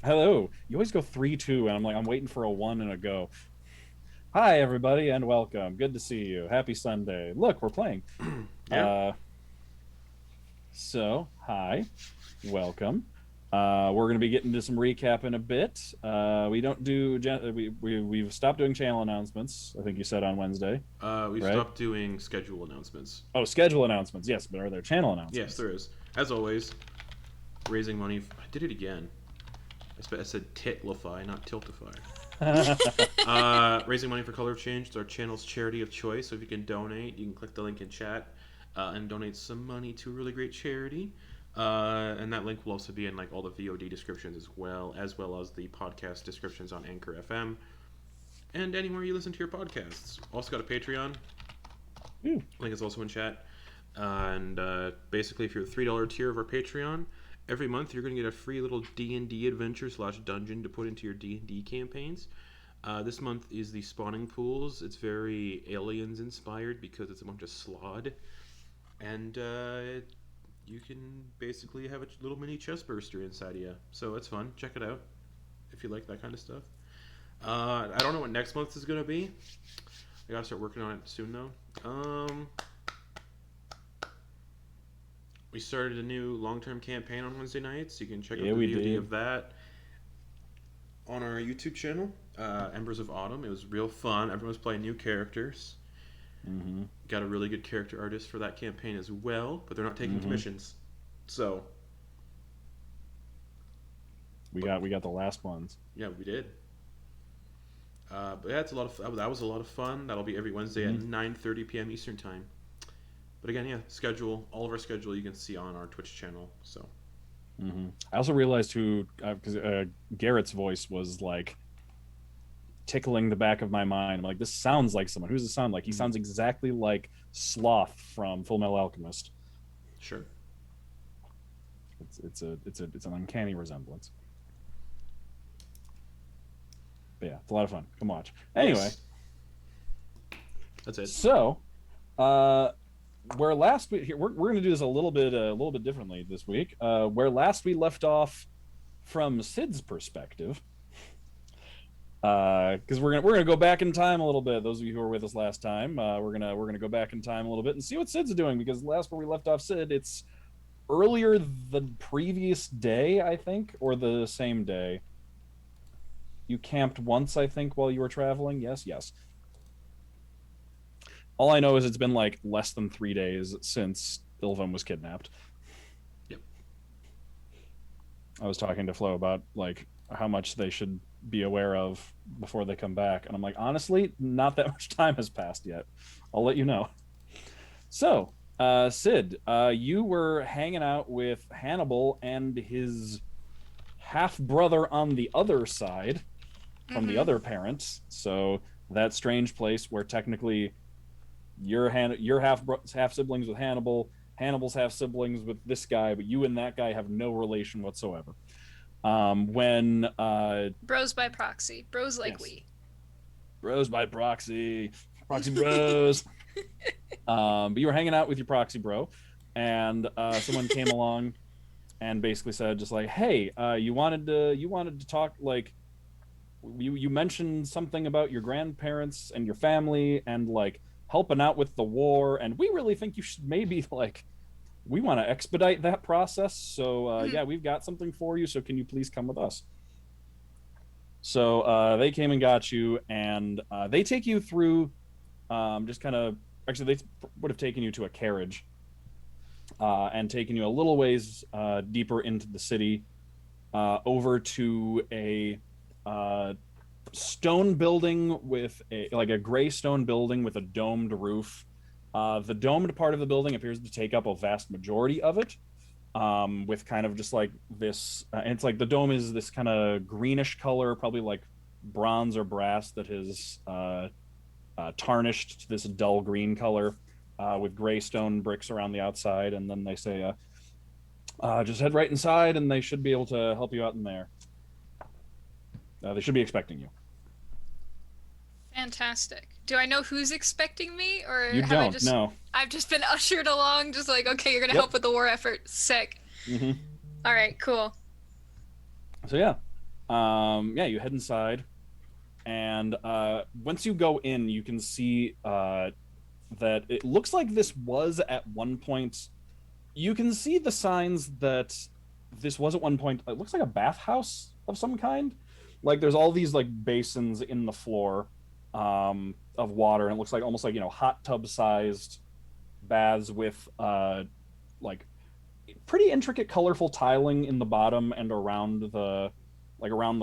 Hello. You always go 3-2, and I'm like, I'm waiting for a one and a go. Hi, everybody, and welcome. Good to see you. Happy Sunday. Look, we're playing. Yeah. Uh, hi, welcome. We're gonna be getting to some recap in a bit. We don't do we've stopped doing channel announcements. I think you said on Wednesday, We right? stopped doing schedule announcements. Oh, schedule announcements. Yes, but are there channel Yes, announcements? there is. As always, raising money. I did it again. I said titlify, not tiltify. Raising money for Color of Change. It's our channel's charity of choice. So if you can donate, you can click the link in chat and donate some money to a really great charity. And that link will also be in like all the VOD descriptions as well as the podcast descriptions on Anchor FM and anywhere you listen to your podcasts. Also got a Patreon. Ooh, Link is also in chat. And basically, if you're a $3 tier of our Patreon, every month you're going to get a free little D&D adventure slash dungeon to put into your D&D campaigns. This month is the spawning pools. It's very aliens inspired because it's a bunch of slod, and you can basically have a little mini chest burster inside of you. So it's fun. Check it out if you like that kind of stuff. I don't know what next month is going to be. I gotta start working on it soon though. We started a new long-term campaign on Wednesday nights. You can check out yeah, the we VOD did. of that on our YouTube channel, Embers of Autumn. It was real fun. Everyone was playing new characters. Mm-hmm. Got a really good character artist for that campaign as well, but they're not taking Mm-hmm. commissions. So, We but got the last ones. yeah, we did. But yeah, it's a lot of that was a lot of fun. That'll be every Wednesday at Mm-hmm. 9:30 p.m. Eastern time. But again, yeah, schedule all of our schedule you can see on our Twitch channel. So I also realized who, because Garrett's voice was like tickling the back of my mind. I'm like, this sounds like someone. Who's it sound like? He mm-hmm. sounds exactly like Sloth from Full Metal Alchemist. Sure. It's an uncanny resemblance. But yeah, it's a lot of fun. Come watch. Anyway, Yes, that's it. so uh where last we here we're gonna do this a little bit differently this week. Where last we left off from Sid's perspective, because we're gonna go back in time a little bit. Those of you who were with us last time, we're gonna go back in time a little bit and see what Sid's doing. Because last where we left off Sid, it's earlier the previous day, I think, or the same day. You camped once, I think, while you were traveling. Yes, yes. All I know is it's been like less than 3 days since Ilvum was kidnapped. Yep. I was talking to Flo about like how much they should be aware of before they come back, and I'm like, honestly, not that much time has passed yet. I'll let you know. So, Sid, you were hanging out with Hannibal and his half brother on the other side from the Mm-hmm. other parents. So that strange place where technically you're half siblings with Hannibal. Hannibal's half siblings with this guy, but you and that guy have no relation whatsoever. When Bros by proxy. Bros like Yes, we. bros by proxy, proxy bros. But you were hanging out with your proxy bro, and someone came along and basically said just like, hey, you wanted to talk, like you mentioned something about your grandparents and your family and like helping out with the war, and we really think you should maybe like, we want to expedite that process. So Mm-hmm. yeah, we've got something for you. So can you please come with us? So they came and got you, and they take you through, just kind of, actually they would have taken you to a carriage, and taken you a little ways deeper into the city, over to a uh, stone building with a gray stone building with a domed roof. The domed part of the building appears to take up a vast majority of it, with kind of just like this. And it's like the dome is this kind of greenish color, probably like bronze or brass that has tarnished to this dull green color, with gray stone bricks around the outside. And then they say, just head right inside, and they should be able to help you out in there. They should be expecting you. Fantastic. Do I know who's expecting me, or You have I don't just? know. I've just been ushered along, just like, okay, you're gonna Yep. help with the war effort. Sick. Mm-hmm. All right, cool. So yeah. Yeah, you head inside, and once you go in, you can see that it looks like this was at one point. You can see the signs that this was at one point. It looks like a bathhouse of some kind. Like there's all these like basins in the floor of water, and it looks like almost like hot tub sized baths with like pretty intricate, colorful tiling in the bottom and around the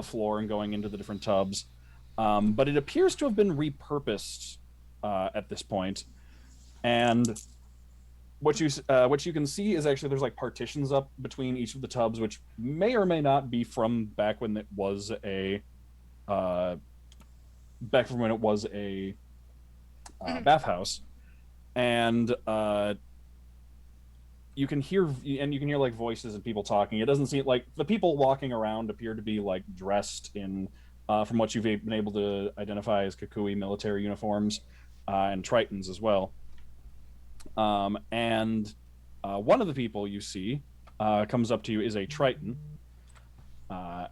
floor and going into the different tubs. But it appears to have been repurposed at this point, and what you can see is actually there's like partitions up between each of the tubs, which may or may not be from uh, back from when it was a Mhm. bathhouse, and you can hear like voices and people talking. It doesn't seem like the people walking around appear to be like dressed in, from what you've been able to identify as Kukui military uniforms, and Tritons as well. And one of the people you see comes up to you is a Triton, uh,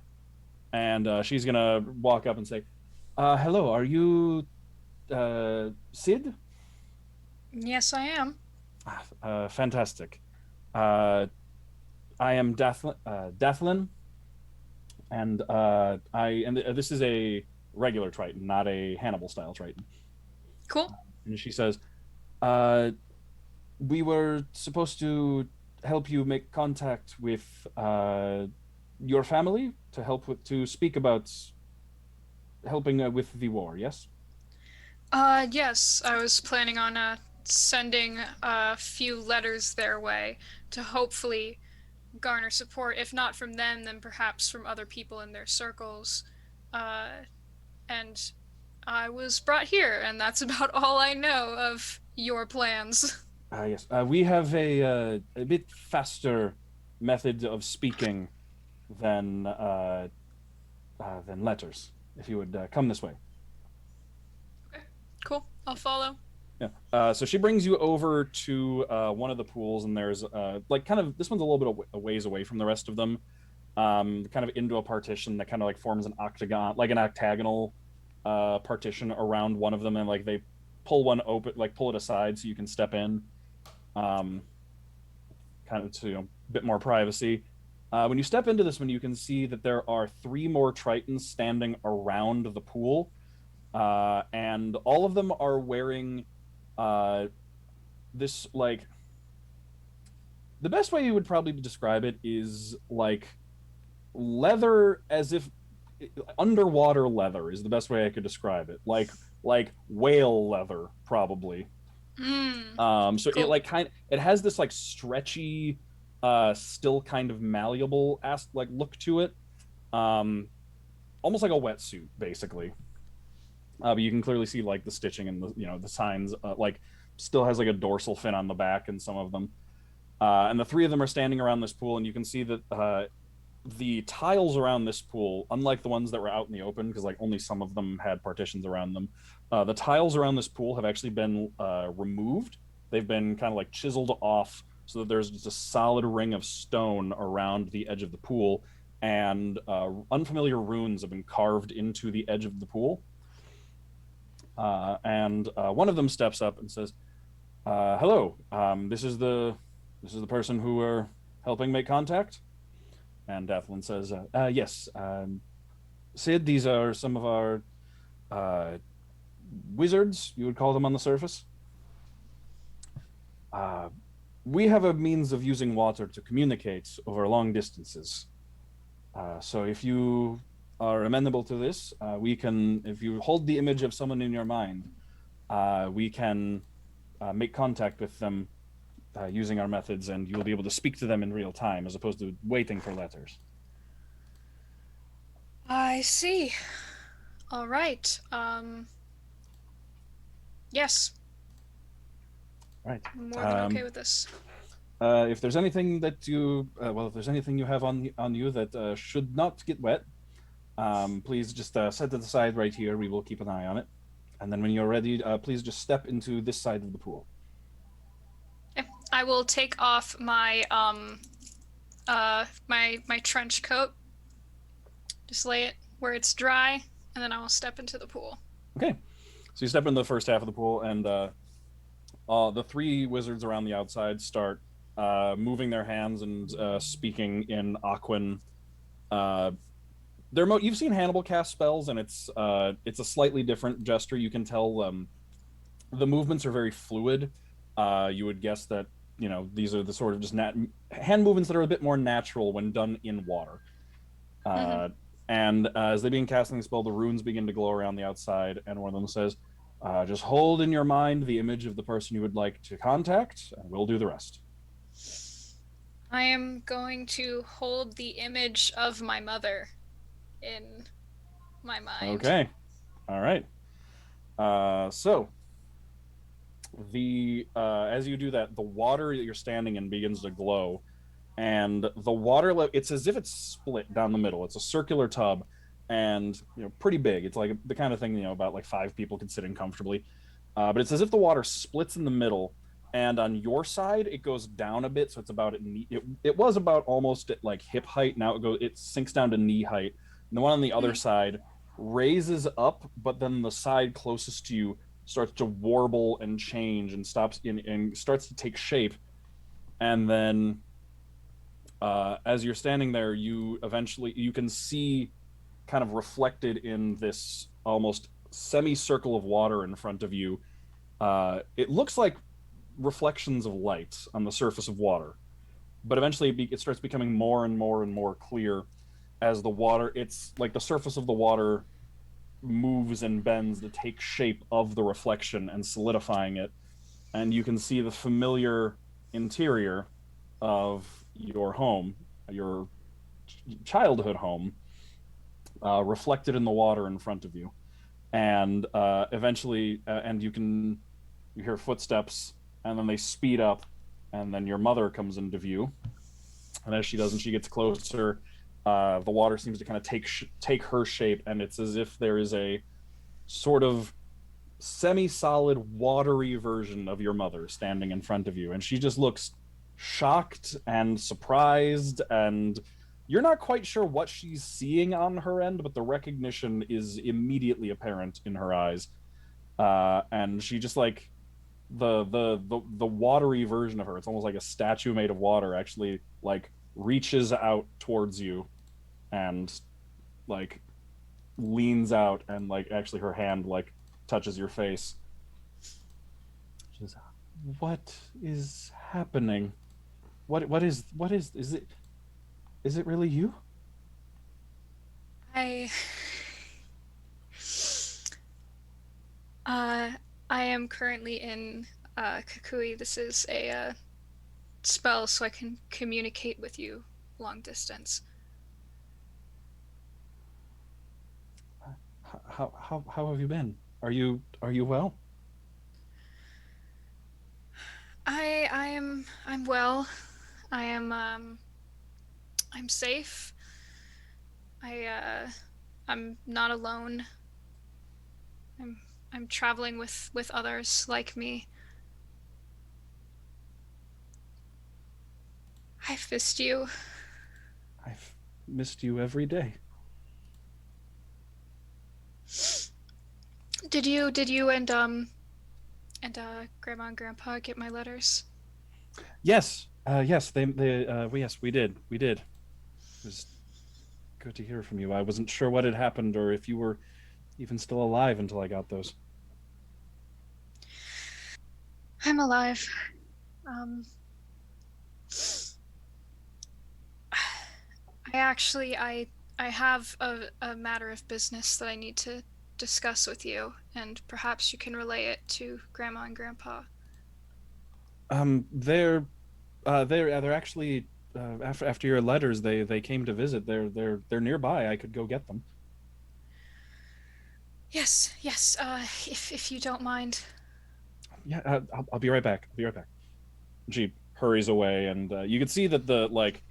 and she's gonna walk up and say, "Hello, are you Sid?" Yes, I am. Fantastic. Uh, I am Dathlin, and this is a regular Triton, not a Hannibal style Triton. Cool. And she says, uh, "We were supposed to help you make contact with your family to speak about helping with the war. Yes." Yes, I was planning on sending a few letters their way to hopefully garner support, if not from them, then perhaps from other people in their circles. Uh, and I was brought here, and that's about all I know of your plans. Yes. We have a bit faster method of speaking than letters. If you would come this way. Okay, cool. I'll follow. Yeah. So she brings you over to one of the pools, and there's like kind of this one's a little bit a ways away from the rest of them, kind of into a partition that kind of like forms an octagon, like an octagonal partition around one of them, and like they pull one open, like pull it aside so you can step in, um, kind of to a bit more privacy. When you step into this one, you can see that there are three more Tritons standing around the pool, and all of them are wearing uh, this like the best way you would probably describe it is like leather, as if underwater leather is the best way I could describe it. Like whale leather, probably. Hmm. So it Cool. like it has this like stretchy, still kind of malleable like look to it. Um, Almost like a wetsuit, basically. But you can clearly see like the stitching and the signs. Like still has like a dorsal fin on the back in some of them. And the three of them are standing around this pool, and you can see that the tiles around this pool, unlike the ones that were out in the open, because like only some of them had partitions around them, the tiles around this pool have actually been removed. They've been kind of like chiseled off so that there's just a solid ring of stone around the edge of the pool, and unfamiliar runes have been carved into the edge of the pool. And one of them steps up and says, "Hello, this is the person who are helping make contact." And Dathlin says, "Yes, Sid, these are some of our uh, wizards, you would call them on the surface. Uh, we have a means of using water to communicate over long distances. So if you are amenable to this, if you hold the image of someone in your mind, we can make contact with them using our methods, and you'll be able to speak to them in real time as opposed to waiting for letters." I see. All right. Yes, Right. more than okay Um, with this. if there's anything that if there's anything you have on you that should not get wet, please just set it aside right here. We will keep an eye on it. And then when you're ready, please just step into this side of the pool. Okay. I will take off my my trench coat Just lay it where it's dry, and then I will step into the pool. Okay. So you step into the first half of the pool, and the three wizards around the outside start moving their hands and speaking in Aquan. Uh, you've seen Hannibal cast spells, and it's a slightly different gesture. You can tell the movements are very fluid. You would guess that these are the sort of just hand movements that are a bit more natural when done in water. Mm-hmm. Uh, and as they begin casting the spell, the runes begin to glow around the outside, and one of them says, "Just hold in your mind the image of the person you would like to contact, and we'll do the rest." I am going to hold the image of my mother in my mind. Okay, all right. So the as you do that, the water that you're standing in begins to glow, and the it's as if it's split down the middle. It's a circular tub, and pretty big. It's like the kind of thing about like five people could sit in comfortably. But it's as if the water splits in the middle, and on your side it goes down a bit, so it's about it was about almost at like hip height. Now it sinks down to knee height, and the one on the other Mm-hmm. side raises up, but then the side closest to you starts to warble and change and stops in and starts to take shape. And then as you're standing there, you can see kind of reflected in this almost semicircle of water in front of you. It looks like reflections of light on the surface of water, but eventually it starts becoming more and more and more clear as the water. It's like the surface of the water moves and bends to take shape of the reflection and solidifying it, and you can see the familiar interior of your home, your childhood home, reflected in the water in front of you. And eventually, and you hear footsteps, and then they speed up, and then your mother comes into view. And as she does, and she gets closer, the water seems to kind of take her shape, and it's as if there is a sort of semi-solid watery version of your mother standing in front of you, and she just looks shocked and surprised, and you're not quite sure what she's seeing on her end, but the recognition is immediately apparent in her eyes. And she just like the watery version of her, it's almost like a statue made of water, actually like reaches out towards you and like leans out, and like actually her hand like touches your face. She says, "What is happening? Is it really you?" I uh I am currently in Kukui. This is a spell so I can communicate with you long distance. How have you been? Are you well? I'm well. I am I'm safe. I'm not alone. I'm I'm traveling with others like me. I've missed you. I've missed you every day. Did you and grandma and grandpa get my letters? Yes, yes, yes, we did. It was good to hear from you. I wasn't sure what had happened or if you were even still alive until I got those. I'm alive. Um I have a matter of business that I need to discuss with you, and perhaps you can relay it to grandma and grandpa. They're actually after your letters, they came to visit. They're nearby. I could go get them. Yes, yes, if you don't mind. Yeah, I'll be right back. I'll be right back. She hurries away, and you can see that the like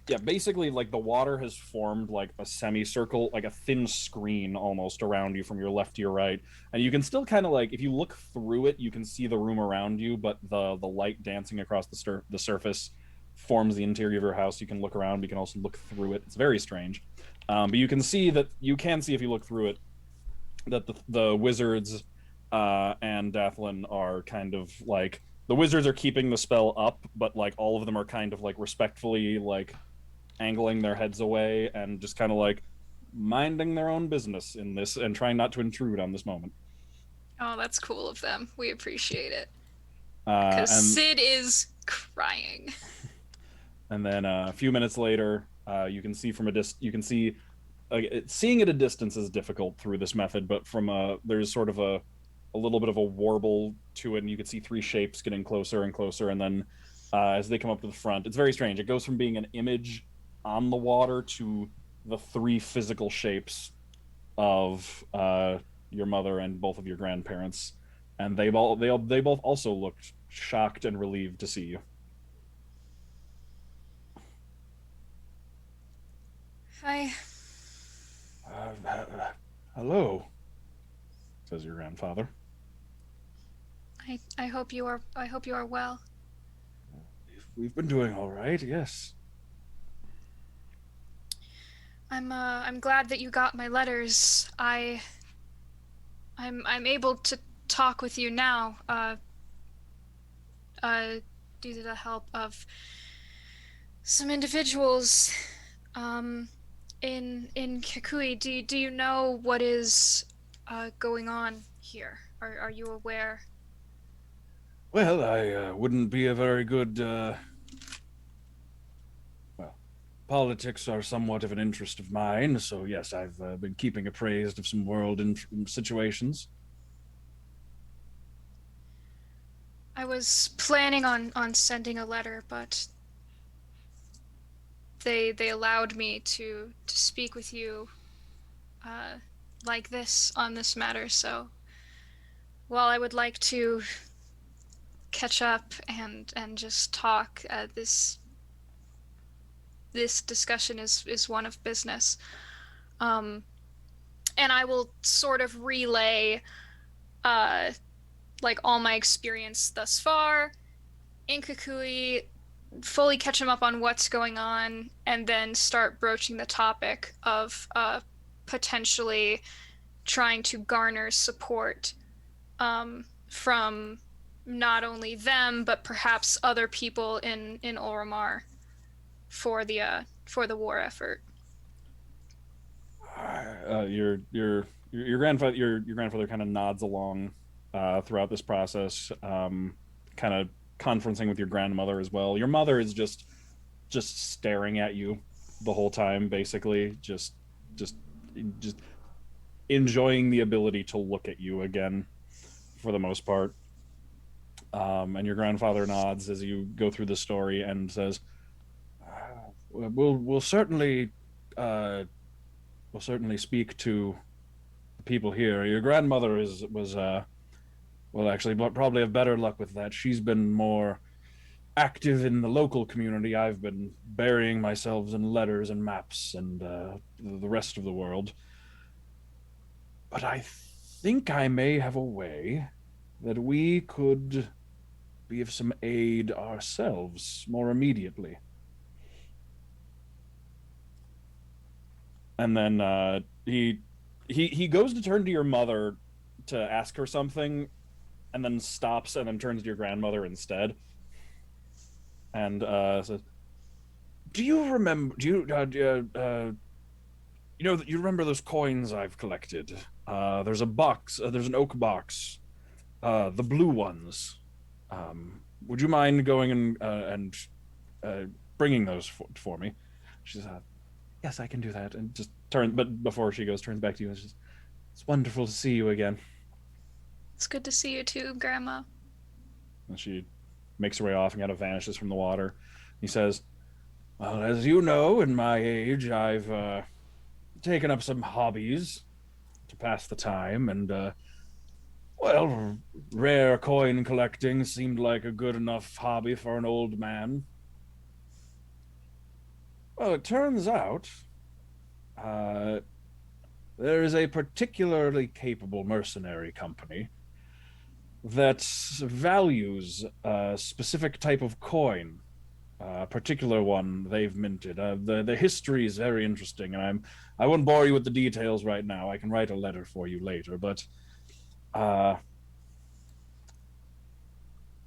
yeah, basically like the water has formed like a semicircle, like a thin screen almost around you from your left to your right, and you can still kind of like if you look through it, you can see the room around you, but the light dancing across the surface forms the interior of your house. You can look around, but you can also look through it. It's very strange. But you can see that if you look through it that the wizards and Dathlin are kind of like the wizards are keeping the spell up, but like all of them are kind of like respectfully like angling their heads away and just kind of like minding their own business in this and trying not to intrude on this moment. Oh, that's cool of them. We appreciate it. Uh, Because and Sid is crying. and then a few minutes later, you can see from a you can see seeing at a distance is difficult through this method, but from there's sort of a little bit of a warble to it, and you can see three shapes getting closer and closer, and then as they come up to the front, it's very strange. It goes from being an image on the water to the three physical shapes of your mother and both of your grandparents, and they both also looked shocked and relieved to see you. I Hello, says your grandfather. I hope you are well. We've been doing all right, yes. I'm glad that you got my letters. I'm able to talk with you now. Uh due to the help of some individuals um in Kikui. Do you know what is going on here? Are you aware? Well, I wouldn't be a very good. Well, politics are somewhat of an interest of mine, so yes, I've been keeping appraised of some world situations. I was planning on sending a letter, but they allowed me to speak with you uh, like this on this matter. So while I would like to catch up and just talk, this discussion is one of business. Um, and I will sort of relay uh, like all my experience thus far in Kukui, fully catch him up on what's going on, and then start broaching the topic of potentially trying to garner support from not only them but perhaps other people in Oromar for the war effort. Your grandfather kind of nods along throughout this process, kind of conferencing with your grandmother as well. Your mother is just staring at you the whole time, basically, just just enjoying the ability to look at you again for the most part. And your grandfather nods as you go through the story and says, "We'll certainly uh, we'll certainly speak to the people here. Your grandmother is was well, actually, probably have better luck with that. She's been more active in the local community. I've been burying myself in letters and maps and the rest of the world. But I think I may have a way that we could be of some aid ourselves more immediately." And then he goes to turn to your mother to ask her something, and then stops and then turns to your grandmother instead, and says, "Do you remember? You remember those coins I've collected? There's a box. There's an oak box. The blue ones. Would you mind going and uh, bringing those for me?" She says, "Yes, I can do that." And just turn, but before she goes, turns back to you and says, "It's wonderful to see you again." It's good to see you too, Grandma. And she makes her way off and kind of vanishes from the water. He says, "Well, as you know, in my age, I've taken up some hobbies to pass the time, and well, rare coin collecting seemed like a good enough hobby for an old man. Well, it turns out uh, there is a particularly capable mercenary company that values a specific type of coin particular one they've minted. The history is very interesting, and I won't bore you with the details right now. I can write a letter for you later, but uh,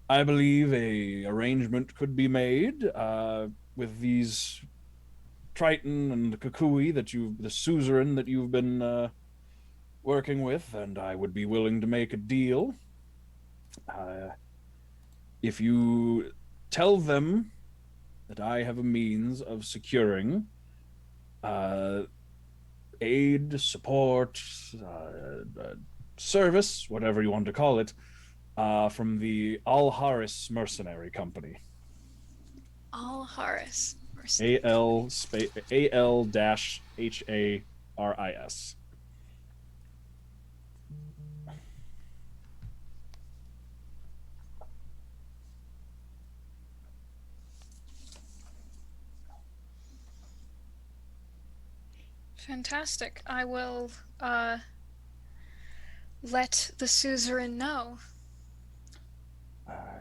I believe a arrangement could be made with these Triton and Kukui the suzerain that you've been working with, and I would be willing to make a deal. Uh, if you tell them that I have a means of securing uh, aid, support, service, whatever you want to call it, from the Al mercenary company. All Horus. AL dash HARIS. Fantastic. I will let the suzerain know.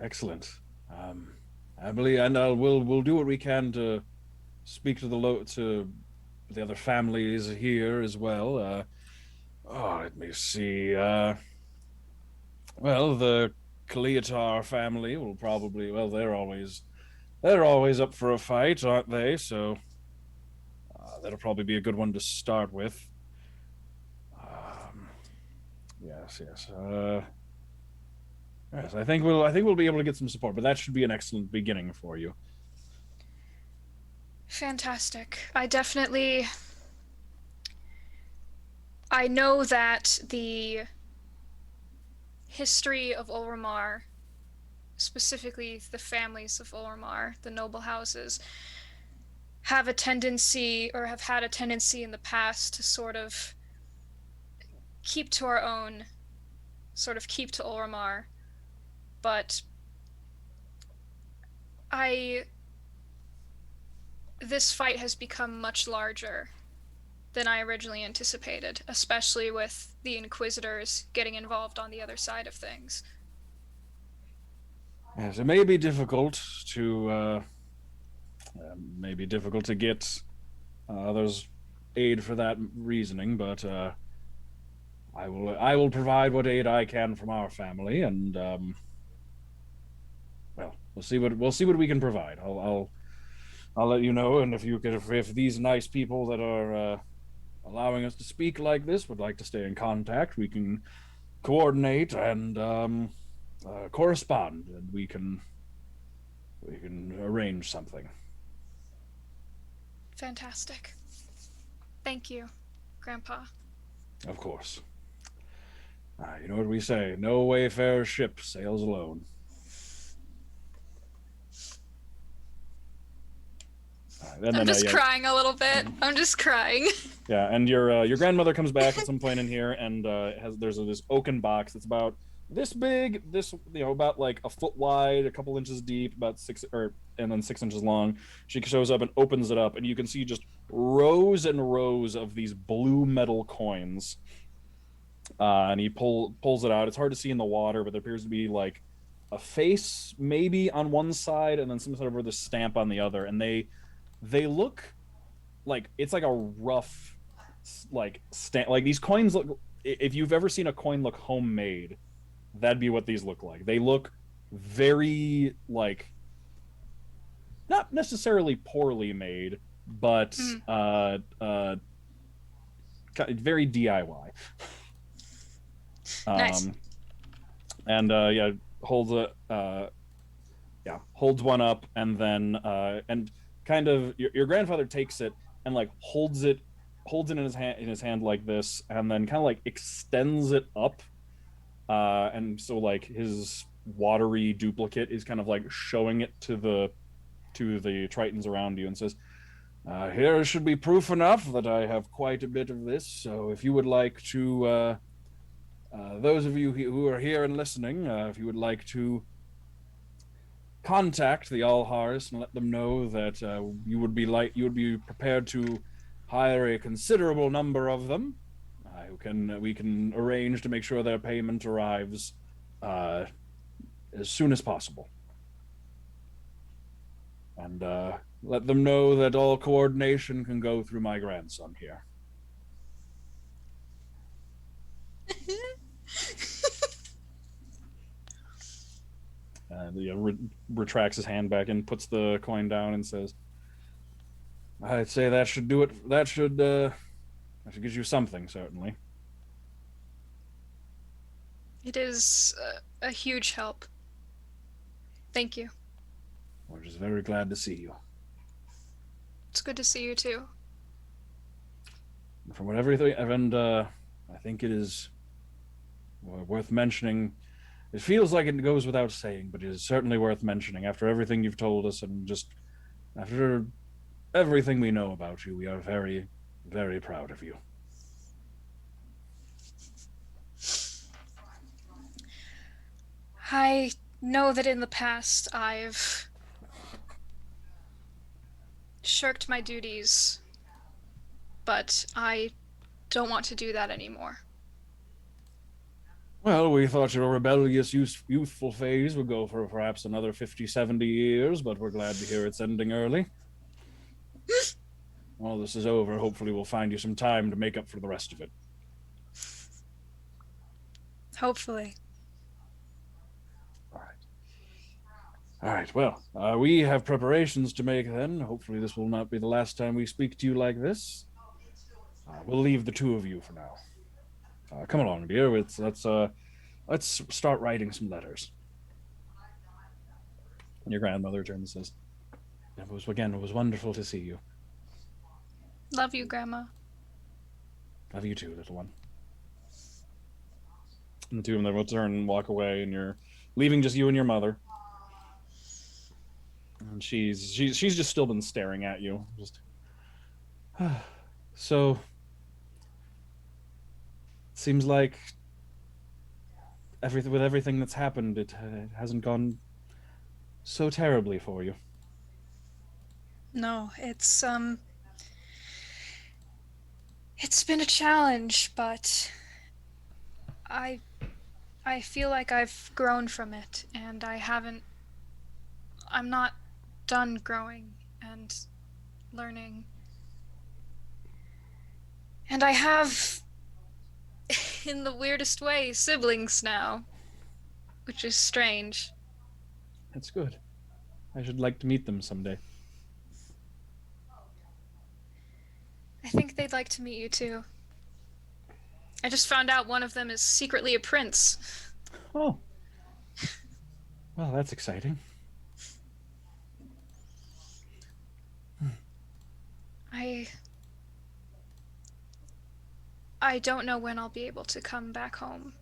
Excellent. I believe, and we'll do what we can to speak to to the other families here as well. Let me see. Well, the Kaliatar family will probably. Well, they're always up for a fight, aren't they? So that'll probably be a good one to start with. Yes. Yes, I think we'll be able to get some support, but that should be an excellent beginning for you. Fantastic. I know that the history of Ulramar, specifically the families of Ulramar, the noble houses, have a tendency, or have had a tendency in the past, to sort of keep to our own, sort of keep to Ulramar. But this fight has become much larger than I originally anticipated, especially with the Inquisitors getting involved on the other side of things. Yes, it may be difficult to get others aid for that reasoning, but I will provide what aid I can from our family, and well, we'll see what we can provide. I'll let you know, and if these nice people that are allowing us to speak like this would like to stay in contact, we can coordinate and correspond, and we can arrange something. Fantastic. Thank you, Grandpa. Of course. You know what we say: no wayfarer ship sails alone. I'm just crying a little bit. I'm just crying. Yeah, and your grandmother comes back at some point in here, and there's this oaken box that's about this big, about like a foot wide, a couple inches deep, and then 6 inches long. She shows up and opens it up, and you can see just rows and rows of these blue metal coins. And he pulls it out. It's hard to see in the water, but there appears to be like a face maybe on one side, and then some sort of the stamp on the other, and they look like it's like a rough like stamp. Like these coins look, if you've ever seen a coin look homemade, that'd be what these look like. They look very like not necessarily poorly made, but very DIY. Nice. And holds one up, and then and kind of your grandfather takes it and like holds it in his hand like this, and then kind of like extends it up, and so like his watery duplicate is kind of like showing it to the Tritons around you, and says, here should be proof enough that I have quite a bit of this, so if you would like to those of you who are here and listening, if you would like to contact the Alhars and let them know that you would be prepared to hire a considerable number of them, we can arrange to make sure their payment arrives as soon as possible. and let them know that all coordination can go through my grandson here. And he retracts his hand back and puts the coin down and says, "I'd say that should do it. That should get you something, certainly." It is a huge help. Thank you. We're just very glad to see you. It's good to see you too. From what everything, and I think it is worth mentioning. It feels like it goes without saying, but it is certainly worth mentioning after everything you've told us and just after everything we know about you. We are very, very proud of you. I know that in the past I've shirked my duties, but I don't want to do that anymore. Well, we thought your rebellious youthful phase would go for perhaps another 50, 70 years, but we're glad to hear it's ending early. While this is over, hopefully we'll find you some time to make up for the rest of it. Hopefully. All right, well, we have preparations to make then. Hopefully this will not be the last time we speak to you like this. We'll leave the two of you for now. Come along, dear. Let's start writing some letters. And your grandmother turns and says, it was wonderful to see you. Love you, Grandma. Love you too, little one. And the two of them will turn and walk away, and you're leaving just you and your mother. And she's just still been staring at you. Just so seems like everything that's happened, it hasn't gone so terribly for you. No, it's been a challenge, but I feel like I've grown from it, and I'm not done growing and learning. And I have, in the weirdest way, siblings now, which is strange. That's good. I should like to meet them someday. I think they'd like to meet you too. I just found out one of them is secretly a prince. Oh. Well, that's exciting. I don't know when I'll be able to come back home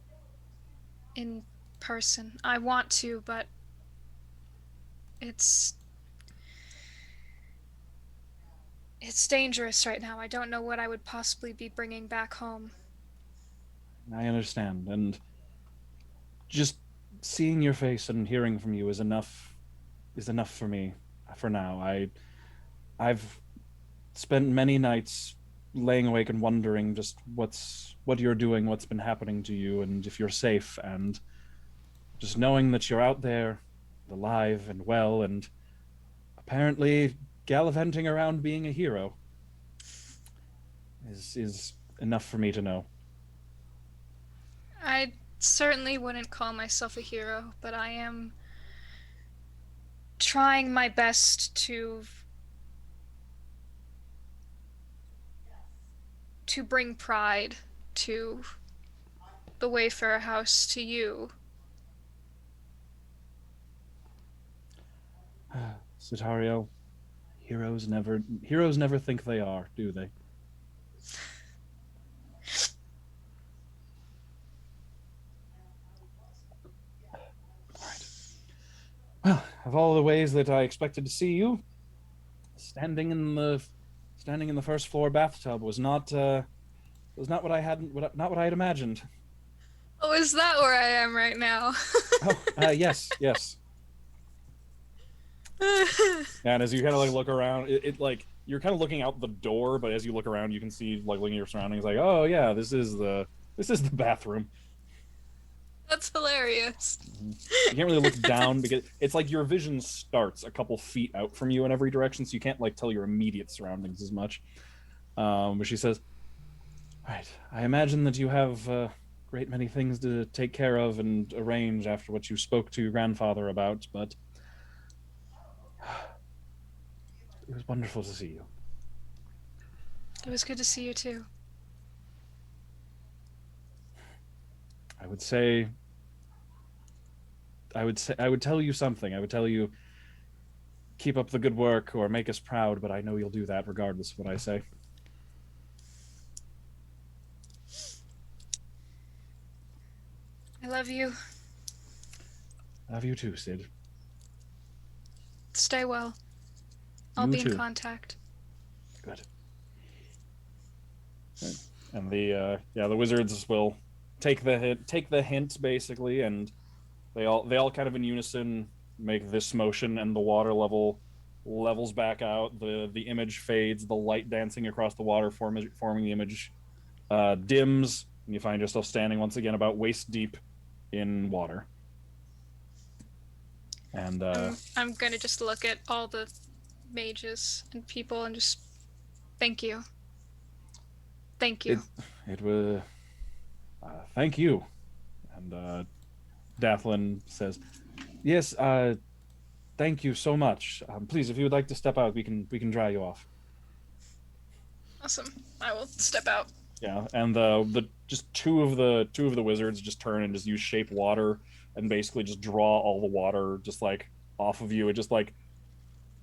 in person. I want to, but it's dangerous right now. I don't know what I would possibly be bringing back home. I understand, and just seeing your face and hearing from you is enough for me for now. I've spent many nights laying awake and wondering just what you're doing, what's been happening to you, and if you're safe, and just knowing that you're out there alive and well and apparently gallivanting around being a hero is enough for me to know. I certainly wouldn't call myself a hero, but I am trying my best to bring pride to the Wayfarer house, to you. Sitario, heroes never think they are, do they? Well, of all the ways that I expected to see you, standing in the first floor bathtub was not what I had imagined. Oh, is that where I am right now? Yes. And as you kind of like look around, it like you're kind of looking out the door, but as you look around, you can see like looking at your surroundings, like, oh yeah, this is the bathroom. That's hilarious. You can't really look down because it's like your vision starts a couple feet out from you in every direction, so you can't like tell your immediate surroundings as much. But she says, "Right, I imagine that you have a great many things to take care of and arrange after what you spoke to your grandfather about, but it was wonderful to see you." It was good to see you too. I would say, I would tell you something. I would tell you, keep up the good work or make us proud, but I know you'll do that regardless of what I say. I love you. I love you too, Sid. Stay well. I'll You be in too. contact. Good. Right. And the wizards will take the hint basically, and they all kind of in unison make this motion, and the water levels back out. The image fades. The light dancing across the water forming the image dims, and you find yourself standing once again about waist deep in water. And I'm gonna just look at all the mages and people and just thank you. Thank you. it was thank you. And Dathlin says, "Yes, thank you so much. Please, if you would like to step out, we can dry you off." Awesome. I will step out. Yeah, and the just two of the wizards just turn and just use shape water and basically just draw all the water just like off of you. It just like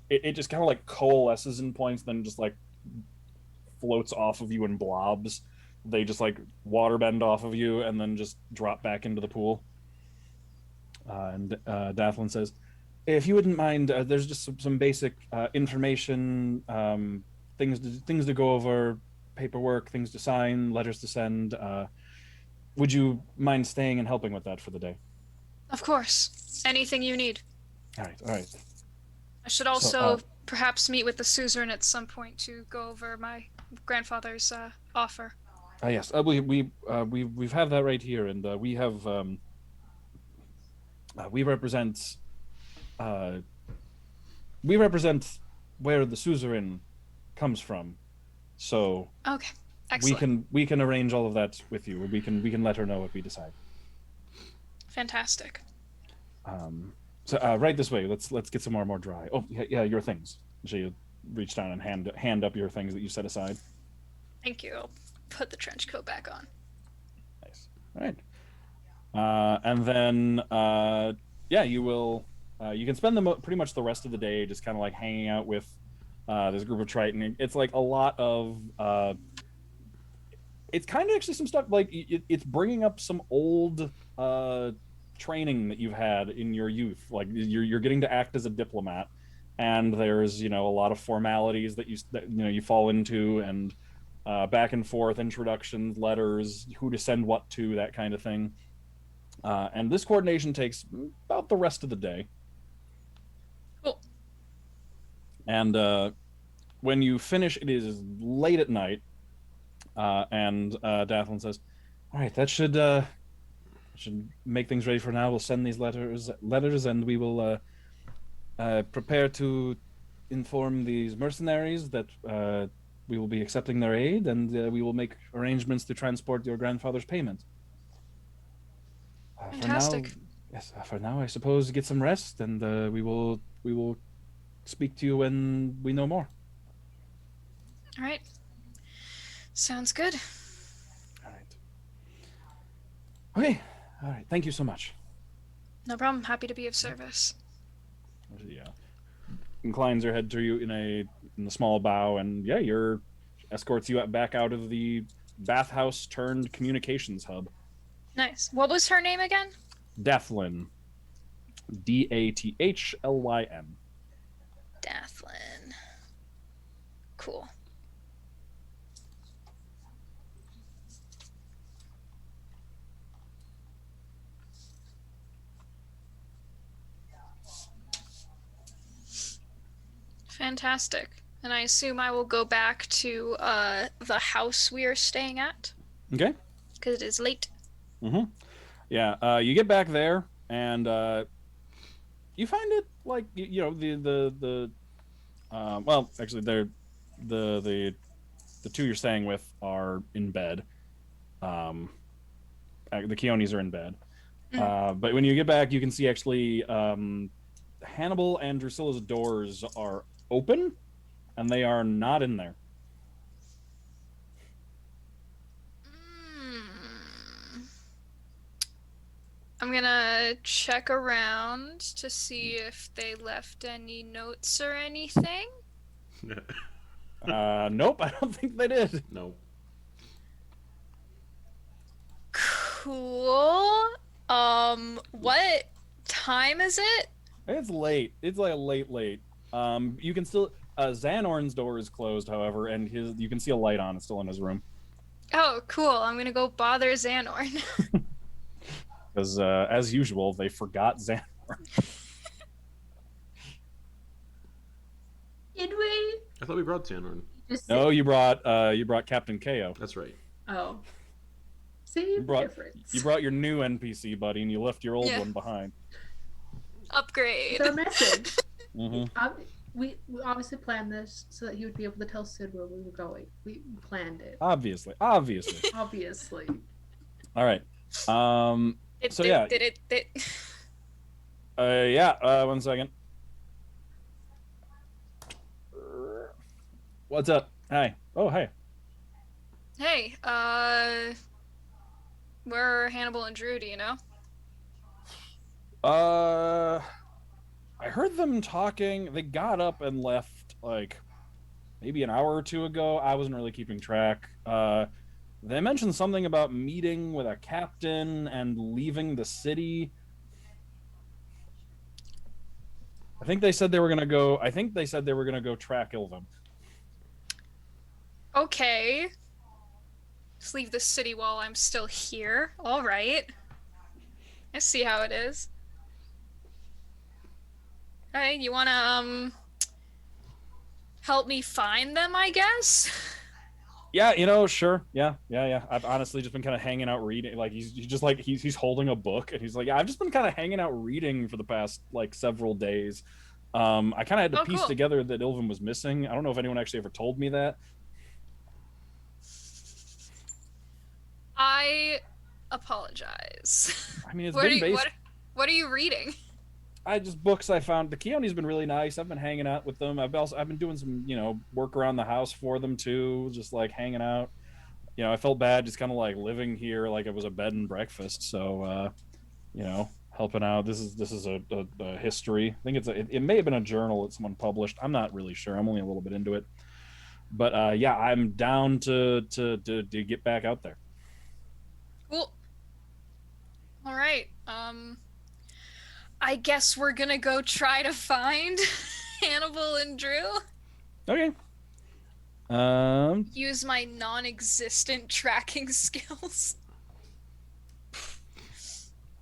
it just kind of like coalesces in points, then just like floats off of you in blobs. They just like water bend off of you and then just drop back into the pool. And Dathlin says, "If you wouldn't mind, there's just some basic information, things to go over, paperwork, things to sign, letters to send. Would you mind staying and helping with that for the day?" Of course. Anything you need. All right, all right. I should So, also perhaps meet with the suzerain at some point to go over my grandfather's offer. yes, we've have that right here, and we represent uh, we represent where the suzerain comes from, so Okay. Excellent. we can arrange all of that with you. We can let her know if we decide. Fantastic. So right this way. Let's get some more dry. Oh yeah, your things. She reach down and hand up your things that you set aside. Thank you. I'll put the trench coat back on. Nice. All right. And then yeah, you will you can spend pretty much the rest of the day just kind of like hanging out with this group of Triton. It's like a lot of it's kind of actually some stuff like it's bringing up some old training that you've had in your youth. Like you're getting to act as a diplomat, and there's a lot of formalities that you fall into, and back and forth introductions, letters, who to send what to, that kind of thing. And this coordination takes about the rest of the day. Cool. And when you finish, it is late at night. And Dathlin says, "All right, that should make things ready for now. We'll send these letters, and we will prepare to inform these mercenaries that we will be accepting their aid, and we will make arrangements to transport your grandfather's payment. For now, Fantastic. yes. For now, I suppose get some rest, and we will speak to you when we know more." All right. Sounds good. All right. Okay. All right. Thank you so much. No problem. Happy to be of service. Yeah. Inclines her head to you in the small bow, and yeah, your escorts you back out of the bathhouse turned communications hub. Nice. What was her name again? Dathlin. Dathlyn. Dathlin. Cool. Fantastic. And I assume I will go back to the house we are staying at Okay. because it is late. Mm-hmm. Yeah, you get back there, and you find it like you know well, actually, they're the the two you're staying with are in bed. Um, the Keonis are in bed. Mm. But when you get back, you can see actually Hannibal and Drusilla's doors are open, and they are not in there. Mm. I'm gonna check around to see if they left any notes or anything. Nope, I don't think they did. No. Cool. What time is it? It's late. It's like a late. You can still Xanorn's door is closed, however, and his you can see a light on. It's still in his room Oh, cool. I'm gonna go bother Xanorn. because, as usual, they forgot Xanorn. Did we? I thought we brought Xanon. Just No, you brought Captain KO. That's right. Oh. See You the brought difference. you brought your new NPC buddy, and you left your old Yeah. one behind. Upgrade. It's our message. Mm-hmm. We obviously planned this so that he would be able to tell Sid where we were going. We planned it. Obviously. Obviously. All right. So yeah. Yeah. 1 second. What's up? Hi. Oh, hey. Hey, where are Hannibal and Drew, do you know? I heard them talking. They got up and left like maybe an hour or two ago. I wasn't really keeping track. They mentioned something about meeting with a captain and leaving the city. I think they said they were gonna go. I think they said they were gonna go track Ilvin. Okay. Just leave the city while I'm still here. Alright. I see how it is. Hey, you wanna, help me find them, I guess? Yeah, sure. Yeah. I've honestly just been kind of hanging out reading. Like he's holding a book, and he's like, yeah, I've just been kind of hanging out reading for the past like several days. I kind of had to piece Cool. together that Ilvin was missing. I don't know if anyone actually ever told me that. I apologize. I mean, it's What been are you, based. what are you reading? I just books I found. The Keone's been really nice. I've been hanging out with them. I've been doing some work around the house for them too, just like hanging out. I felt bad just kind of like living here like it was a bed and breakfast. So helping out. This is a history. I think it may have been a journal that someone published. I'm not really sure. I'm only a little bit into it. But yeah, I'm down to get back out there. Cool. Alright, I guess we're gonna go try to find Hannibal and Drew. Okay. Use my non-existent tracking skills.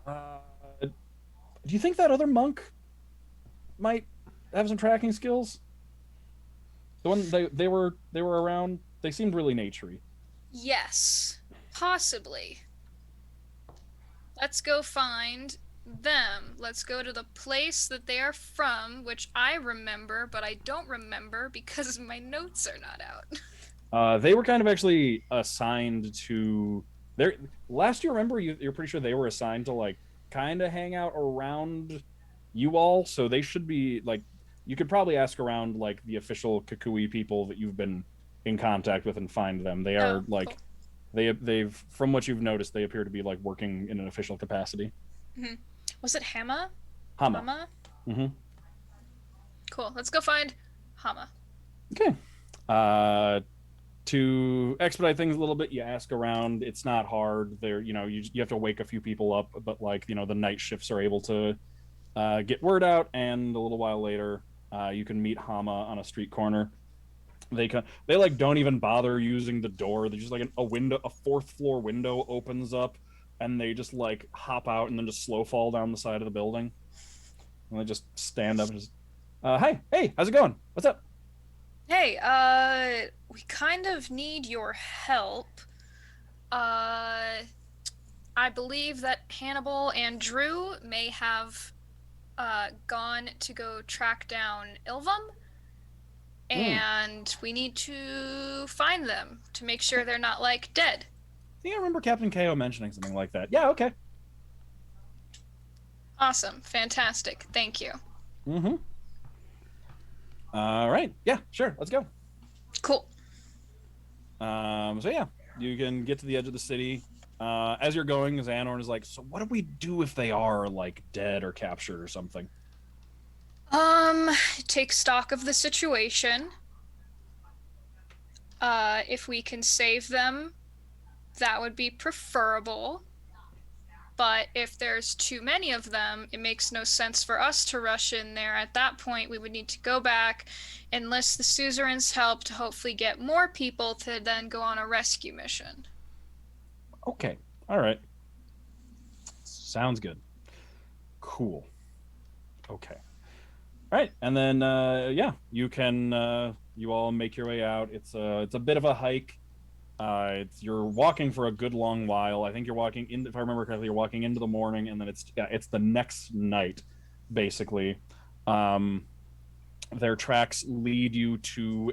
Do you think that other monk might have some tracking skills? The one they were around. They seemed really naturey. Yes, possibly. Let's go find them. Let's go to the place that they are from, which I remember, but I don't remember because my notes are not out. They were kind of actually assigned to their last year. Remember, you're pretty sure they were assigned to like kind of hang out around you all. So they should be like you could probably ask around like the official Kukui people that you've been in contact with and find them. They are like Cool. they've from what you've noticed, they appear to be like working in an official capacity. Mm-hmm. Was it Hama? Hama. Hama? Mm-hmm. Cool. Let's go find Hama. Okay. To expedite things a little bit, you ask around. It's not hard. You have to wake a few people up, but like the night shifts are able to get word out, and a little while later, you can meet Hama on a street corner. They like don't even bother using the door. They just like a window, a fourth floor window opens up, and they just like hop out and then just slow fall down the side of the building. And they just stand up and just, hey, how's it going? What's up? Hey, we kind of need your help. I believe that Hannibal and Drew may have gone to go track down Ilvum, Hmm. and we need to find them to make sure they're not like dead. I think I remember Captain KO mentioning something like that. Yeah, okay. Awesome. Fantastic. Thank you. Mm-hmm. All right. Yeah, sure. Let's go. Cool. So yeah, you can get to the edge of the city. As you're going, Xanorn is like, so what do we do if they are like dead or captured or something? Take stock of the situation. If we can save them, that would be preferable. But if there's too many of them, it makes no sense for us to rush in there. At that point, we would need to go back, enlist the suzerain's help to hopefully get more people to then go on a rescue mission. Okay. All right. Sounds good. Cool. Okay. All right, and then yeah, you can you all make your way out. It's a bit of a hike. You're walking for a good long while. I think you're walking in. If I remember correctly, you're walking into the morning, and then it's the next night, basically. Um, their tracks lead you to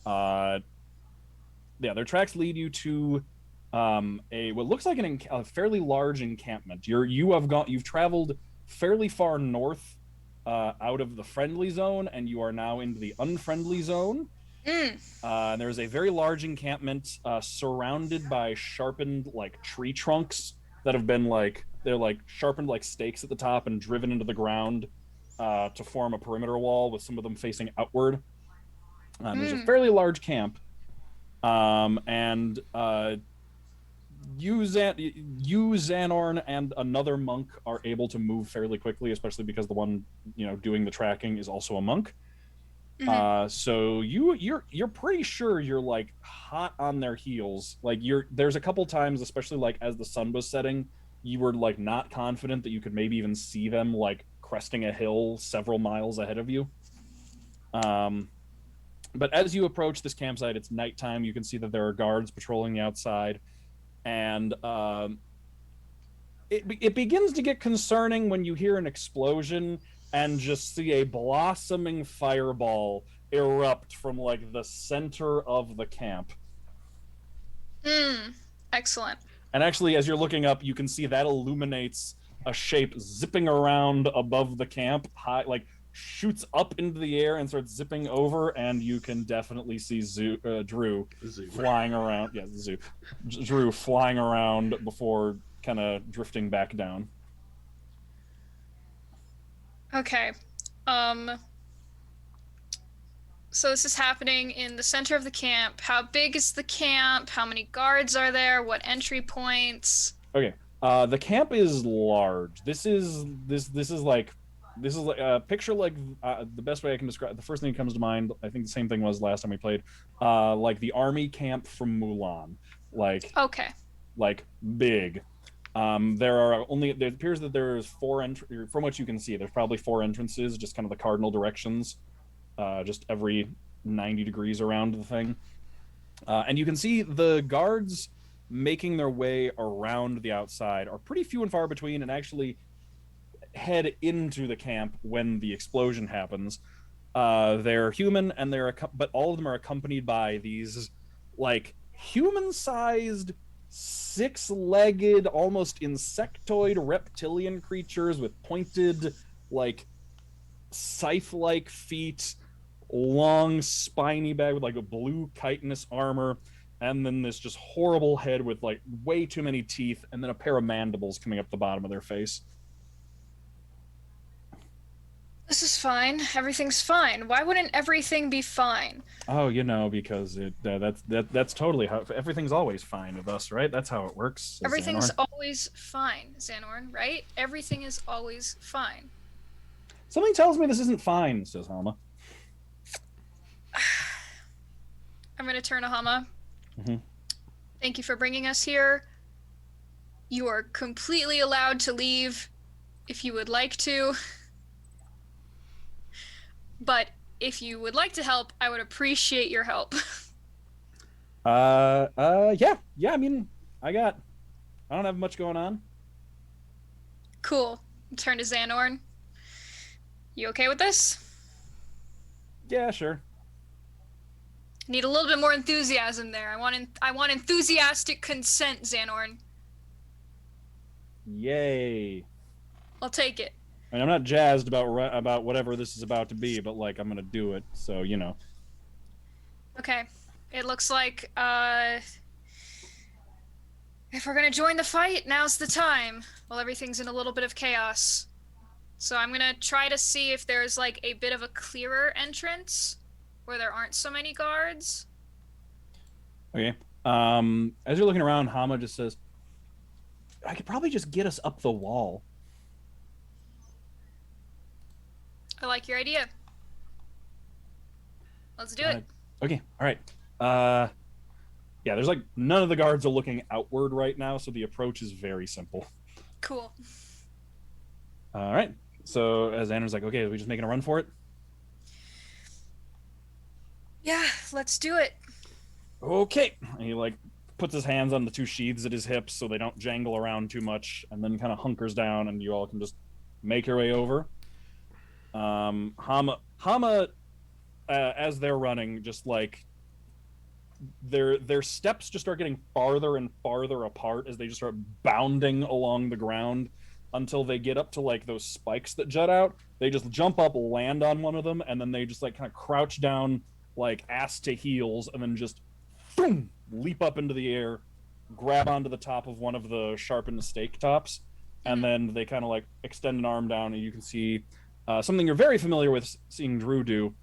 uh, their tracks lead you to a what looks like a fairly large encampment. You've traveled fairly far north out of the friendly zone, and you are now into the unfriendly zone. Mm. There's a very large encampment surrounded by sharpened like tree trunks that have been they're like sharpened like stakes at the top and driven into the ground to form a perimeter wall with some of them facing outward. There's a Mm. fairly large camp, and you Xanorn and another monk are able to move fairly quickly, especially because the one doing the tracking is also a monk. Mm-hmm. So you're pretty sure you're like hot on their heels. Like there's a couple times, especially like as the sun was setting, you were like not confident that you could maybe even see them like cresting a hill several miles ahead of you. Um, but as you approach this campsite, it's nighttime. You can see that there are guards patrolling the outside, and it begins to get concerning when you hear an explosion and just see a blossoming fireball erupt from like the center of the camp. Mm. Excellent. And actually, as you're looking up, you can see that illuminates a shape zipping around above the camp, high, like shoots up into the air and starts zipping over. And you can definitely see Drew flying around. Yeah, Drew flying around before kind of drifting back down. Okay. Um, so this is happening in the center of the camp. How big is the camp? How many guards are there? What entry points? Okay. The camp is large. This is like a picture like the best way I can describe the first thing that comes to mind. I think the same thing was last time we played. Like the army camp from Mulan, like Okay. like big. There appears that there's four from what you can see. There's probably four entrances, just kind of the cardinal directions, just every 90 degrees around the thing. And you can see the guards making their way around the outside are pretty few and far between, and actually head into the camp when the explosion happens. They're human, and but all of them are accompanied by these like human-sized, six-legged, almost insectoid reptilian creatures with pointed, like scythe-like feet, long spiny back with like a blue chitinous armor, and then this just horrible head with like way too many teeth, and then a pair of mandibles coming up the bottom of their face. This is fine. Everything's fine. Why wouldn't everything be fine? Oh, because that's totally how everything's always fine with us, right? That's how it works. Everything's Xanor. always fine, Xanorn, right? Everything is always fine. Something tells me this isn't fine, says Halma. I'm gonna turn to Hama. Mm-hmm. Thank you for bringing us here. You are completely allowed to leave if you would like to. But if you would like to help, I would appreciate your help. Yeah. I mean, I got I don't have much going on. Cool. Turn to Xanorn. You okay with this? Yeah, sure. Need a little bit more enthusiasm there. I want enthusiastic consent, Xanorn. Yay. I'll take it. I mean, I'm not jazzed about whatever this is about to be, but like I'm gonna do it. So you know. Okay. It looks like if we're gonna join the fight, now's the time. While everything's in a little bit of chaos. So I'm gonna try to see if there's like a bit of a clearer entrance where there aren't so many guards. Okay. As you're looking around, Hama just says, "I could probably just get us up the wall." I like your idea. Let's do it. Okay. All right. Yeah. There's like none of the guards are looking outward right now, so the approach is very simple. Cool. All right. So as Xander's like, "Okay, are we just making a run for it?" Yeah, let's do it. Okay. And he like puts his hands on the two sheaths at his hips so they don't jangle around too much, and then kind of hunkers down, and you all can just make your way over. Hama, as they're running, just like their steps just start getting farther and farther apart as they just start bounding along the ground until they get up to like those spikes that jut out. They just jump up, land on one of them, and then they just like kind of crouch down like ass to heels, and then just boom, leap up into the air, grab onto the top of one of the sharpened stake tops, and then they kind of like extend an arm down, and you can see something you're very familiar with seeing Drew do,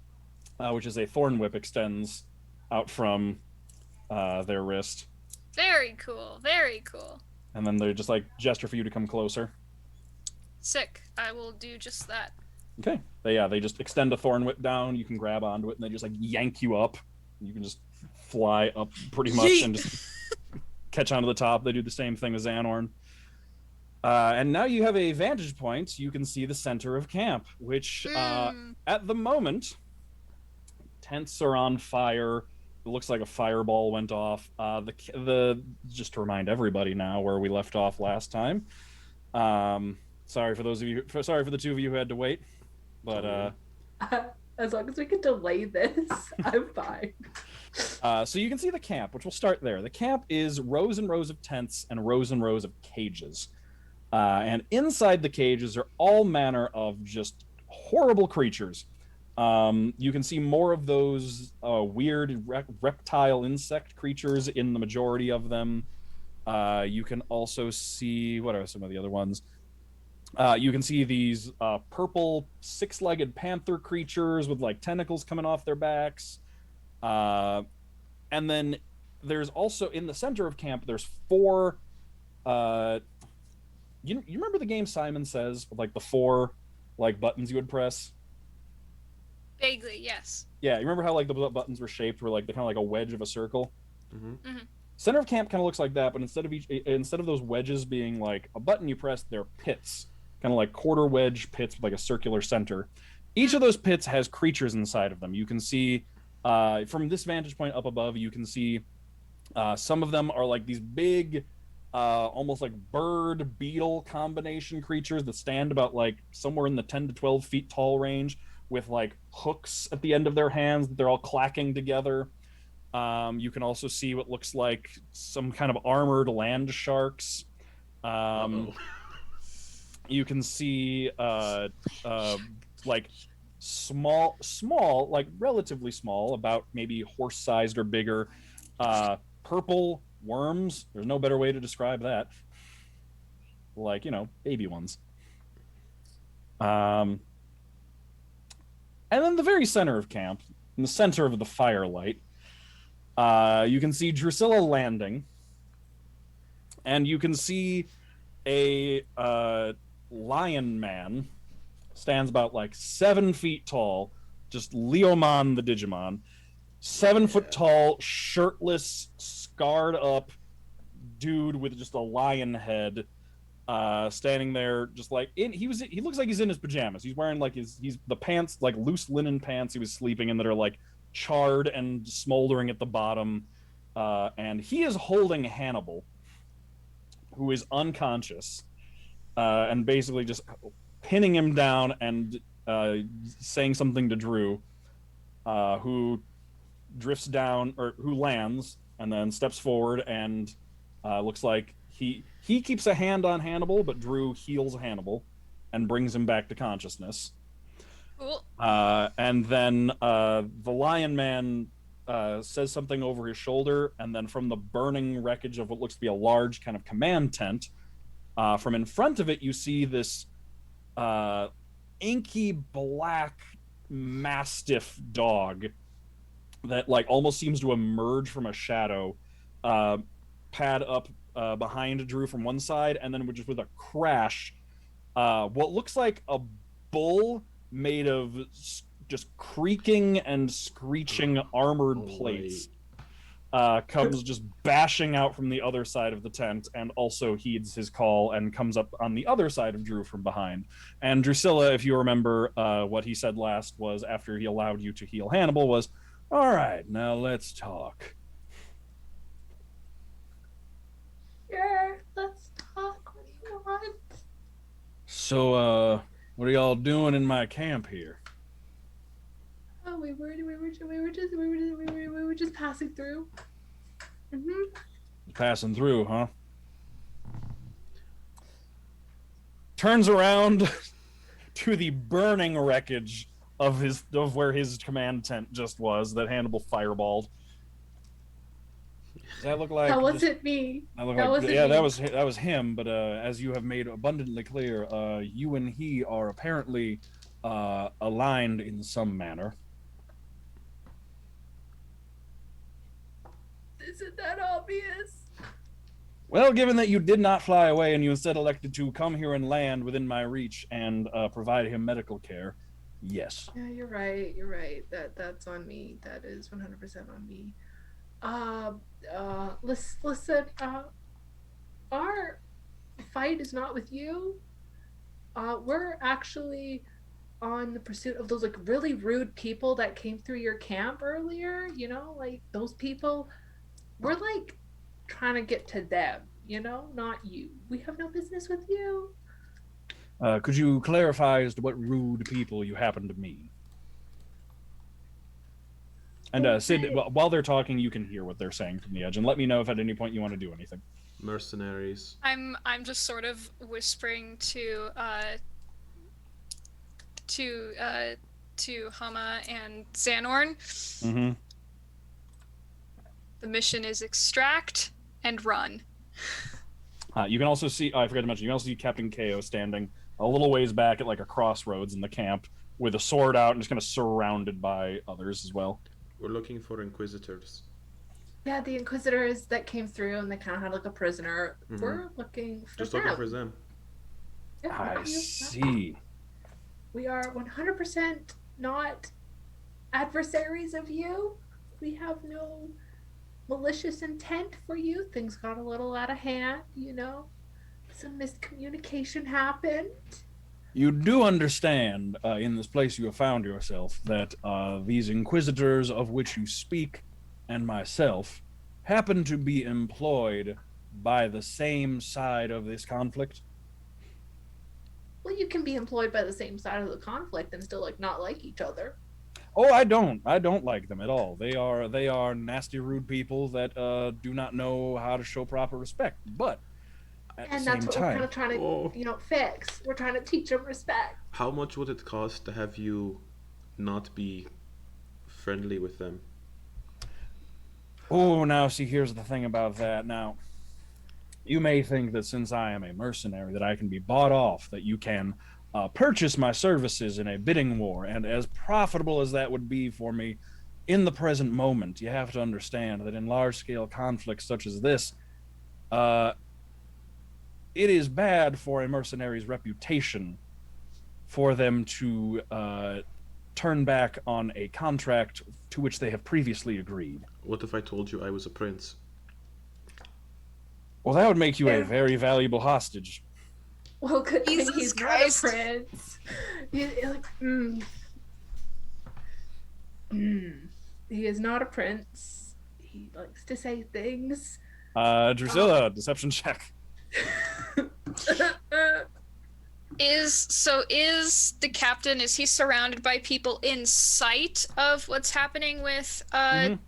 which is a thorn whip extends out from their wrist. Very cool. Very cool. And then they just like gesture for you to come closer. Sick. I will do just that. Okay. They just extend a thorn whip down. You can grab onto it, and they just like yank you up. You can just fly up pretty much Yeet. and just catch onto the top. They do the same thing as Xanorn. And now you have a vantage point. You can see the center of camp, which at the moment, tents are on fire. It looks like a fireball went off. The just to remind everybody now where we left off last time. Sorry for the two of you who had to wait, but as long as we can delay this, I'm fine. So you can see the camp, which we'll start there. The camp is rows and rows of tents and rows of cages. And inside the cages are all manner of just horrible creatures. You can see more of those weird reptile insect creatures in the majority of them. You can also see, what are some of the other ones? You can see these purple six-legged panther creatures with like tentacles coming off their backs. And then there's also in the center of camp, there's four. You remember the game Simon Says with like the four like buttons you would press? Vaguely, yes. Yeah, you remember how like the buttons were shaped were like the kind of like a wedge of a circle? Mm-hmm. Center of camp kind of looks like that, but instead of those wedges being like a button you press, they're pits, kind of like quarter wedge pits with like a circular center. Each of those pits has creatures inside of them. You can see from this vantage point up above, you can see some of them are like these big, almost like bird beetle combination creatures that stand about like somewhere in the 10 to 12 feet tall range with like hooks at the end of their hands that they're all clacking together. You can also see what looks like some kind of armored land sharks. You can see like small, like relatively small, about maybe horse-sized or bigger, purple worms. There's no better way to describe that. Like, baby ones. And then the very center of camp, in the center of the firelight, you can see Drusilla landing, and you can see a lion man, stands about like 7 feet tall, just Leomon the Digimon, 7 foot tall, shirtless, scarred up dude with just a lion head, standing there, just like he looks like he's in his pajamas. He's wearing like he's the pants, like loose linen pants he was sleeping in that are like charred and smoldering at the bottom, and he is holding Hannibal, who is unconscious, and basically just pinning him down and saying something to Drew, who drifts down or who lands and then steps forward and looks like he keeps a hand on Hannibal, but Drew heals Hannibal and brings him back to consciousness. Cool. And then the Lion Man says something over his shoulder, and then from the burning wreckage of what looks to be a large kind of command tent, from in front of it, you see this inky black mastiff dog that like almost seems to emerge from a shadow, pad up behind Drew from one side, and then just with a crash, what looks like a bull made of just creaking and screeching armored plates comes just bashing out from the other side of the tent, and also heeds his call and comes up on the other side of Drew from behind. And Drusilla, if you remember, what he said last was, after he allowed you to heal Hannibal, was, "All right, now let's talk." Sure, let's talk. What do you want? So, what are y'all doing in my camp here? Oh, we were just passing through. Passing through, huh? Turns around to the burning wreckage of where his command tent just was that Hannibal fireballed. Does that look like? That wasn't me. That looked That like, wasn't yeah, me. that was him. But as you have made abundantly clear, you and he are apparently aligned in some manner. Isn't that obvious? Well, given that you did not fly away and you instead elected to come here and land within my reach and provide him medical care, yes. Yeah, you're right. You're right. That's on me. That is 100% on me. Listen. Our fight is not with you. We're actually on the pursuit of those like really rude people that came through your camp earlier. You know, like those people. We're like trying to get to them. You know, not you. We have no business with you. Could you clarify as to what rude people you happen to mean? And Sid, while they're talking, you can hear what they're saying from the edge, and let me know if at any point you want to do anything. Mercenaries. I'm just sort of whispering to Hama and Xanorn. Mm-hmm. The mission is extract and run. You can also see, I forgot to mention, you can also see Captain KO standing a little ways back at like a crossroads in the camp with a sword out and just kind of surrounded by others as well. We're looking for inquisitors. Yeah, the inquisitors that came through and they kind of had like a prisoner. Mhm. We're looking for Just them. looking for them. Yeah, I see. We are 100% not adversaries of you. We have no malicious intent for you. Things got a little out of hand, you know. Some miscommunication happened. You do understand, in this place you have found yourself, that these inquisitors of which you speak, and myself, happen to be employed by the same side of this conflict? Well, you can be employed by the same side of the conflict and still like not like each other. Oh, I don't like them at all. They are nasty, rude people that do not know how to show proper respect. But at the And same that's what we're time, kind of trying to, Oh. fix. We're trying to teach them respect. How much would it cost to have you not be friendly with them? oh, now see, here's the thing about that. Now, you may think that since I am a mercenary, that I can be bought off, that you can purchase my services in a bidding war, and as profitable as that would be for me in the present moment, you have to understand that in large-scale conflicts such as this, it is bad for a mercenary's reputation for them to turn back on a contract to which they have previously agreed. What if I told you I was a prince? Well, that would make you a Yeah. very valuable hostage. Well, good thing Jesus he's Christ. not a prince. He is not a prince. He likes to say things. Drusilla, deception check. Is the captain, is he surrounded by people in sight of what's happening with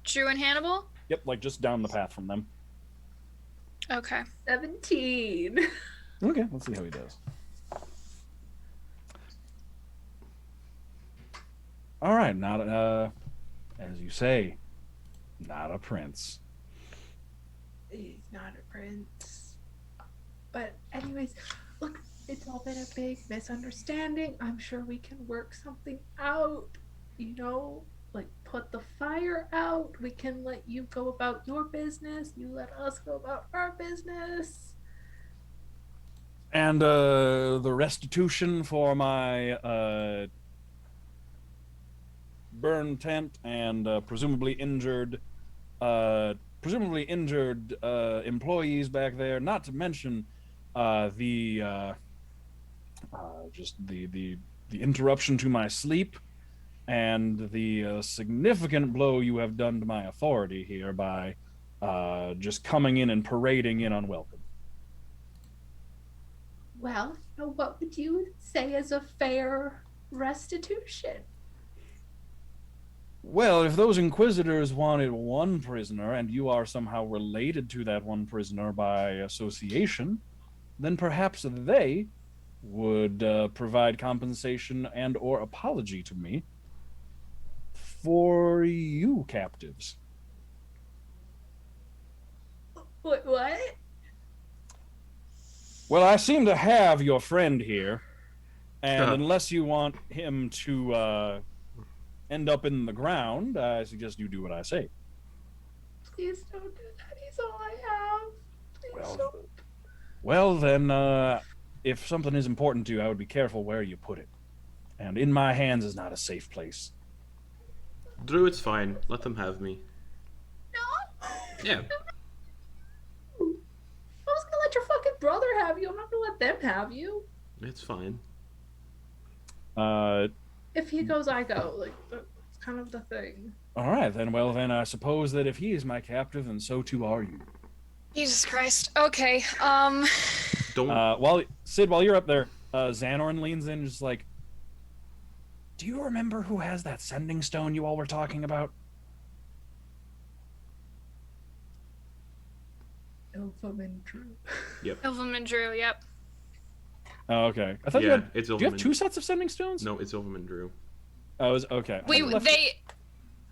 Drew and Hannibal? Yep, like just down the path from them. Okay. 17. Okay, let's see how he does. All right, not as you say, not a prince. He's not a prince. But anyways, look, it's all been a big misunderstanding. I'm sure we can work something out. You know, like put the fire out. We can let you go about your business. You let us go about our business. And the restitution for my burned tent and presumably injured employees back there. Not to mention just the interruption to my sleep and the significant blow you have done to my authority here by just coming in and parading in unwelcome. Well, what would you say is a fair restitution? Well, if those inquisitors wanted one prisoner and you are somehow related to that one prisoner by association, then perhaps they would provide compensation and or apology to me for you captives. What? Well, I seem to have your friend here, and unless you want him to end up in the ground, I suggest you do what I say. Please don't do that. He's all I have. Please don't. Well, then, if something is important to you, I would be careful where you put it. And in my hands is not a safe place. Drew, it's fine. Let them have me. No. Yeah. I was gonna let your fucking brother have you. I'm not gonna let them have you. It's fine. If he goes, I go. Like, that's kind of the thing. All right, then. Well, then I suppose that if he is my captive, then so too are you. Jesus Christ. Okay. Don't. While you're up there, Xanorin leans in, just like, do you remember who has that sending stone you all were talking about? Ilfum and Drew. Yep. Ilfum and Drew, yep. Oh, okay. I thought Yeah, it's do you have two sets of sending stones? No, it's Ilfum and Drew. Oh, it was okay.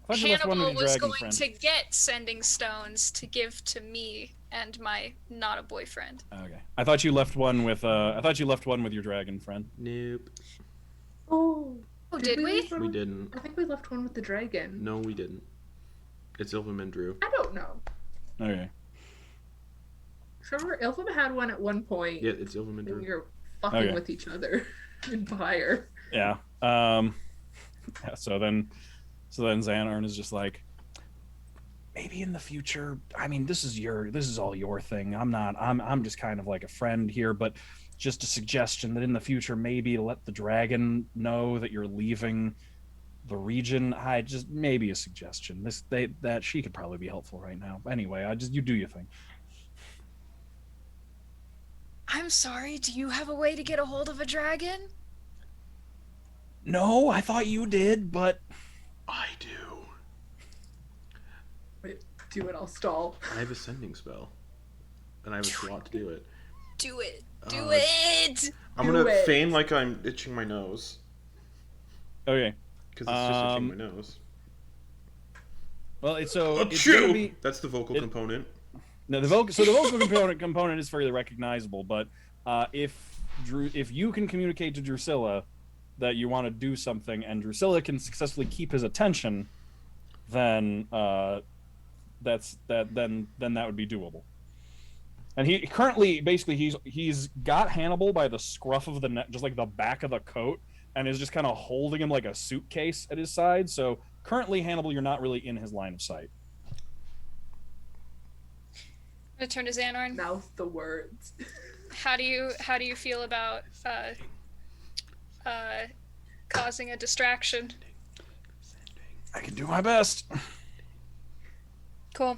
Hannibal was going to get sending stones to give to me and my not a boyfriend. Okay. I thought you left one with your dragon friend. Nope. Oh, did we? We didn't. I think we left one with the dragon. No, we didn't. It's Ilfum and Drew. I don't know. Okay. Remember, Ilfum had one at one point. Yeah, it's Ilfum and Drew. We were fucking with each other in fire. Yeah. So then Xanarn is just like, maybe in the future. I mean, this is all your thing. I'm just kind of like a friend here, but just a suggestion that in the future maybe let the dragon know that you're leaving the region. Maybe a suggestion. That she could probably be helpful right now. Anyway, you do your thing. I'm sorry, do you have a way to get a hold of a dragon? No, I thought you did, but I do. Wait, do it, I'll stall. I have a sending spell. And I have a slot to do it. Do it. Do it! I'm gonna feign like I'm itching my nose. Okay. Because it's just itching my nose. Well, it's gonna be... That's the vocal component. No, the vocal component is fairly recognizable, but if you can communicate to Drusilla that you want to do something, and Drusilla can successfully keep his attention, then that would be doable. And he currently, basically, he's got Hannibal by the scruff of the neck, just like the back of the coat, and is just kind of holding him like a suitcase at his side. So currently, Hannibal, you're not really in his line of sight. I'm gonna turn to Xanarn. Mouth the words. How do you feel about causing a distraction? I can do my best. Cool.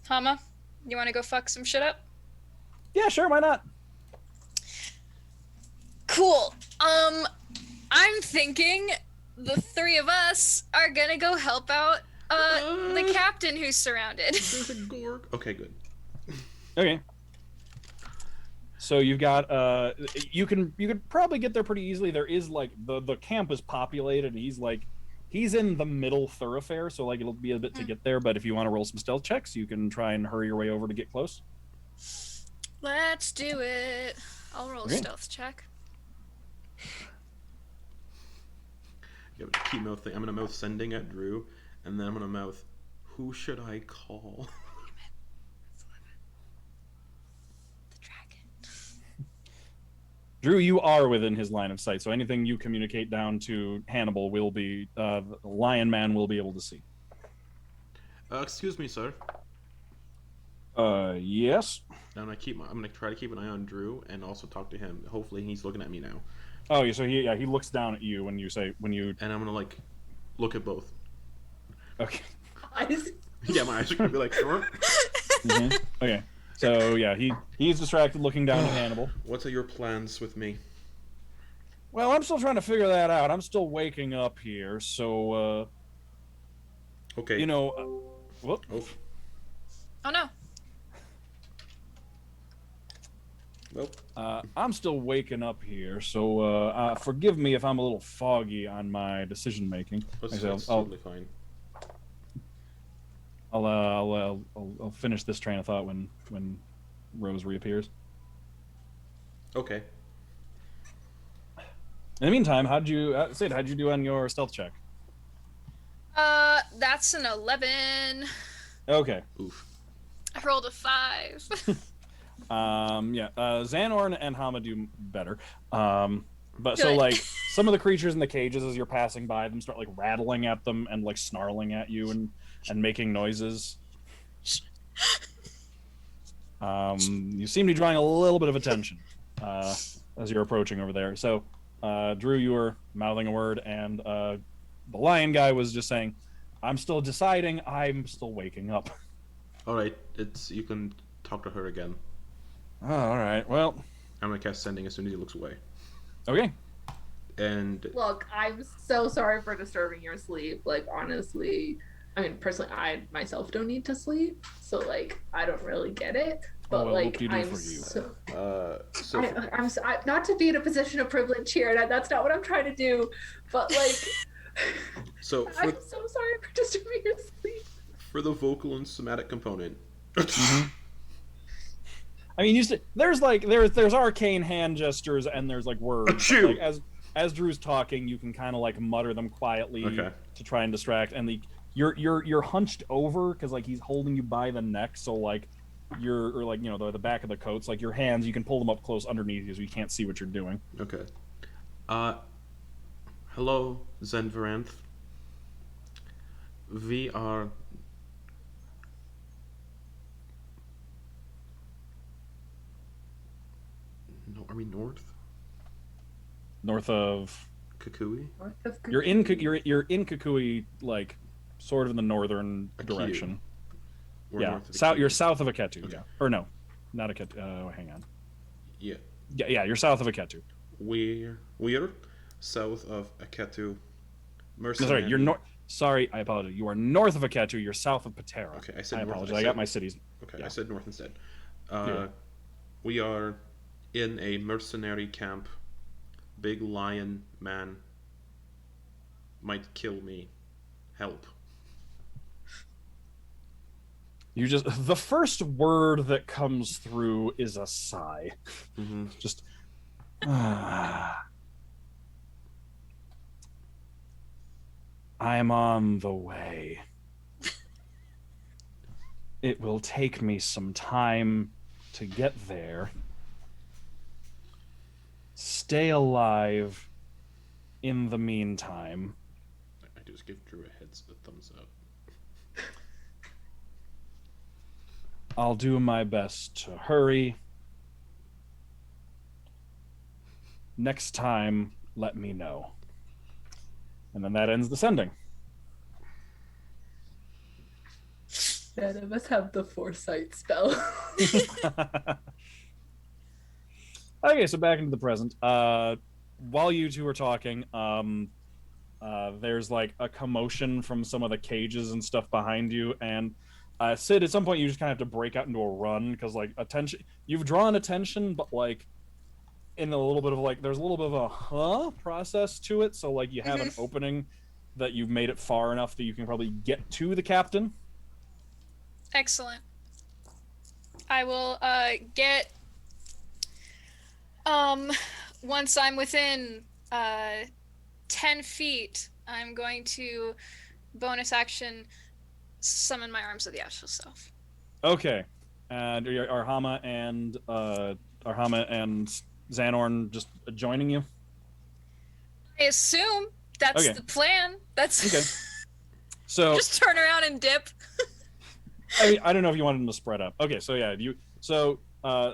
Hama, you want to go fuck some shit up? Yeah, sure, why not? Cool. I'm thinking the three of us are gonna go help out the captain who's surrounded. There's a gorg. Okay, good. Okay. So you've got you could probably get there pretty easily. There is like the camp is populated, and he's in the middle thoroughfare, so like it'll be a bit to get there, but if you want to roll some stealth checks, you can try and hurry your way over to get close. Let's do it. I'll roll a Okay. stealth check. You have a key mouth thing. I'm gonna mouth sending at Drew, and then I'm gonna mouth, who should I call? The dragon. Drew, you are within his line of sight, so anything you communicate down to Hannibal will be the Lion Man will be able to see. Excuse me, sir. Yes. I'm gonna try to keep an eye on Drew and also talk to him. Hopefully, he's looking at me now. Oh, so he looks down at you when you. And I'm gonna like look at both. Okay. Eyes. Yeah, my eyes are gonna be like, sure. Mm-hmm. Okay. So yeah, he's distracted looking down at Hannibal. What are your plans with me? Well, I'm still trying to figure that out. I'm still waking up here, so Okay. you know, whoop. Oh, Oh no. well. I'm still waking up here, so forgive me if I'm a little foggy on my decision making. That's I'll totally fine. I'll finish this train of thought when Rose reappears. Okay. In the meantime, how'd you do on your stealth check? That's an 11. Okay. Oof. I rolled a 5. Xanorn and Hama do better. But so Good. like some of the creatures in the cages as you're passing by them start like rattling at them and like snarling at you and making noises. You seem to be drawing a little bit of attention as you're approaching over there. So Drew, you were mouthing a word, and the lion guy was just saying, "I'm still deciding. I'm still waking up." All right. You can talk to her again. Oh, all right. Well, I'm gonna cast sending as soon as he looks away. okay. And Look, I'm so sorry for disturbing your sleep. Like, honestly, I mean, personally, I myself don't need to sleep, so like, I don't really get it. But well, like, what do you do I'm for you? so, I'm not to be in a position of privilege here. That's not what I'm trying to do. But like, so I'm so sorry for disturbing your sleep. for the vocal and somatic component. I mean, there's arcane hand gestures and there's like words. Achoo! Like, as Drew's talking, you can kind of like mutter them quietly to try and distract. And you're hunched over because like he's holding you by the neck, so like the back of the coats, like your hands, you can pull them up close underneath you so you can't see what you're doing. Okay. Hello, Zenvaranth. We are. No, are we north? North of Kukui? you're in Kukui, like sort of in the northern direction. We're Yeah, north of south. Kukui. You're south of Aketu. Okay. Yeah, or no, not Aketu. Hang on. Yeah. Yeah, you're south of Aketu. We're south of Aketu. No, sorry, you're north. Sorry, I apologize. You are north of Aketu. You're south of Patera. Okay, I said I north. apologize. I got my cities. Okay, Yeah. I said north instead. Yeah. We are in a mercenary camp. Big lion man might kill me. Help. The first word that comes through is a sigh. Mm-hmm. Just. I'm on the way. It will take me some time to get there. Stay alive in the meantime. I just give Drew a thumbs up. I'll do my best to hurry. Next time, let me know. And then that ends the sending. None of us have the foresight spell. Okay, so back into the present. While you two are talking, there's like a commotion from some of the cages and stuff behind you, and Sid, at some point you just kind of have to break out into a run because like attention, you've drawn attention, but like in a little bit of like there's a little bit of a process to it, so like you have an opening that you've made it far enough that you can probably get to the captain. Excellent. I will get once I'm within 10 feet, I'm going to bonus action summon my arms of the astral self. Okay, and Arhama and Xanorn just joining you. I assume that's Okay. the plan. That's Okay. So just turn around and dip. I mean, I don't know if you wanted them to spread up. Okay, so yeah,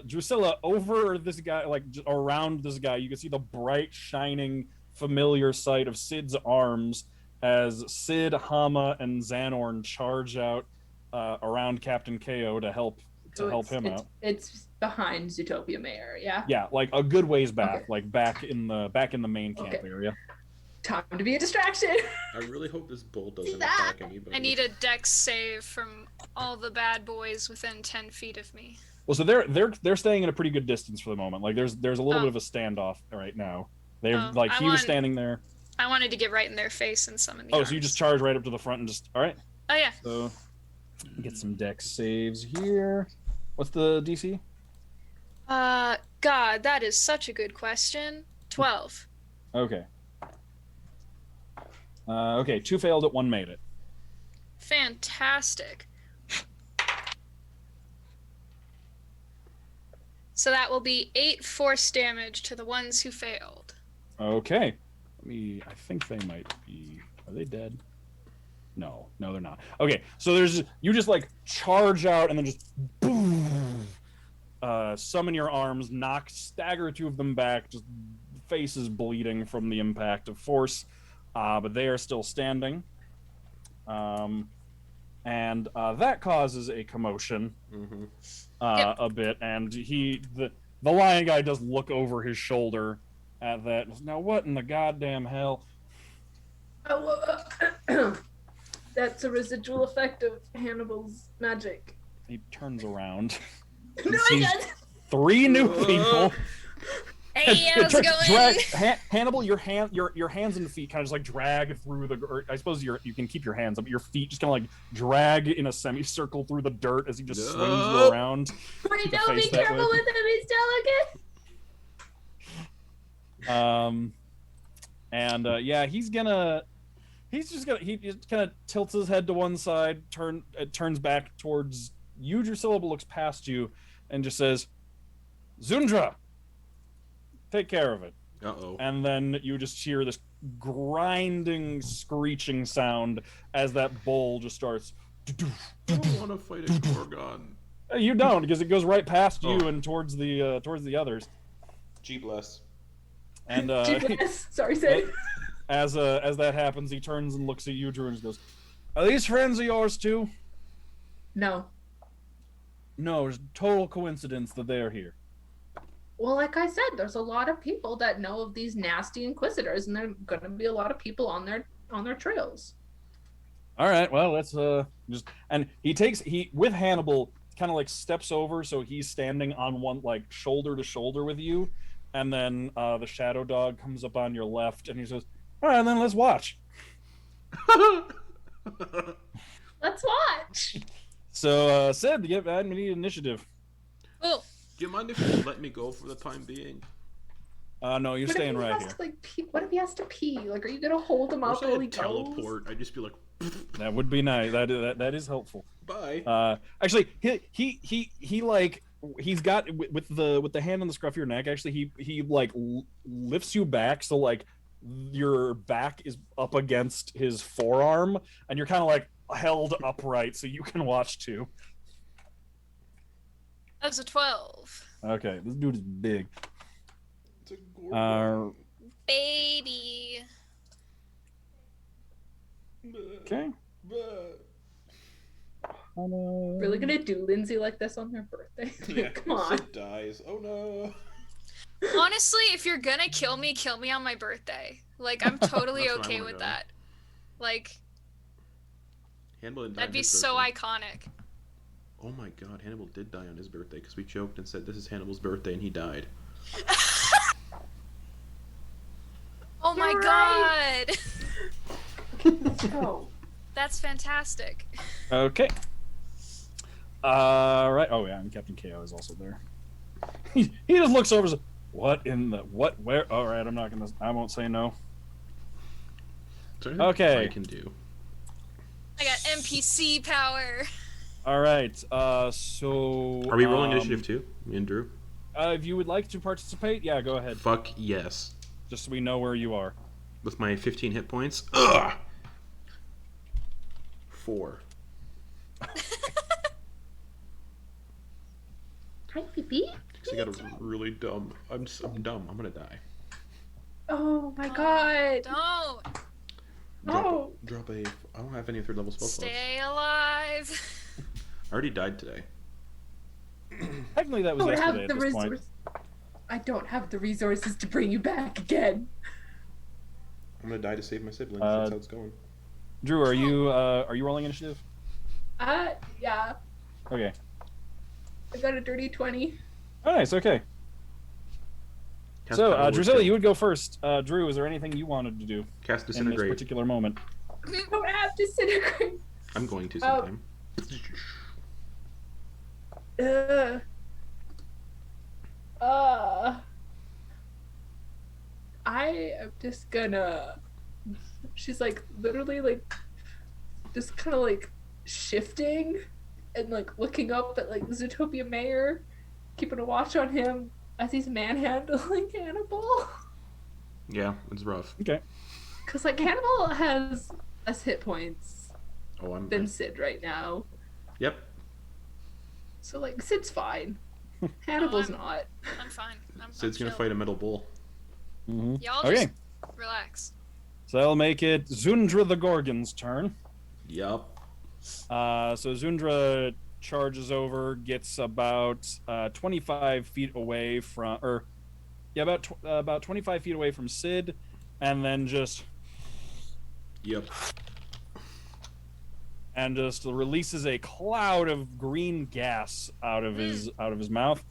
Drusilla, over this guy, like around this guy, you can see the bright, shining, familiar sight of Sid's arms as Sid, Hama, and Xanorn charge out around Captain KO to help him out. It's behind Zootopia Mayor, yeah? Yeah, like a good ways back, Okay. like back in the main camp area. Time to be a distraction. I really hope this bull doesn't that? attack anybody. I need a dex save from all the bad boys within 10 feet of me. Well, so they're staying at a pretty good distance for the moment. Like there's a little Oh. bit of a standoff right now. They're Oh, like I he was want- standing there. I wanted to get right in their face and summon the Oh, arms. so you just charge right up to the front and just all right. Oh yeah. So get some dex saves here. What's the DC? God, that is such a good question. 12. Okay. Okay, 2 failed it, 1 made it. Fantastic. So that will be 8 force damage to the ones who failed. Okay. I think they might be. Are they dead? No, they're not. Okay, so you just like charge out and then just boom, summon your arms, stagger 2 of them back, just faces bleeding from the impact of force, but they are still standing. And that causes a commotion a bit, and the lion guy does look over his shoulder at that. Now, what in the goddamn hell? That's a residual effect of Hannibal's magic. He turns around. No, sees 3 new people. Hey, how's it going? Hannibal, your hands and feet kind of just like drag through or I suppose you can keep your hands up, but your feet just kind of like drag in a semicircle through the dirt as he just swings you around. Wait, to no, be face that careful way. with him. He's delicate. And he just kind of tilts his head to one side, turns back towards you. Drusilla looks past you and just says, "Zundra, take care of it." Uh-oh. And then you just hear this grinding, screeching sound as that bull just starts. I don't want to fight a Gorgon. You don't, because it goes right past you Oh. and towards the others. Gee bless. And GPS. Sorry, Sid. as that happens, he turns and looks at you, Drew, and goes, "Are these friends of yours too?" No. No, it's total coincidence that they're here. Well, like I said, there's a lot of people that know of these nasty inquisitors, and there's going to be a lot of people on their trails. All right, well, let's just. And he with Hannibal kind of like steps over, so he's standing on one like shoulder to shoulder with you, and then the shadow dog comes up on your left, and he says, "All right, then let's watch." Let's watch. So Sid, we need initiative. Oh, Do you mind if you let me go for the time being? No, you're What if staying he right has here. to, like, pee? What if he has to pee? Like, are you gonna hold him up Wish I while he had goes? teleport. I'd just be like, That would be nice. That is helpful. bye. Actually, he like he's got with the hand on the scruff of your neck. Actually, he like lifts you back, so like your back is up against his forearm, and you're kind of like held upright, so you can watch too. that's a 12. Okay, this dude is big. It's a Gorgon. Baby. Okay. Really gonna do Lindsay like this on her birthday? Yeah, Come on. Sid dies. Oh no. Honestly, if you're gonna kill me on my birthday. Like, I'm totally That's what I okay wanna with go. that. Like, Hannibal didn't die that'd on be his so birthday. iconic. Oh my god, Hannibal did die on his birthday because we joked and said this is Hannibal's birthday and he died. Oh my You're right. god! Let's go. That's fantastic. Okay. Right. Oh yeah, and Captain KO is also there. He just looks over. And says, what in the what? Where? All right, I'm not gonna. I won't say no. Is there anything Okay. I can do? I got NPC power. All right. So. Are we rolling initiative too? Me and Drew? If you would like to participate, yeah, go ahead. Fuck yes. Just so we know where you are. With my 15 hit points. Ugh! 4. Hi, Pee-Pee. Because I got a really dumb. I'm dumb. I'm gonna die. Oh my god. Don't Oh. Drop a. I don't have any third level spell slots. stay alive. I already died today. Technically, that was I don't yesterday have at the this point. resources. I don't have the resources to bring you back again. I'm gonna die to save my siblings. That's how it's going. Drew, are you rolling initiative? Yeah. Okay. I got a dirty 20. Oh, nice. Okay. Cast So, Power Word Drusilla, Kill. you would go first. Drew, is there anything you wanted to do Cast in this Disintegrate. particular moment? I don't have disintegrate. I'm going to Oh. sometime. I am just gonna. She's like literally like just kind of like shifting and like looking up at like the Zootopia mayor, keeping a watch on him as he's manhandling Hannibal. Yeah, it's rough. Okay. Because like Hannibal has less hit points Oh, I'm. than Sid right now. Yep. So like Sid's fine. Hannibal's I'm- not. I'm fine. I'm Sid's gonna chill. fight a metal bull. Mm-hmm. Y'all Okay. just relax. So that'll make it Zundra the Gorgon's turn. Yup. So Zundra charges over, gets about 25 feet away from, or yeah, about 25 feet away from Sid, and then just Yep. releases a cloud of green gas out of his mouth.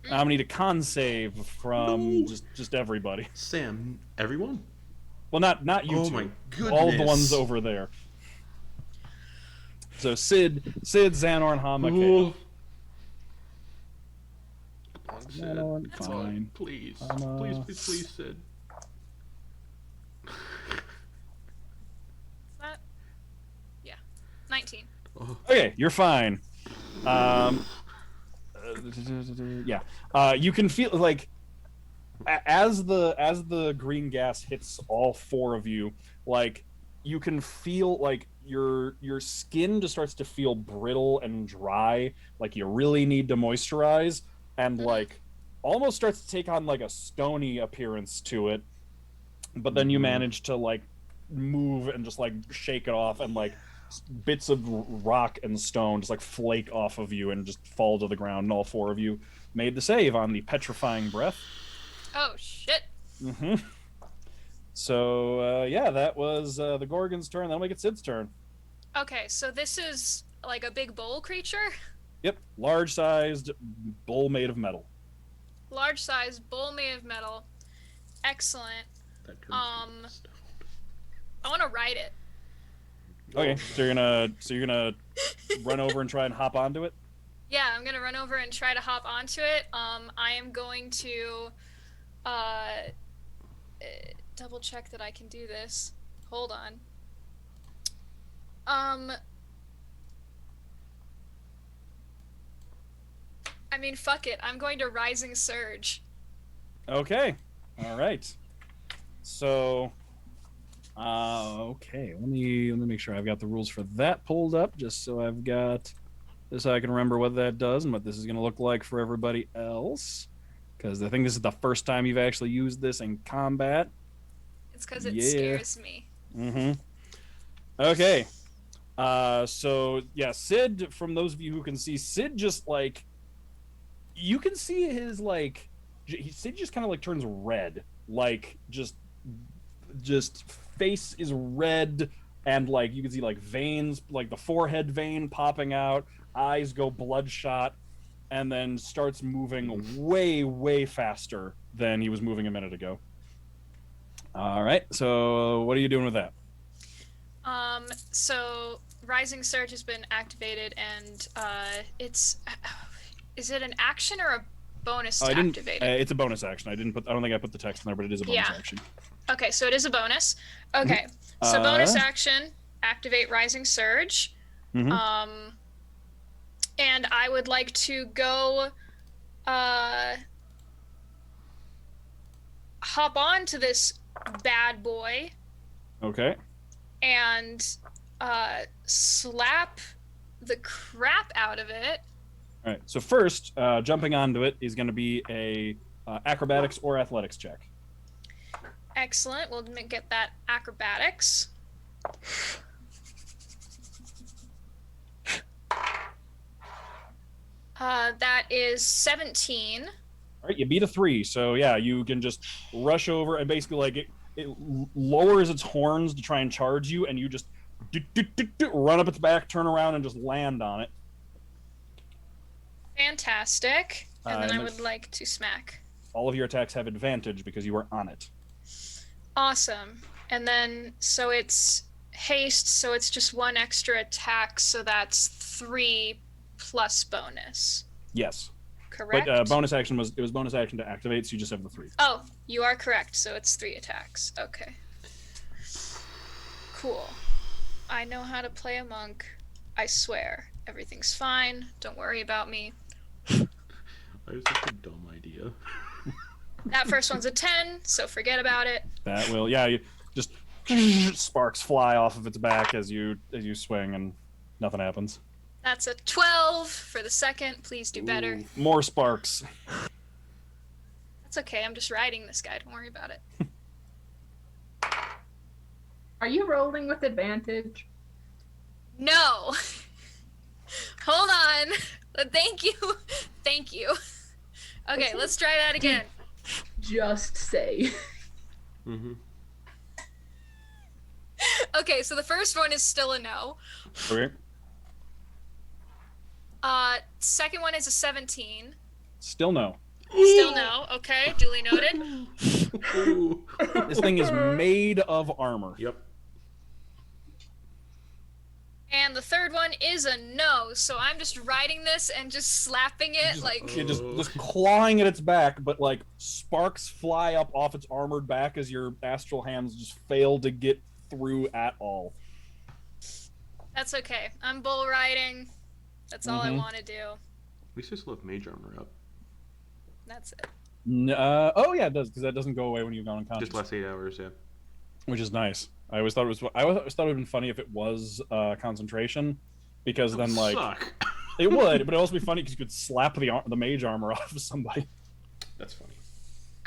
I'm gonna need a con save from No. just everybody. Sam, everyone? Well, not you Oh two. my goodness. All the ones over there. So Sid, Xanor, and Hama. Ooh. Come on, Come Sid. on, Come fine. on, please. Please, Sid. Is that? Yeah. 19. Oh. Okay, you're fine. Yeah. You can feel like as the green gas hits all four of you, like you can feel like your skin just starts to feel brittle and dry, like you really need to moisturize, and like almost starts to take on like a stony appearance to it. But then you manage to like move and just like shake it off, and like bits of rock and stone just like flake off of you and just fall to the ground, and all four of you made the save on the petrifying breath. Oh shit. So yeah, that was the Gorgon's turn. That'll make it Sid's turn. Okay, so this is like a big bowl creature? Yep, large-sized bull made of metal. Large size bull made of metal. Excellent. That turns me stoned. I want to ride it. Okay, so you're gonna run over and try and hop onto it. Yeah, I'm gonna run over and try to hop onto it. I am going to double check that I can do this. Hold on. I mean, fuck it. I'm going to Rising Surge. Okay, all right. So, okay, let me make sure I've got the rules for that pulled up, just so I've got this. So I can remember what that does and what this is going to look like for everybody else. Because I think this is the first time you've actually used this in combat. It's because it Yeah. scares me. Okay. So yeah, Sid, from those of you who can see, Sid just like, you can see his like Sid just kind of like turns red, like just face is red, and like you can see like veins, like the forehead vein popping out, eyes go bloodshot, and then starts moving way faster than he was moving a minute ago. All right, so what are you doing with that? So Rising Surge has been activated, and it's is it an action or a bonus to activate it? It's a bonus action. I don't think I put the text in there, but it is a bonus action. Okay, so it is a bonus. Okay, so bonus action, activate Rising Surge. And I would like to go hop on to this bad boy. Okay. And slap the crap out of it. All right. So first, jumping onto it is going to be a acrobatics or athletics check. Excellent. We'll get that acrobatics. That is 17. All right, you beat a 3, so yeah, you can just rush over and basically like it lowers its horns to try and charge you, and you just run up its back, turn around, and just land on it. Fantastic. And then I would like to smack. All of your attacks have advantage because you are on it. Awesome. And then, so it's haste, so it's just 1 extra attack, so that's 3 plus bonus. Yes. Correct? But bonus action was bonus action to activate, so you just have the 3. Oh, you are correct, so it's 3 attacks. Okay. Cool. I know how to play a monk. I swear. Everything's fine. Don't worry about me. That was such a dumb idea. That first one's a 10, so forget about it. That will, yeah, you just sparks fly off of its back as you swing, and nothing happens. That's a 12 for the second. Please do better. Ooh, more sparks. That's okay. I'm just riding this guy. Don't worry about it. Are you rolling with advantage? No. Hold on. Thank you. Thank you. Okay, let's try that again. Just say. Okay, so the first one is still a no. Okay. Second one is a 17. Still no. Still no. Okay, duly noted. This thing is made of armor. Yep. And the third one is a no, so I'm just riding this and just slapping it like... You're just clawing at its back, but like sparks fly up off its armored back as your astral hands just fail to get through at all. That's okay. I'm bull riding. That's all I want to do. At least I still have mage armor up. That's it. Oh yeah, it does, because that doesn't go away when you've gone unconscious. Just last 8 hours, yeah. Which is nice. I always thought it would have been funny if it was concentration, because then like suck. It would, but it'd also be funny because you could slap the mage armor off of somebody. That's funny.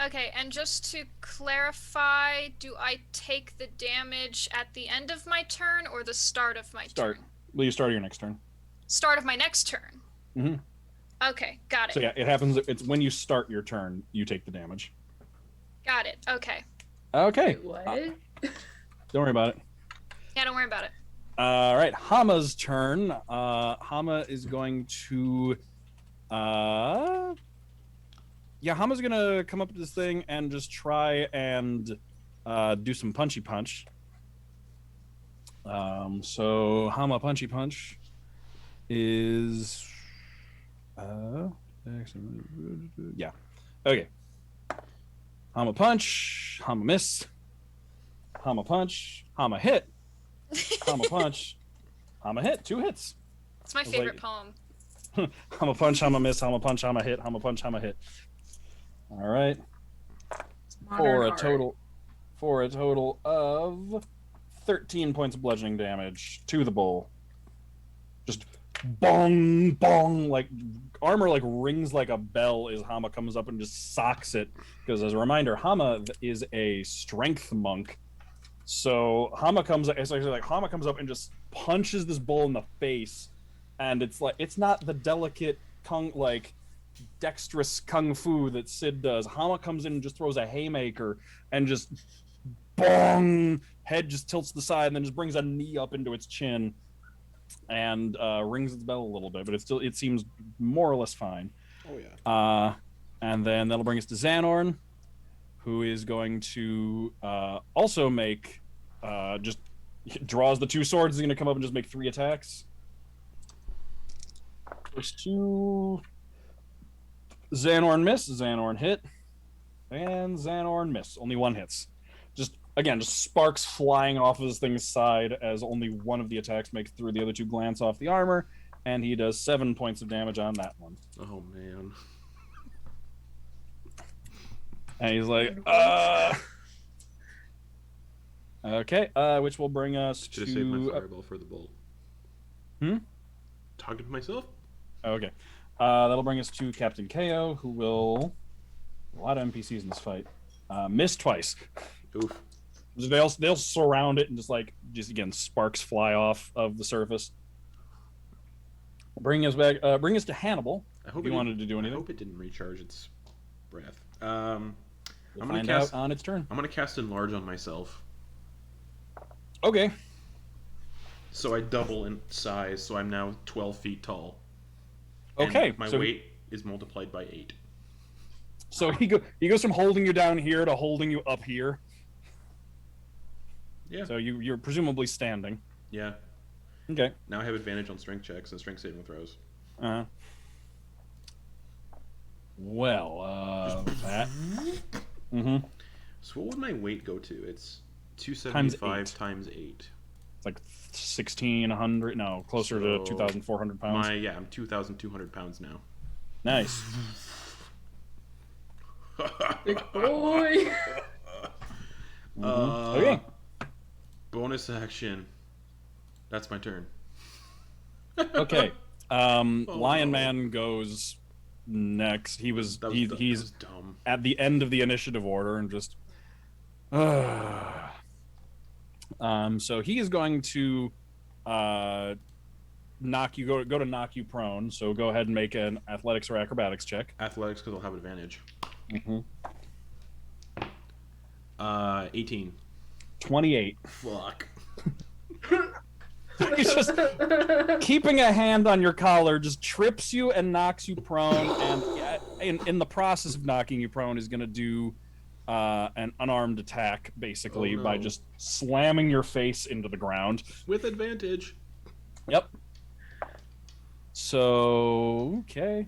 Okay, and just to clarify, do I take the damage at the end of my turn or the start of my turn? Well, you start your next turn. Start of my next turn. Okay, got it. So yeah, it happens. It's when you start your turn, you take the damage. Got it. Okay. Okay. What? Don't worry about it. Yeah, don't worry about it. All right, Hama's turn. Hama is going to, Hama's gonna come up to this thing and just try and do some punchy punch. So Hama punchy punch is, yeah, okay. Hama punch, Hama miss. Hama punch, Hama hit. Hama punch, Hama hit. 2 hits. It's my favorite poem. Hama punch, Hama miss, Hama punch, Hama hit, Hama punch, Hama hit. All right. For a total of 13 points of bludgeoning damage to the bull. Just bong bong, like armor like rings like a bell as Hama comes up and just socks it. Because as a reminder, Hama is a strength monk. So Hama comes up and just punches this bull in the face, and it's like it's not the delicate dexterous kung fu that Sid does. Hama comes in and just throws a haymaker and just bong, head just tilts to the side and then just brings a knee up into its chin and rings its bell a little bit, but it seems more or less fine. Oh yeah. And then that'll bring us to Xanorn, who is going to also make just draws the 2 swords. He's going to come up and just make 3 attacks. First 2. Xanorn miss, Xanorn hit, and Xanorn miss. Only 1 hits. Just sparks flying off of this thing's side as only one of the attacks makes through. The other 2 glance off the armor, and he does 7 points of damage on that one. Oh man. And he's like, okay, which will bring us Should to... have saved my fireball for the bolt. Talking to myself? Okay. That'll bring us to Captain KO, who will... A lot of NPCs in this fight. Miss twice. Oof. They'll surround it and just again, sparks fly off of the surface. Bring us to Hannibal. I hope if you wanted to do I anything. hope it didn't recharge its breath. We'll I'm gonna find cast out on its turn. I'm gonna cast Enlarge on myself. Okay. So I double in size, so I'm now 12 feet tall. Okay. And my so, weight is multiplied by 8. So he goes from holding you down here to holding you up here. Yeah. So you're presumably standing. Yeah. Okay. Now I have advantage on strength checks and strength saving throws. Well, that. Mm-hmm. So what would my weight go to? It's 275 times 8. It's like 1,600. No, closer to 2,400 pounds. I'm 2,200 pounds now. Nice. Big boy. Okay. Bonus action. That's my turn. Okay. Lion no. Man goes next. He's Dumb. at the end of the initiative order and just. So he is going to go to knock you prone. So go ahead and make an athletics or acrobatics check. Athletics, because I'll have advantage. Mm-hmm. 18. 28. Fuck. He's just keeping a hand on your collar, just trips you and knocks you prone, and in the process of knocking you prone is going to do an unarmed attack, basically, by just slamming your face into the ground. With advantage. Yep. So, okay.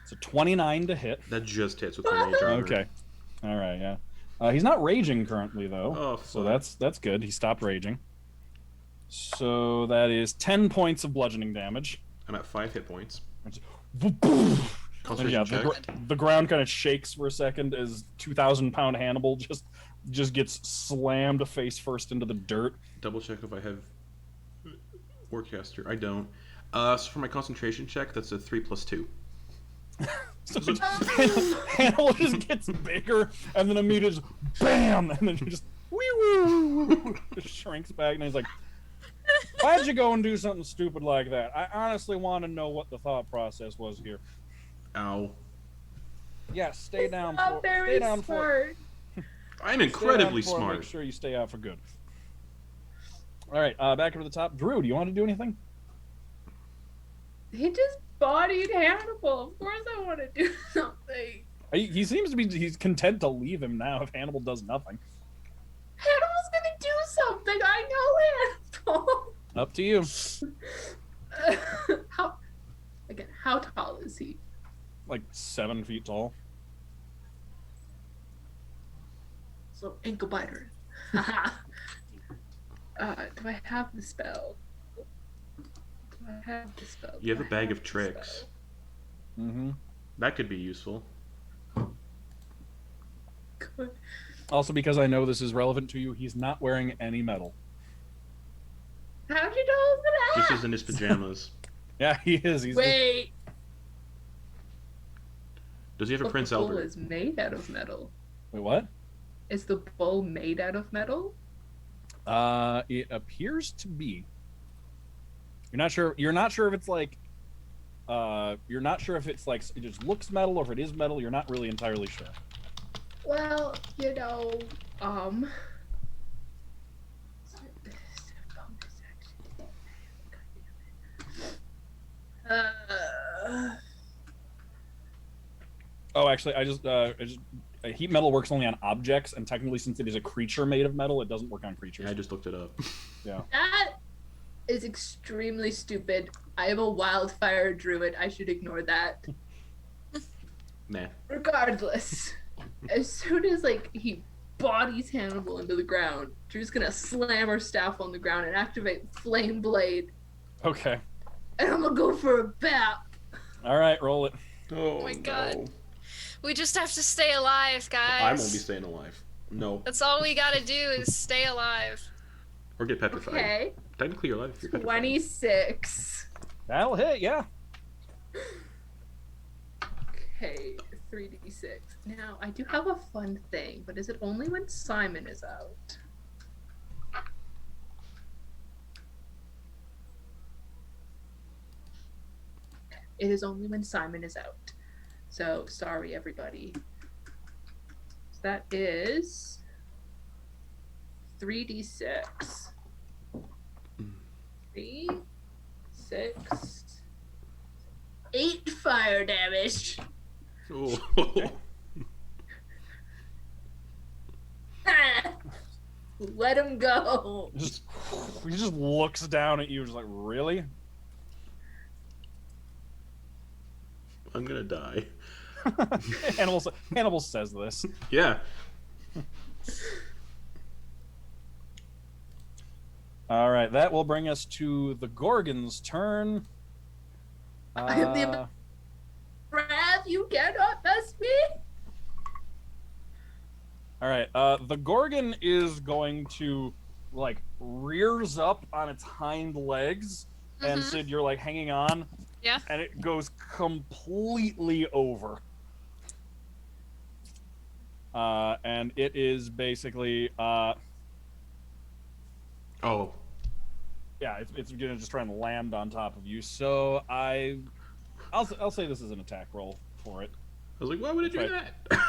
So 29 to hit. That just hits with my mage armor. Okay. All right, yeah. He's not raging currently, though. Oh, fuck. So that's good. He stopped raging. So that is 10 points of bludgeoning damage. I'm at 5 hit points. And Concentration check. the ground kind of shakes for a second as 2,000-pound Hannibal just gets slammed face first into the dirt. Double check if I have Warcaster. I don't. So for my concentration check, that's a 3 plus 2. So Hannibal just gets bigger, and then immediately just BAM! And then he just wee-woo! Just shrinks back, and he's like, why'd you go and do something stupid like that? I honestly want to know what the thought process was here. Ow. Yeah, stay down Not for it. very Stay down for it. smart. I'm incredibly Stay down for it. smart. Make sure you stay out for good. All right, back up to the top. Drew, do you want to do anything? He just bodied Hannibal. Of course I want to do something. He seems to be he's content to leave him now if Hannibal does nothing. Hannibal's gonna do something. I know Hannibal. Up to you. How tall is he? Like 7 feet tall. So ankle biter. Do I have the spell? You have a bag of tricks. Mm-hmm. That could be useful. Good. Also, because I know this is relevant to you, he's not wearing any metal. How'd you know that? Just as in his pajamas. Yeah, he is. He's Wait. Does he have a But Prince the bowl Albert? is made out of metal. Wait, what? Is the bowl made out of metal? It appears to be. You're not sure. You're not sure if it's like You're not sure if it's like it just looks metal or if it is metal. You're not really entirely sure. Well, Oh, actually, heat metal works only on objects, and technically, since it is a creature made of metal, it doesn't work on creatures. Yeah, I just looked it up. Yeah. that is extremely stupid. I am a wildfire druid. I should ignore that. Nah. Regardless, as soon as like he bodies Hannibal into the ground, Drew's gonna slam her staff on the ground and activate Flame Blade, Okay. and I'm gonna go for a bat. All right, roll it. Oh my no. God. We just have to stay alive, guys. I won't be staying alive. No. That's all we gotta do is stay alive. Or get petrified. Okay, Technically, you're alive if you're petrified. 26. That'll hit. Yeah. Okay, 3d6. Now I do have a fun thing, but is it only when Simon is out? It is only when Simon is out. So, sorry, everybody. So that is 3d6. 3, 6, 8 fire damage. Oh. Let him go. He just looks down at you, just like, really? I'm gonna die. Hannibal says this. Yeah. All right, that will bring us to the Gorgon's turn. I have the Rav, you cannot mess me. All right, the Gorgon is going to like rears up on its hind legs, and Sid, you're like hanging on. Yeah. And it goes completely over. And it is basically Oh. yeah, it's gonna just try and land on top of you. So I'll say this is an attack roll for it. I was like, why would it do Right. that?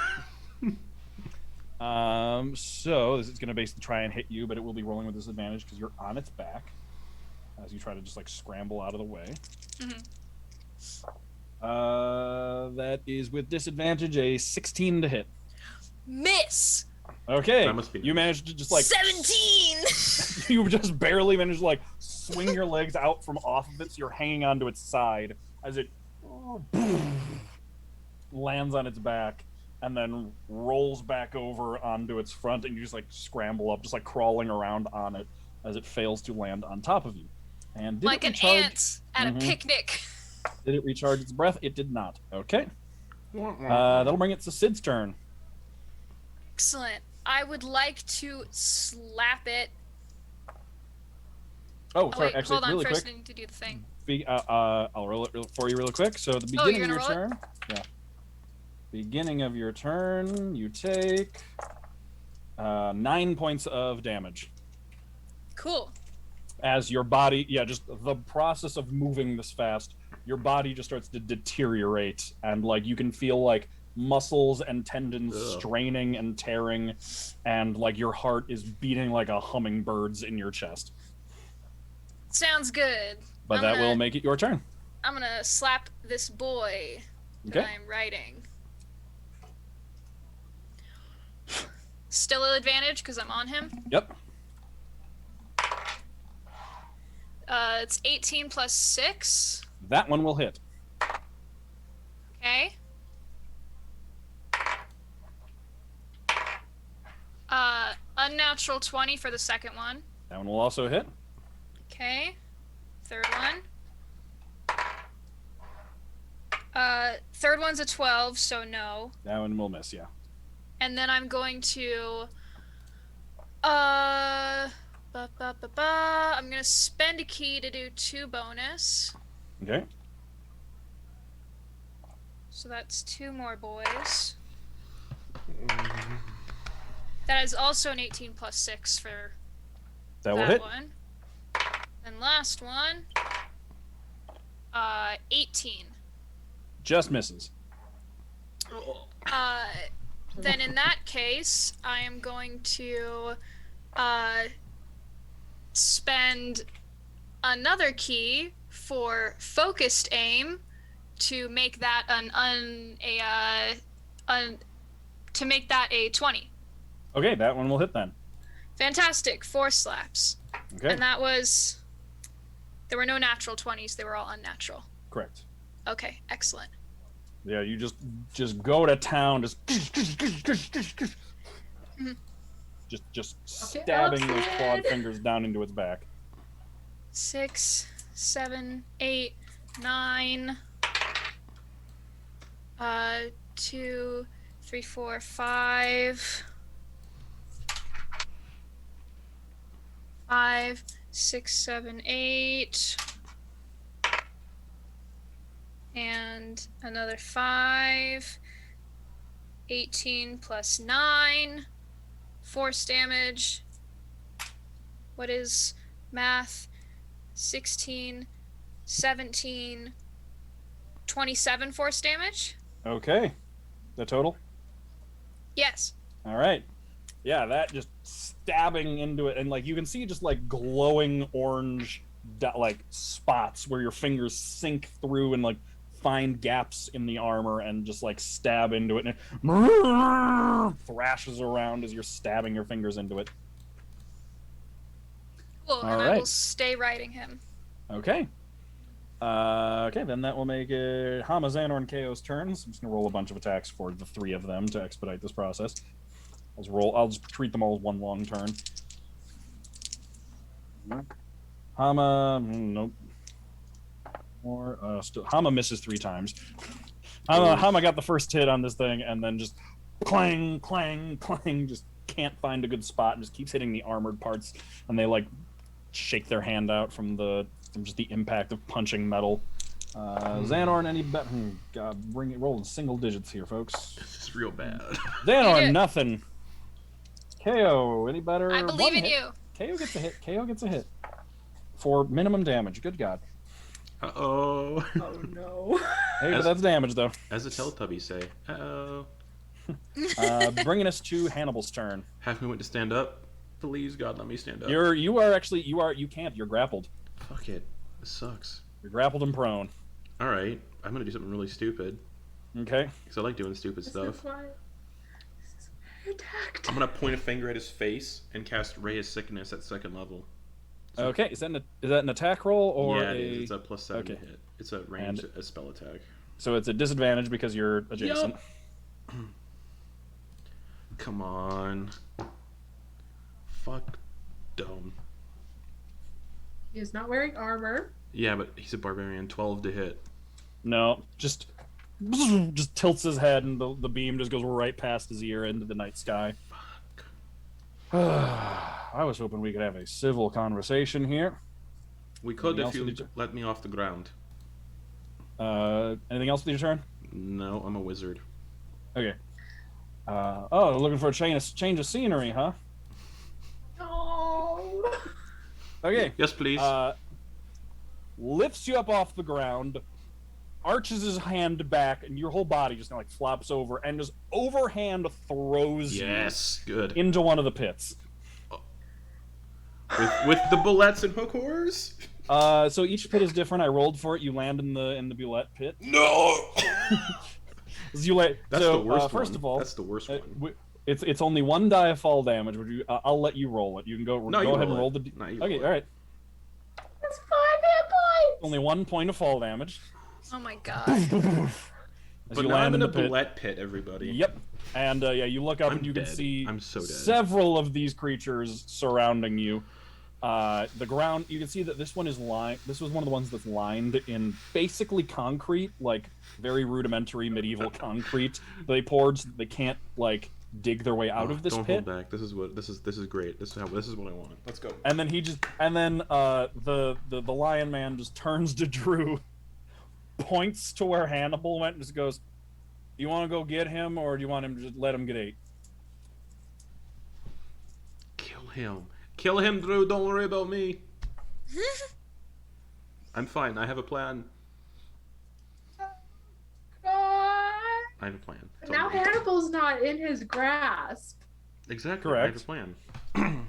So this is gonna basically try and hit you, but it will be rolling with disadvantage because you're on its back as you try to just like scramble out of the way. That is with disadvantage a 16 to hit. Miss! Okay, That must be you managed to just like 17! you just barely managed to like swing your legs out from off of it, so you're hanging onto its side as it lands on its back and then rolls back over onto its front, and you just like scramble up, just like crawling around on it as it fails to land on top of you. And did Like it an recharge? ant at a picnic. Did it recharge its breath? It did not. Okay. That'll bring it to Sid's turn. Excellent. I would like to slap it. Oh, Oh, sorry. wait, Actually, hold on. really First, quick. I need to do the thing. I'll roll it for you really quick. So at the Oh, beginning you're of your gonna roll turn, yeah. Beginning of your turn, you take 9 points of damage. Cool. As your body, just the process of moving this fast, your body just starts to deteriorate, and like you can feel like muscles and tendons straining and tearing, and like your heart is beating like a hummingbird's in your chest. Sounds good. But that will make it your turn. I'm gonna slap this boy that I'm riding. Still an advantage because I'm on him. Yep. It's 18 plus 6. That one will hit. Okay. Unnatural 20 for the second one. That one will also hit. Okay. Third one. Third one's a 12, so no. That one will miss, yeah. And then I'm going to I'm gonna spend a key to do 2 bonus. Okay. So that's 2 more boys. That is also an 18 plus 6 for That will hit. one. And last one. 18. Just misses. Then in that case, I am going to spend another key for focused aim to make that to make that a 20. Okay, that one will hit then. Fantastic. 4 slaps. Okay, And that was. There were no natural 20s, they were all unnatural. correct. Okay, excellent. Yeah, you just go to town, just stabbing those clawed fingers down into its back. 6, 7, 8, 9. 2, 3, 4, 5. 5, 6, 7, 8. And another 5. 18 plus 9. Force damage. What is math? 16, 17, 27 force damage? Okay, the total. Yes. All right. Yeah, that just stabbing into it, and like you can see just like glowing orange like spots where your fingers sink through and like find gaps in the armor and just like stab into it, and it thrashes around as you're stabbing your fingers into it. Cool, and I will stay riding him. Okay. Okay, then that will make it Hama, Xanor, and KO's turns. I'm just gonna roll a bunch of attacks for the 3 of them to expedite this process. I'll just treat them all as one long turn. Hama, nope. Still, Hama misses 3 times. Hama got the first hit on this thing, and then just clang, clang, clang. Just can't find a good spot, and just keeps hitting the armored parts, and they like shake their hand out from just the impact of punching metal. Xanor, any bet? God, rolling single digits here, folks. This is real bad. Xanor, nothing. KO, any better? I believe in you. KO gets a hit. KO gets a hit for minimum damage. Good God. Uh-oh. Oh no. Hey, but that's damage though. As the Teletubbies say. Uh-oh. Bringing us to Hannibal's turn. Have me went to stand up. Please, God, let me stand up. You can't. You're grappled. Fuck it. This sucks. You're grappled and prone. Alright. I'm gonna do something really stupid. Okay. Because I like doing stupid stuff. Attacked. I'm gonna point a finger at his face and cast Ray of Sickness at 2nd level. Okay. Is that an attack roll or yeah, it is. It's a +7 to hit. It's a ranged And- a spell attack. So it's a disadvantage because you're adjacent. Yup. Come on. Fuck Dome. He is not wearing armor. Yeah, but he's a barbarian. 12 to hit. No, just tilts his head and the beam just goes right past his ear into the night sky. Fuck. I was hoping we could have a civil conversation here. We could Anything if you else with let me off the ground. Anything else with your turn? No, I'm a wizard. Okay. Looking for a change of scenery, huh? No. Okay. Yes, please. Lifts you up off the ground, arches his hand back, and your whole body just kind of like flops over and just overhand throws yes, good. you into one of the pits. With the bullets and hook horrors? So each pit is different. I rolled for it. You land in the bullet pit. No. That's the worst first one. of all, That's the worst one. It's only 1 die of fall damage. Would you? I'll let you roll it. You can go No, go you ahead roll and roll it. the. No, you Okay, roll it. all right. That's 5 hit points. Only 1 point of fall damage. Oh my god. As But you now land I'm in the a pit. bullet pit, everybody. Yep. And yeah, you look up I'm and you dead. can see I'm so dead. several of these creatures surrounding you. The ground, you can see that this one is lined. This was one of the ones that's lined in basically concrete, like very rudimentary medieval concrete. They poured so that they can't like dig their way out of this Don't pit. hold back. This is great. This is what I want. Let's go. And then the lion man just turns to Drew, points to where Hannibal went, and just goes, "You want to go get him, or do you want him to just let him get ate?" Kill him. Kill him, Drew. Don't worry about me. I'm fine. I have a plan. I have a plan. Tell Now me. Hannibal's not in his grasp. Exactly. Correct. I have a plan.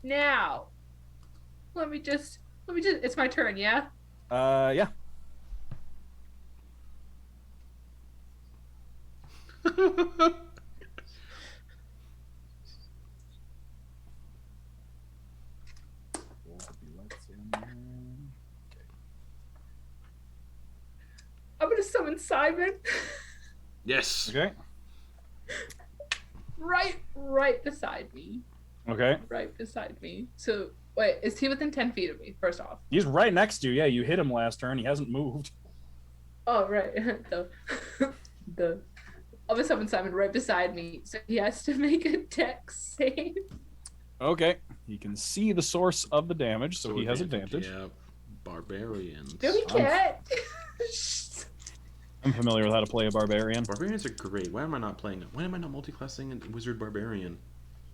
Now, let me just. It's my turn, yeah. Yeah. I'm gonna summon Simon. Yes. Okay. right beside me. Okay. Right beside me. So wait, is he within 10 feet of me? First off. He's right next to you. Yeah, you hit him last turn. He hasn't moved. Oh right. the I'm gonna summon Simon right beside me, so he has to make a dex save. Okay. He can see the source of the damage, so he has advantage. Yeah. Barbarians. No, he can't. I'm familiar with how to play a barbarian. Barbarians are great. Why am I not playing? Why am I not multiclassing a wizard barbarian?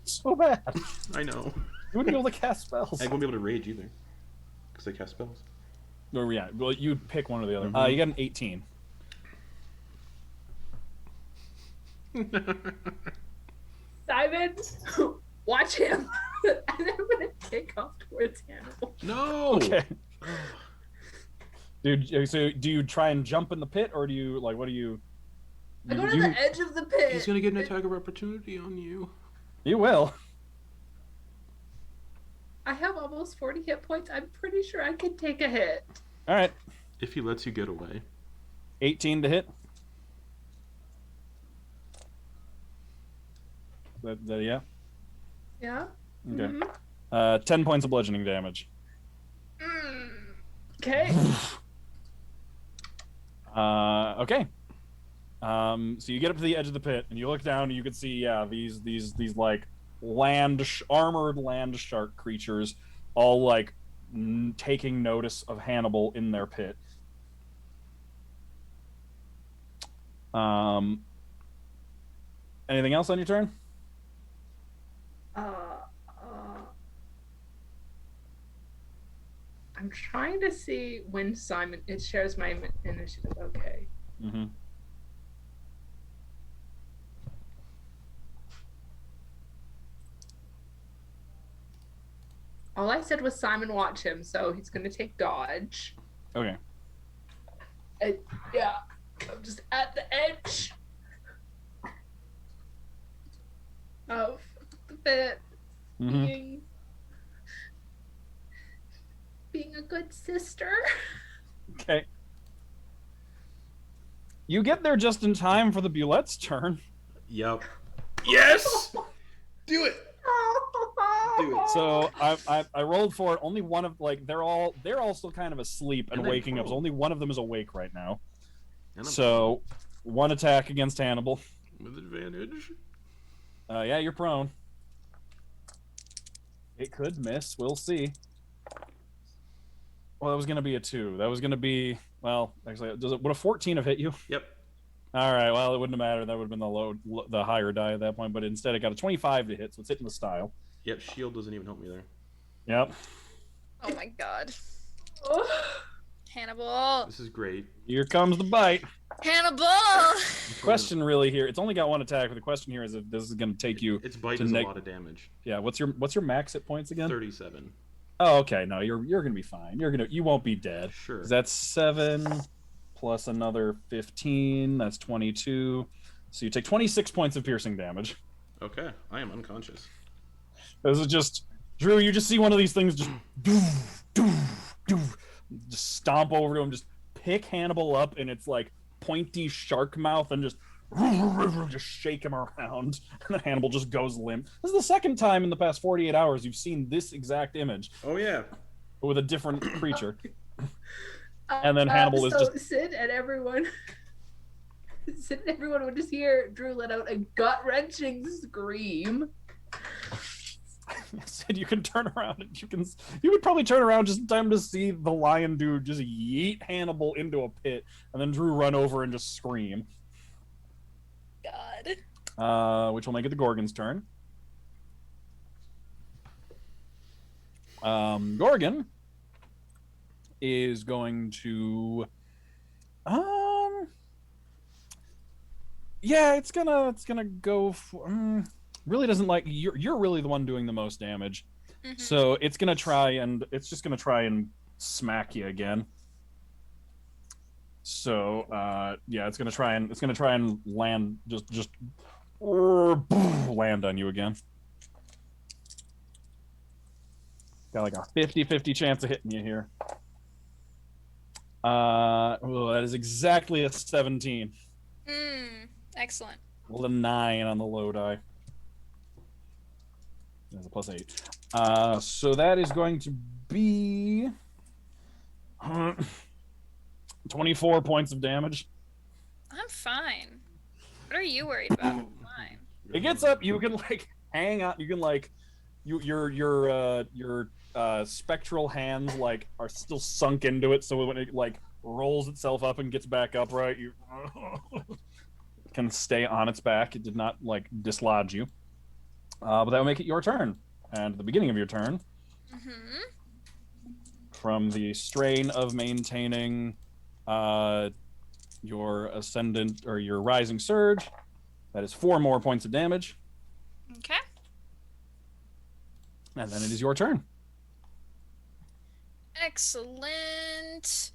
So bad. I know. You wouldn't be able to cast spells. I won't be able to rage either, because I cast spells. Or yeah, well, you'd pick one or the other. Mhm. You got an 18. Simon, watch him. And I'm gonna take off towards Hannibal. No. Okay. Dude, so do you try and jump in the pit, or do you like? What do you? I go to the edge of the pit. He's gonna get an attack of opportunity on you. You will. I have almost 40 hit points. I'm pretty sure I could take a hit. All right. If he lets you get away. 18 to hit. Yeah. Yeah. Okay. Mhm. 10 points of bludgeoning damage. Okay. Okay. So you get up to the edge of the pit and you look down and you can see these like armored land shark creatures all like taking notice of Hannibal in their pit. Anything else on your turn? I'm trying to see when Simon it shares my initiative. Okay. Mm-hmm. All I said was Simon watch him, so he's gonna take dodge. Okay. Yeah, I'm just at the edge of the pit, Mm-hmm. being a good sister. Okay. You get there just in time for the Bulette's turn. Yep. Yes. Do it. Do it. So I rolled for it. Only one of they're all still kind of asleep and And then waking up. So prone. only one of them is awake right now. And I'm So one attack against Hannibal. with advantage. Yeah, you're prone. It could miss. We'll see. Well, that was gonna be a 2. That was gonna be actually. Would a 14 have hit you? Yep. All right. Well, it wouldn't have mattered. That would have been the higher die at that point. But instead, it got a 25 to hit, so it's hitting the style. Yep. Shield doesn't even help me there. Yep. Oh my god. Oh. Hannibal. This is great. Here comes the bite. Hannibal! Question really here. It's only got one attack, but the question here is if this is going to take you. Its bite to is a lot of damage. Yeah. What's your max hit points again? 37. Oh, okay. No, you're gonna be fine. You won't be dead. Sure. That's 7 plus another 15. That's 22. So you take 26 points of piercing damage. Okay. I am unconscious. This is just Drew. You just see one of these things just just stomp over to him, just pick Hannibal up in its like pointy shark mouth, and just shake him around, and then Hannibal just goes limp. This is the second time in the past 48 hours you've seen this exact image, Oh yeah. but with a different creature. And then Hannibal is so just- Sid and everyone would just hear Drew let out a gut-wrenching scream. Said you can turn around and you would probably turn around just in time to see the lion dude just yeet Hannibal into a pit, and then Drew run over and just scream. God. Which will make it the Gorgon's turn. Gorgon is going to Yeah, it's gonna go for, really doesn't like you're really the one doing the most damage. Mm-hmm. So it's just gonna try and smack you again. So yeah, it's gonna try and land just land on you again. Got like a 50-50 chance of hitting you here. That is exactly a 17. Excellent. Well, a 9 on the low die. That's a +8. So that is going to be 24 points of damage. I'm fine. What are you worried about? I'm fine. It gets up. You can like hang on. You can like your spectral hands like are still sunk into it. So when it like rolls itself up and gets back upright, you can stay on its back. It did not like dislodge you. But that will make it your turn. And at the beginning of your turn, from the strain of maintaining your ascendant or your rising surge, that is 4 more points of damage. Okay. And then it is your turn. Excellent.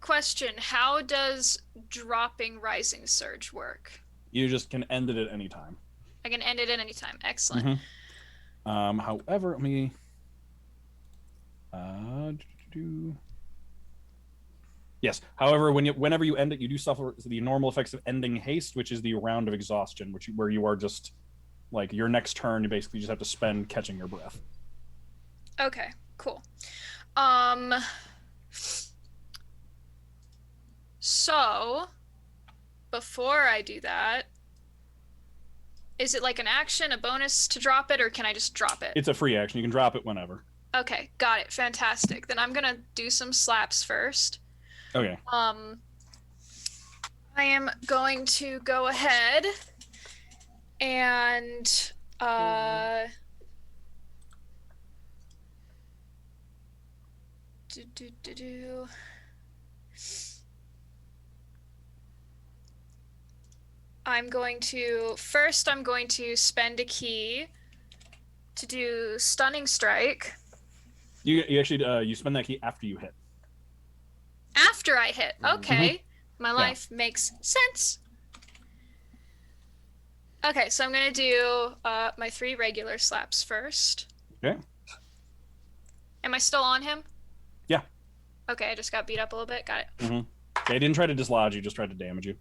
Question: how does dropping rising surge work? You just can end it at any time. I can end it at any time. Excellent. However, let me yes. However, whenever you end it, you do suffer the normal effects of ending haste, which is the round of exhaustion, where you are just like your next turn, you basically just have to spend catching your breath. Okay, cool. So before I do that, is it like an action, a bonus to drop it, or can I just drop it? It's a free action. You can drop it whenever. Okay, got it. Fantastic. Then I'm gonna do some slaps first. Okay. I am going to go ahead and I'm going to spend a key to do stunning strike. You actually you spend that key after you hit. After I hit. Okay. My life makes sense. Okay, so I'm going to do my 3 regular slaps first. Okay. Am I still on him? Yeah. Okay, I just got beat up a little bit. Got it. They didn't try to dislodge you, just tried to damage you.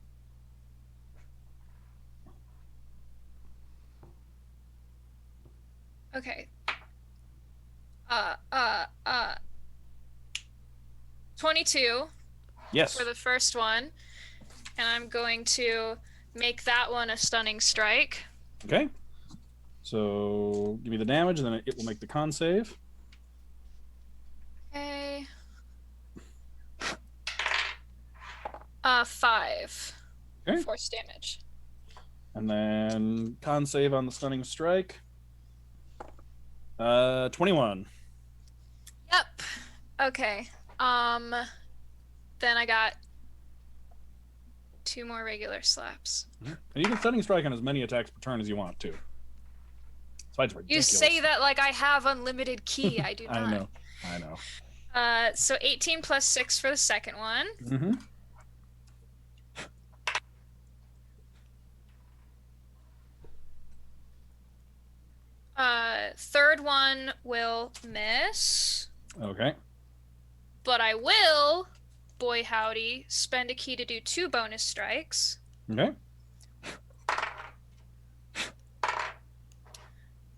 Okay. 22. Yes. For the first one. And I'm going to make that one a stunning strike. Okay. So give me the damage, and then it will make the con save. Okay. 5. Okay. Force damage. And then con save on the stunning strike. 21. Yep. Okay. Then I got 2 more regular slaps. And you can stunning strike on as many attacks per turn as you want too. So it's ridiculous. You say that like I have unlimited ki. I do not. I know. So 18 plus 6 for the second one. Third one will miss. Okay. But I will, boy howdy, spend a key to do 2 bonus strikes. Okay.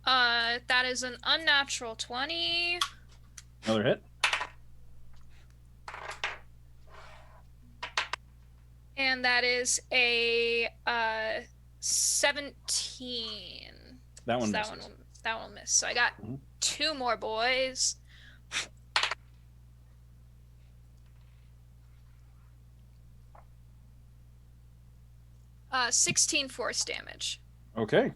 That is an unnatural 20. Another hit. And that is a 17. That one So misses. that one will miss. So I got 2 more boys. 16 force damage. Okay.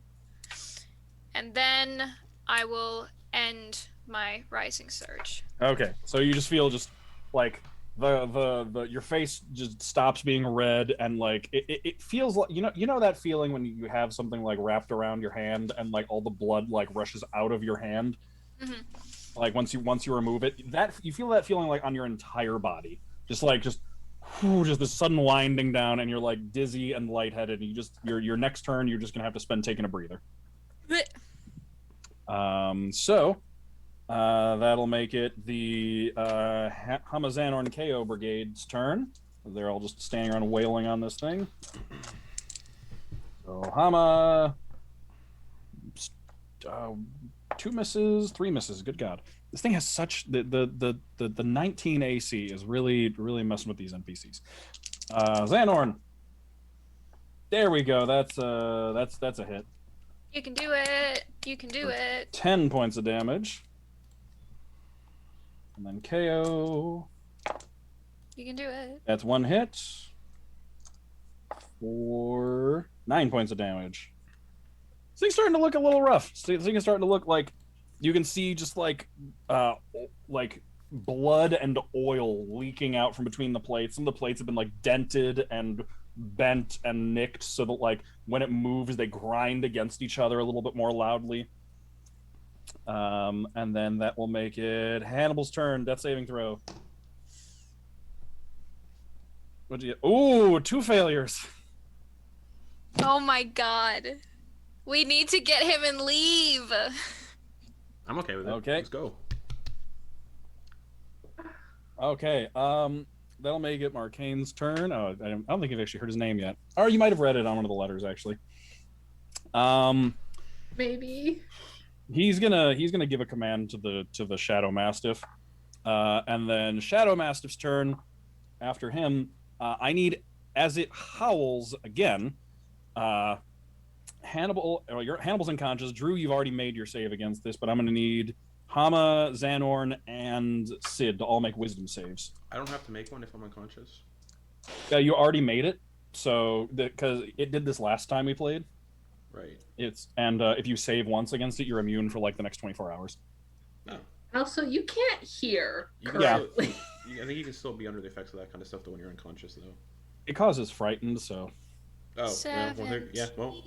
And then I will end my rising surge. Okay. So you just feel just like your face just stops being red, and like it feels like you know that feeling when you have something like wrapped around your hand and like all the blood like rushes out of your hand, Hmm. like once you remove it, that you feel that feeling like on your entire body, just like just this sudden winding down, and you're like dizzy and lightheaded, and your next turn you're just gonna have to spend taking a breather. So that'll make it the Hamazan KO Brigade's turn. They're all just standing around wailing on this thing. So Hama, uh, 2 misses, 3 misses. Good God, this thing has such the 19 AC is really messing with these NPCs. Xanorn, there we go. That's a hit. You can do it. You can do it. 10 points of damage. And then KO. You can do it. That's 1 hit for 9 points of damage. This thing's starting to look a little rough. This thing is starting to look like you can see just like blood and oil leaking out from between the plates. Some of the plates have been like dented and bent and nicked so that like when it moves they grind against each other a little bit more loudly. And then that will make it Hannibal's turn. Death saving throw. What do you? Ooh, 2 failures. Oh my god. We need to get him and leave. I'm okay with it. Okay. Let's go. Okay. That'll make it Marcane's turn. Oh, I don't think you've actually heard his name yet. Or you might have read it on one of the letters, actually. Maybe. He's gonna give a command to the Shadow Mastiff, and then Shadow Mastiff's turn. After him, I need, as it howls again. Hannibal's unconscious. Drew, you've already made your save against this, but I'm gonna need Hama, Xanorn, and Sid to all make wisdom saves. I don't have to make one if I'm unconscious. Yeah, you already made it, so because it did this last time we played. Right. If you save once against it, you're immune for like the next 24 hours. Oh. Also, you can't hear You currently. I think you can still be under the effects of that kind of stuff though when you're unconscious though. It causes frightened, so. Oh, yeah, well.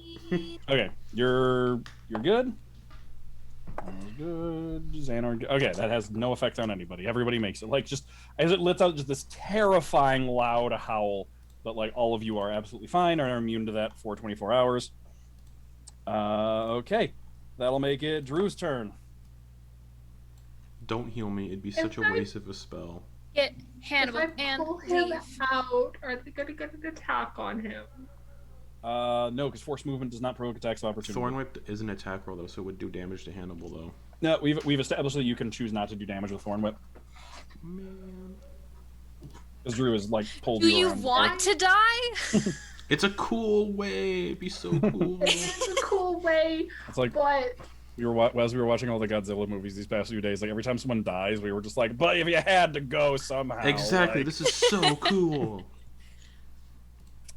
Okay, you're good. Good. Xanor. Okay, that has no effect on anybody. Everybody makes it. Like just as it lets out just this terrifying loud howl, but like all of you are absolutely fine and are immune to that for 24 hours. Okay, that'll make it Drew's turn. Don't heal me. It'd be such a waste of a spell. Get Hannibal If I and pull him leave. out, are they going to get an attack on him? No, because force movement does not provoke attacks of opportunity. Thorn Whip is an attack roll though, so it would do damage to Hannibal though. No, we've established that you can choose not to do damage with Thorn Whip. Man. Because Drew is like pulled Do you you around. want to die? It's a cool way. It'd be so cool. It's a cool way, It's like but as we were watching all the Godzilla movies these past few days, like every time someone dies, we were just like, but if you had to go somehow. Exactly. Like, This is so cool.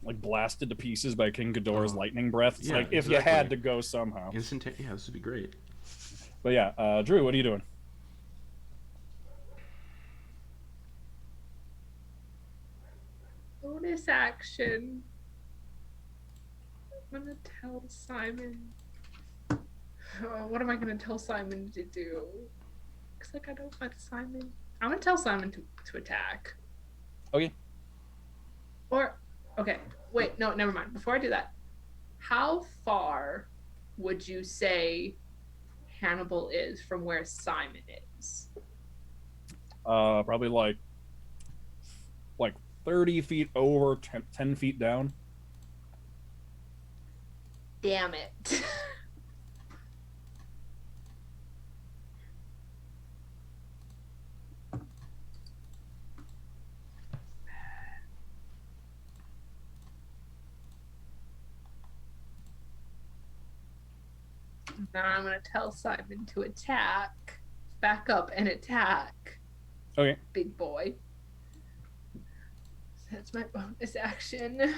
like blasted to pieces by King Ghidorah's lightning breath. It's Yeah, like if you exactly. had to go somehow. Yeah, this would be great. But yeah, Drew, what are you doing? bonus action. I'm gonna tell Simon. Oh, what am I gonna tell Simon to do? Looks like I don't want Simon. I'm gonna tell Simon to attack. Okay. Or okay, wait, no, never mind. Before I do that, how far would you say Hannibal is from where Simon is? Probably like 30 feet over, 10 feet down. Damn it. Now I'm gonna tell Simon to attack, back up and attack. Okay. Big boy. So that's my bonus action.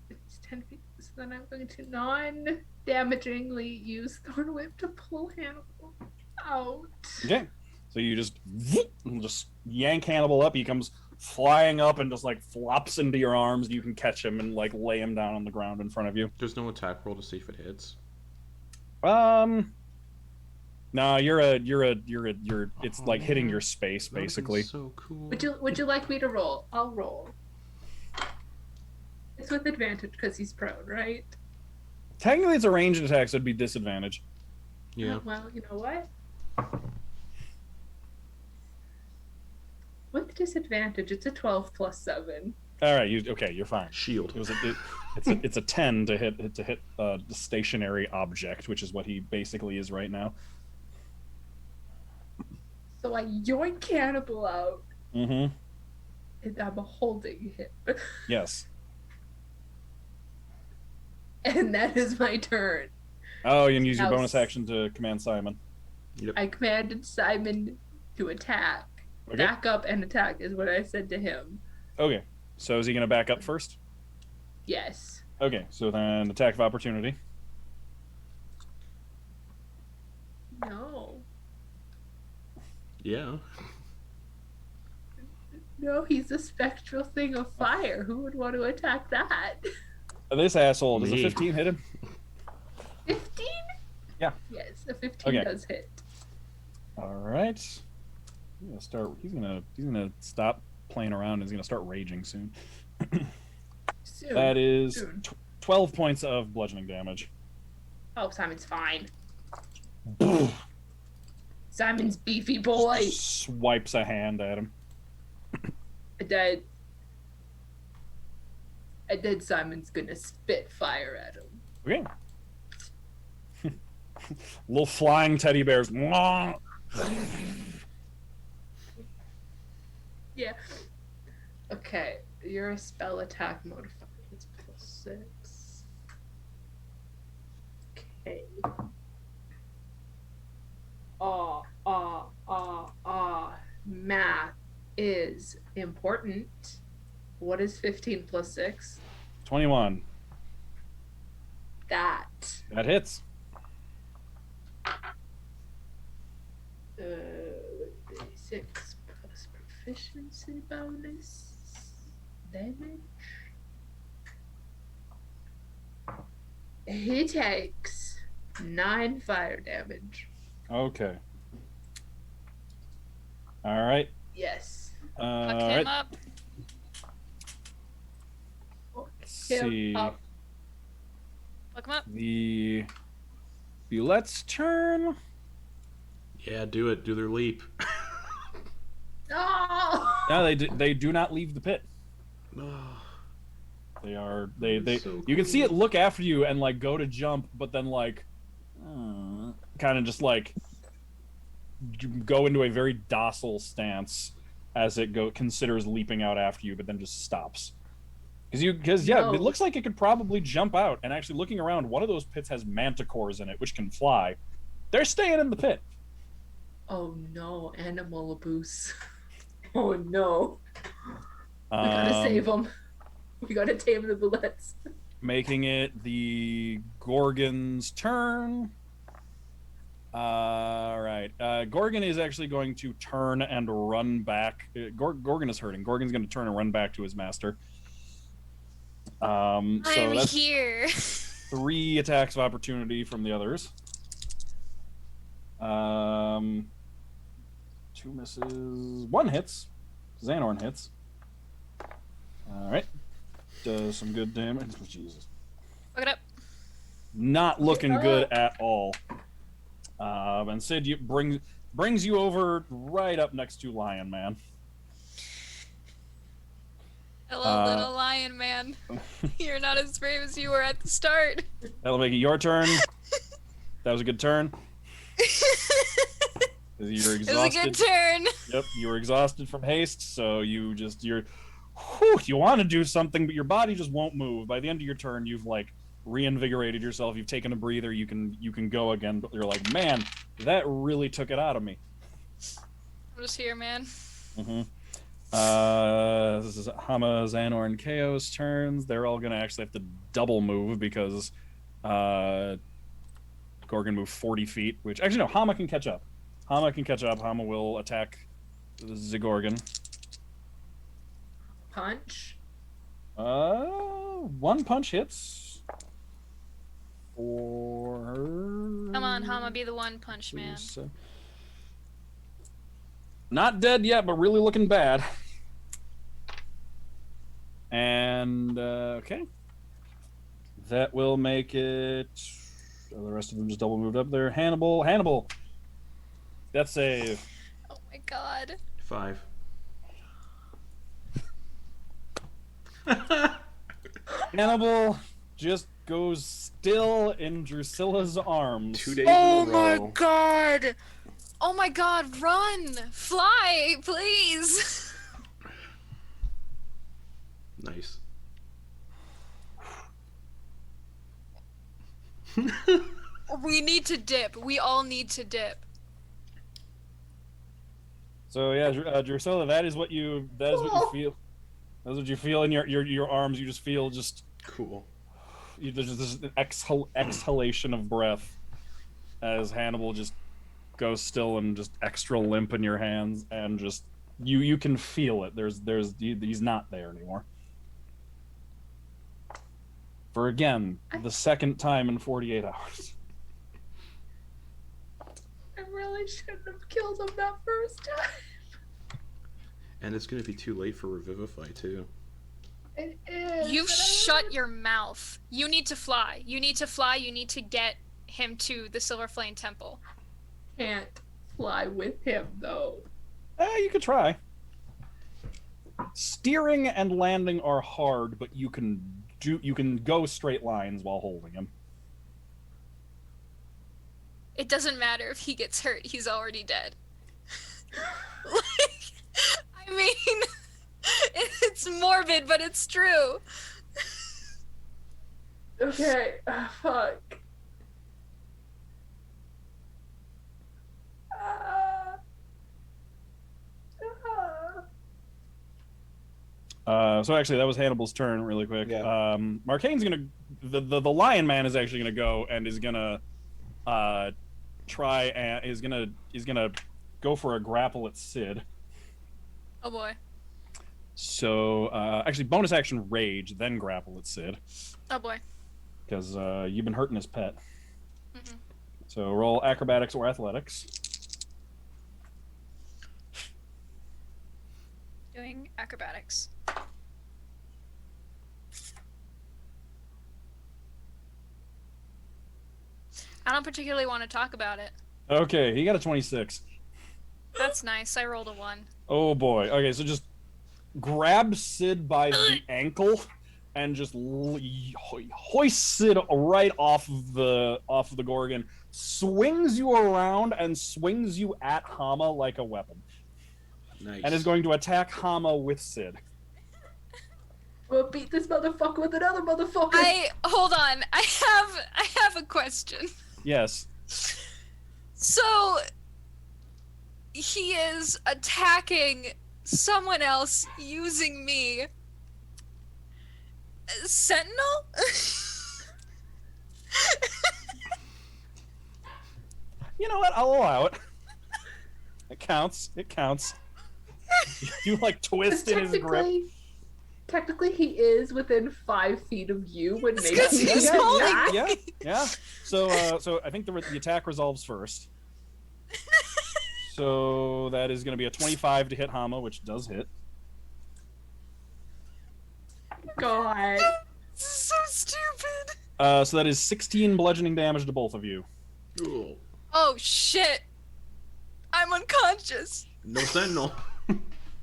It's 10 feet. So then I'm going to non-damagingly use Thorn Whip to pull Hannibal out. Okay. So you just yank Hannibal up. He comes flying up and just like flops into your arms. You can catch him and like lay him down on the ground in front of you. There's no attack roll to see if it hits. No, it's like hitting your space That would've been basically. so cool. Would you like me to roll? I'll roll. It's with advantage because he's prone, right? Technically, it's a ranged attack, so it'd be disadvantage. Yeah. Well, you know what? With disadvantage, it's a 12 plus 7. All right, you're fine. Shield. It's a 10 to hit the stationary object, which is what he basically is right now. So I yoink Hannibal out, Mm-hmm. and I'm holding him. Yes. And that is my turn. Oh, you can use your Now bonus action to command Simon. I commanded Simon to attack. Okay. Back up and attack is what I said to him. Okay. So is he going to back up first? Yes. Okay. So then attack of opportunity. No. Yeah. No, he's a spectral thing of fire. Who would want to attack that? This asshole, does a Me. 15 hit him? 15? Yeah. Yes, a 15 Okay. does hit. All right. He's gonna stop playing around and he's gonna start raging soon. Soon. That is Soon. 12 points of bludgeoning damage. Oh, Simon's fine. Simon's beefy boy. Swipes a hand at him. I dead Simon's gonna spit fire at him. Okay. Little flying teddy bears. Yeah. Okay, you're a spell attack modifier. It's +6. Okay. Math is important. What is 15 plus 6? 21. That. That hits. 6 plus proficiency bonus damage. He takes 9 fire damage. Okay. All right. Yes. Fuck All him right. up. Let's Him see. up. Fuck him up. The Bulette's turn. Yeah, do it. Do their leap. No! No, they do not leave the pit. Oh, They are So you can see cool. it look after you and like go to jump, but then like kind of just like go into a very docile stance as it considers leaping out after you, but then just stops. Because No. it looks like it could probably jump out. And actually, looking around, one of those pits has manticores in it, which can fly. They're staying in the pit. Oh no, animal abuse. Oh no. We gotta save them. We gotta tame the bullets. Making it the Gorgon's turn. All right. Gorgon is actually going to turn and run back. Gorgon is hurting. Gorgon's going to turn and run back to his master. So I'm that's here. 3 attacks of opportunity from the others. 2 misses. 1 hits. Xanorn hits. All right. Does some good damage. Jesus. Fuck it up. Not looking good at all. And Sid brings you over right up next to Lion Man. Hello, little lion man. You're not as brave as you were at the start. That'll make it your turn. That was a good turn. You're It was a exhausted. good turn. Yep, you were exhausted from haste, so you want to do something, but your body just won't move. By the end of your turn, you've like reinvigorated yourself. You've taken a breather. You can go again, but you're like, man, that really took it out of me. I'm just here, man. Mm-hmm. This is Hama, Xanor, and Chaos turns. They're all gonna actually have to double move because Gorgon moved 40 feet. Which actually no, Hama can catch up. Hama can catch up. Hama will attack the Zigorgon. Punch. One punch hits. For her. Come on, Hama, be the one punch man. Not dead yet, but really looking bad. And, okay. That will make it... The rest of them just double moved up there. Hannibal! Death save. Oh my god. 5. Hannibal just goes still in Drusilla's arms. 2 days Oh in a my row. god! Oh my god, run! Fly, please! Nice. We need to dip. We all need to dip. So yeah, Drusilla, that is what you feel. That's what you feel in your arms. You just feel Cool. there's just an exhalation of breath as Hannibal just goes still and just extra limp in your hands, and just you can feel it. He's not there anymore. For again, the second time in 48 hours. I really shouldn't have killed him that first time. And it's gonna be too late for Revivify too. It is. You but I shut your mouth. You need to fly. You need to fly. You need to get him to the Silver Flame Temple. can't fly with him though. You could try. Steering and landing are hard, but you can go straight lines while holding him. It doesn't matter if he gets hurt. He's already dead. Like, I mean, it's morbid, but it's true. Okay, fuck. So actually, that was Hannibal's turn. Really quick. Yeah. Marcane's gonna the Lion Man is actually gonna go and is gonna try and is gonna go for a grapple at Sid. Oh boy. So actually, bonus action Rage, then grapple at Sid, Oh boy. because you've been hurting his pet. Mm-mm. So roll acrobatics or athletics. Doing acrobatics. I don't particularly want to talk about it. Okay, he got a 26. That's nice. I rolled a 1. Oh boy. Okay, so just grab Sid by the ankle and just hoist Sid right off of the Gorgon, swings you around and swings you at Hama like a weapon, Nice. and is going to attack Hama with Sid. We'll beat this motherfucker with another motherfucker. Hold on. I have a question. Yes. So he is attacking someone else using me. Sentinel? You know what? I'll allow it. It counts. It counts. You like twist in his grip. Technically, he is within 5 feet of you when It's making 'cause he's an holding attack. Yeah, yeah. So I think the attack resolves first. So that is going to be a 25 to hit Hama, which does hit. God. This is so stupid. So that is 16 bludgeoning damage to both of you. Cool. Oh shit. I'm unconscious. No sentinel.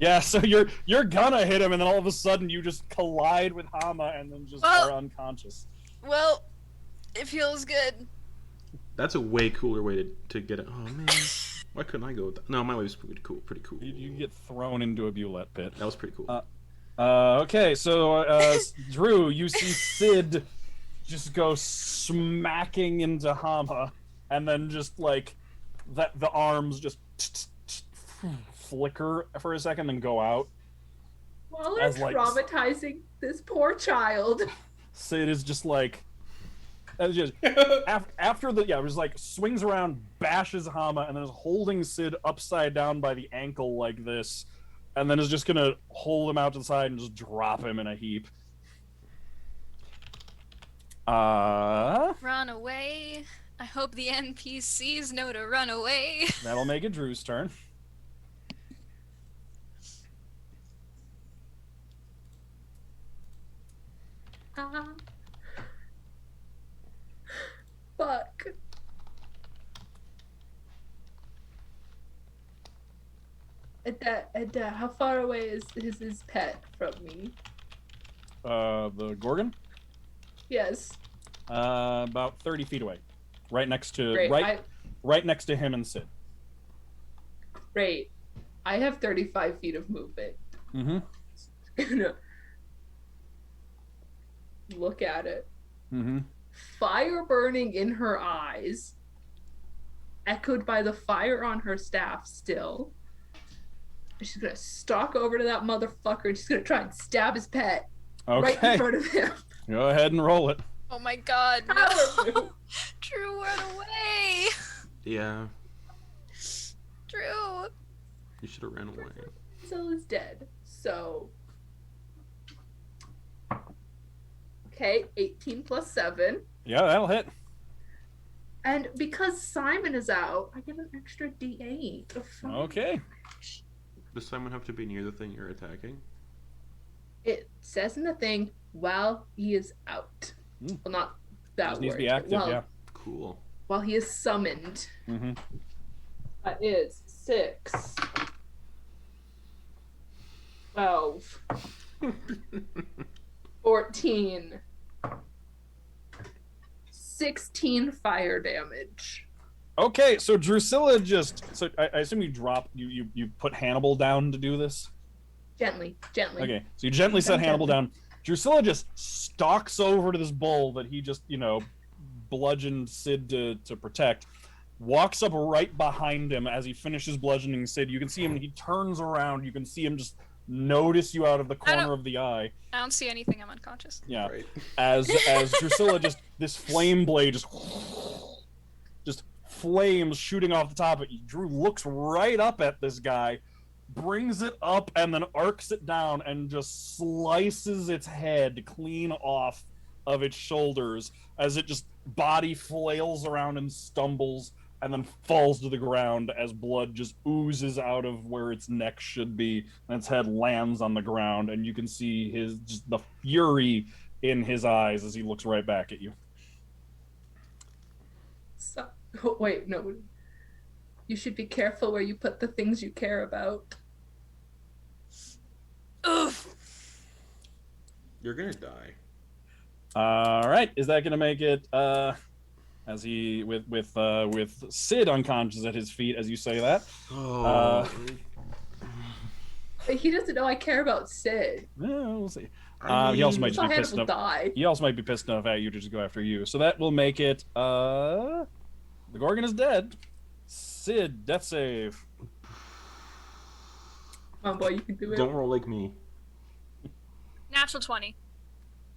Yeah, so you're gonna hit him, and then all of a sudden you just collide with Hama, and then just Well- are unconscious. Well, it feels good. That's a way cooler way to get it. Oh man, why couldn't I go with that? No, my way was pretty cool. Pretty cool. You get thrown into a bulette pit. That was pretty cool. Okay, so Drew, you see Sid just go smacking into Hama, and then just like that the arms just flicker for a second and go out. While I'm As, like, traumatizing this poor child. Sid is just like And just after the it was like swings around, bashes Hama, and then is holding Sid upside down by the ankle like this, and then is just gonna hold him out to the side and just drop him in a heap. Run away. I hope the NPCs know to run away. That'll make it Drew's turn. Fuck. How far away is his pet from me? The Gorgon? Yes. About 30 feet away. Right next to Great. right next to him and Sid. Great. I have 35 feet of movement. Mm-hmm. Gonna look at it. Mm-hmm. Fire burning in her eyes, echoed by the fire on her staff still. She's gonna stalk over to that motherfucker and she's gonna try and stab his pet right in Okay. front of him. Go ahead and roll it. Oh my god, Power no. move. Drew, run away. Yeah, Drew. you should have ran away. Zil is dead. So okay, 18 plus 7. Yeah, that'll hit. And because Simon is out, I get an extra D8 of fire. Okay. Does Simon have to be near the thing you're attacking? It says in the thing, while he is out. Mm. Well, not that Just needs to be word, active, but yeah. Cool. while he is summoned. Mm-hmm. That is 6, 12, 14, 16 fire damage. Okay, so Drusilla I assume you put Hannibal down to do this? Gently. Okay, so you gently set Hannibal down. Drusilla just stalks over to this bull that he just, bludgeoned Sid to protect. Walks up right behind him as he finishes bludgeoning Sid. You can see him, he turns around. You can see him just notice you out of the corner of the eye. I don't see anything, I'm unconscious. Yeah. Right. As Drusilla this flame blade just flames shooting off the top of you. Drew looks right up at this guy, brings it up, and then arcs it down and just slices its head clean off of its shoulders as it just body flails around and stumbles and then falls to the ground as blood just oozes out of where its neck should be, and its head lands on the ground, and you can see the fury in his eyes as he looks right back at you. So, wait, no. You should be careful where you put the things you care about. Ugh. You're gonna die. All right, is that going to make it? As he with Sid unconscious at his feet, as you say that. Oh. He doesn't know I care about Sid. We'll see. I He also mean, might just be pissed Hannibal enough. die. He also might be pissed enough at you to just go after you. So that will make it. The Gorgon is dead. Sid, death save. Come on, boy, you can do it. Don't roll like me. Natural 20.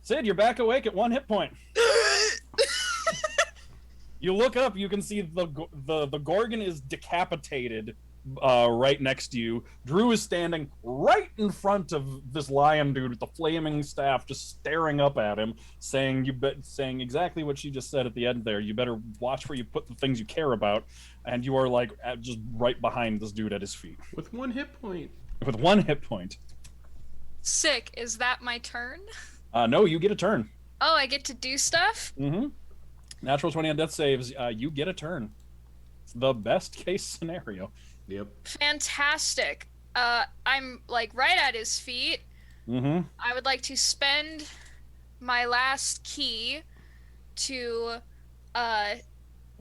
Sid, you're back awake at 1 hit point. You look up, you can see the Gorgon is decapitated right next to you. Drew is standing right in front of this lion dude with the flaming staff, just staring up at him, saying exactly what she just said at the end there. You better watch where you put the things you care about, and you are just right behind this dude at his feet With 1 hit point. with 1 hit point. Sick. Is that my turn? No, you get a turn. Oh, I get to do stuff? Mm-hmm. Natural 20 on death saves. You get a turn. It's the best case scenario. Yep. Fantastic. I'm right at his feet. Mm-hmm. I would like to spend my last key to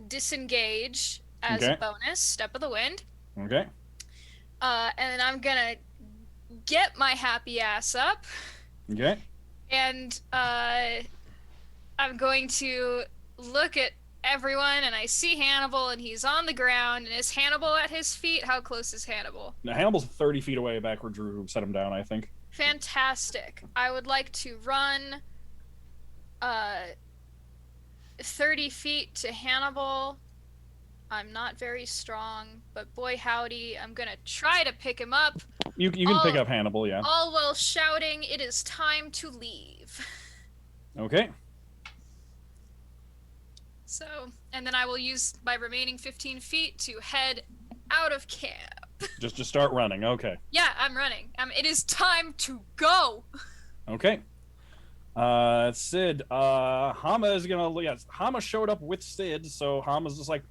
disengage as Okay. a bonus, step of the wind. Okay. And then I'm gonna get my happy ass up, Okay. and I'm going to look at everyone, and I see Hannibal, and he's on the ground. And is Hannibal at his feet? How close is Hannibal? Now, Hannibal's 30 feet away back where Drew set him down, I think. Fantastic. I would like to run 30 feet to Hannibal. I'm not very strong, but boy howdy, I'm gonna try to pick him up. You can pick up Hannibal, yeah. All while shouting, "It is time to leave." Okay. So, and then I will use my remaining 15 feet to head out of camp. Just start running. Okay. Yeah, I'm running. It is time to go. Okay. Sid. Hama is gonna. Yes, Hama showed up with Sid, so Hama's just like,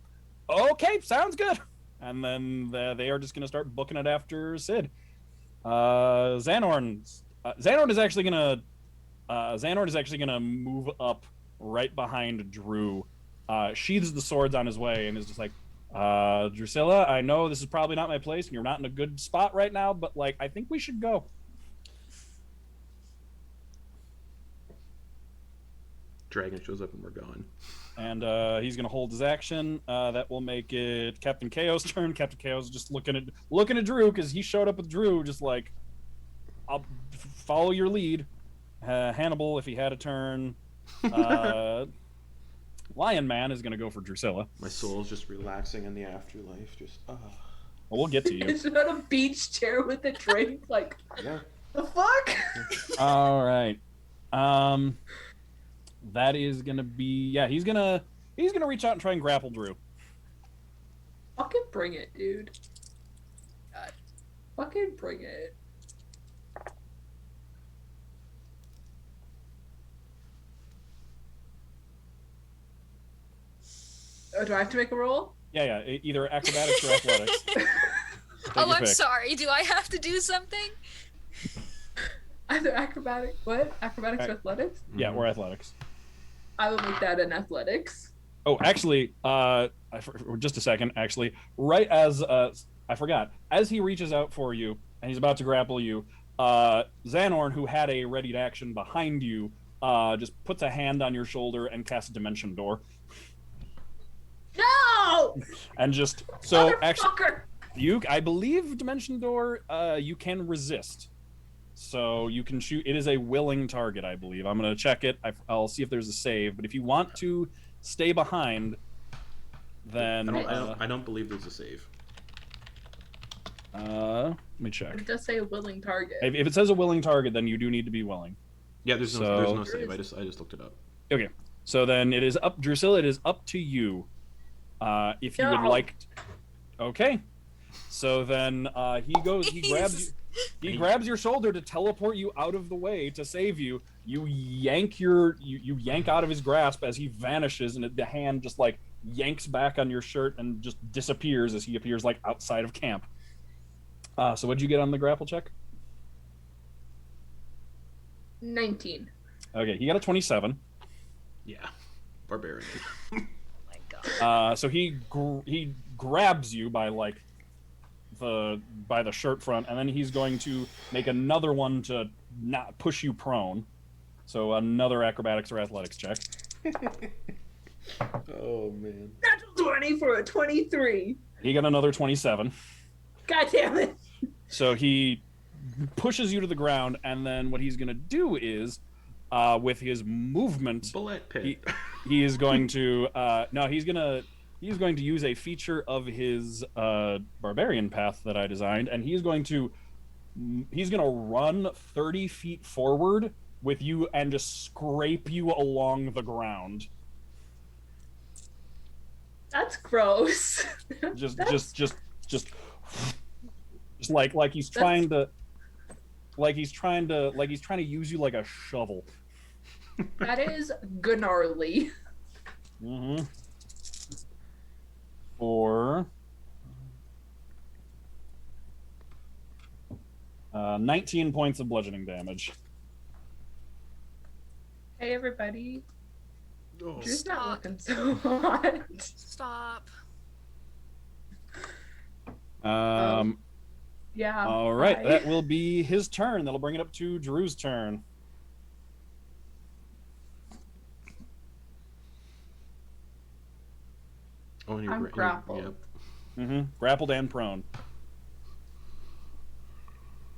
okay, sounds good. And then they are just gonna start booking it after Sid. Xanorn is actually gonna move up right behind Drew. Sheathes the swords on his way and is just like, Drusilla, I know this is probably not my place and you're not in a good spot right now, but like I think we should go. Dragon shows up and we're gone. And he's gonna hold his action. That will make it Captain Chaos' turn. Captain Chaos just looking at Drew because he showed up with Drew, just like, I'll follow your lead. Hannibal, if he had a turn. Lion Man is gonna go for Drusilla. My soul's just relaxing in the afterlife. Just Well, we'll get to you. It's not a beach chair with a drink. Like, yeah. the fuck? All right. That is gonna be he's gonna reach out and try and grapple Drew. Fucking bring it, dude. God. Fucking bring it. Oh, do I have to make a roll? Yeah. Either acrobatics or athletics. Take Oh, your I'm pick. sorry. Do I have to do something? Either acrobatic, what? Acrobatics or athletics? Yeah, or athletics. I will make that an athletics. Oh, actually, just a second. Actually, right as I forgot, as he reaches out for you and he's about to grapple you, Xanorn, who had a readied action behind you, just puts a hand on your shoulder and casts a dimension door. No! And just so actually, Motherfucker! I believe dimension door, you can resist. So you can shoot. It is a willing target, I believe. I'm gonna check it. I'll see if there's a save. But if you want to stay behind, then I don't believe there's a save. let me check. It does say a willing target. If it says a willing target, then you do need to be willing. Yeah, there's no save. I just looked it up. Okay. So then it is up, Drusilla. It is up to you. If you would No. like. Okay. So then he grabs your shoulder to teleport you out of the way to save you. You yank out of his grasp as he vanishes, and the hand just like yanks back on your shirt and just disappears as he appears like outside of camp. So what'd you get on the grapple check? 19. Okay, he got a 27. Yeah, barbarian. Oh my god. So he grabs you by like the shirt front, and then he's going to make another one to not push you prone. So another acrobatics or athletics check. Oh man. Natural 20 for a 23. He got another 27. God damn it. So he pushes you to the ground, and then what he's going to do is, with his movement, Bullet pit. he is going to he's going to use a feature of his barbarian path that I designed, and he's going to run 30 feet forward with you and just scrape you along the ground. That's gross. Just like he's trying to use you like a shovel. That is gnarly. Mm-hmm. For 19 points of bludgeoning damage. Hey, everybody. Oh. Drew's not Stop. looking so hot. Stop. Yeah. All right, hi. that will be his turn. That'll bring it up to Drew's turn. Oh, and you're I'm grappled. Yep. Mm-hmm. Grappled and prone.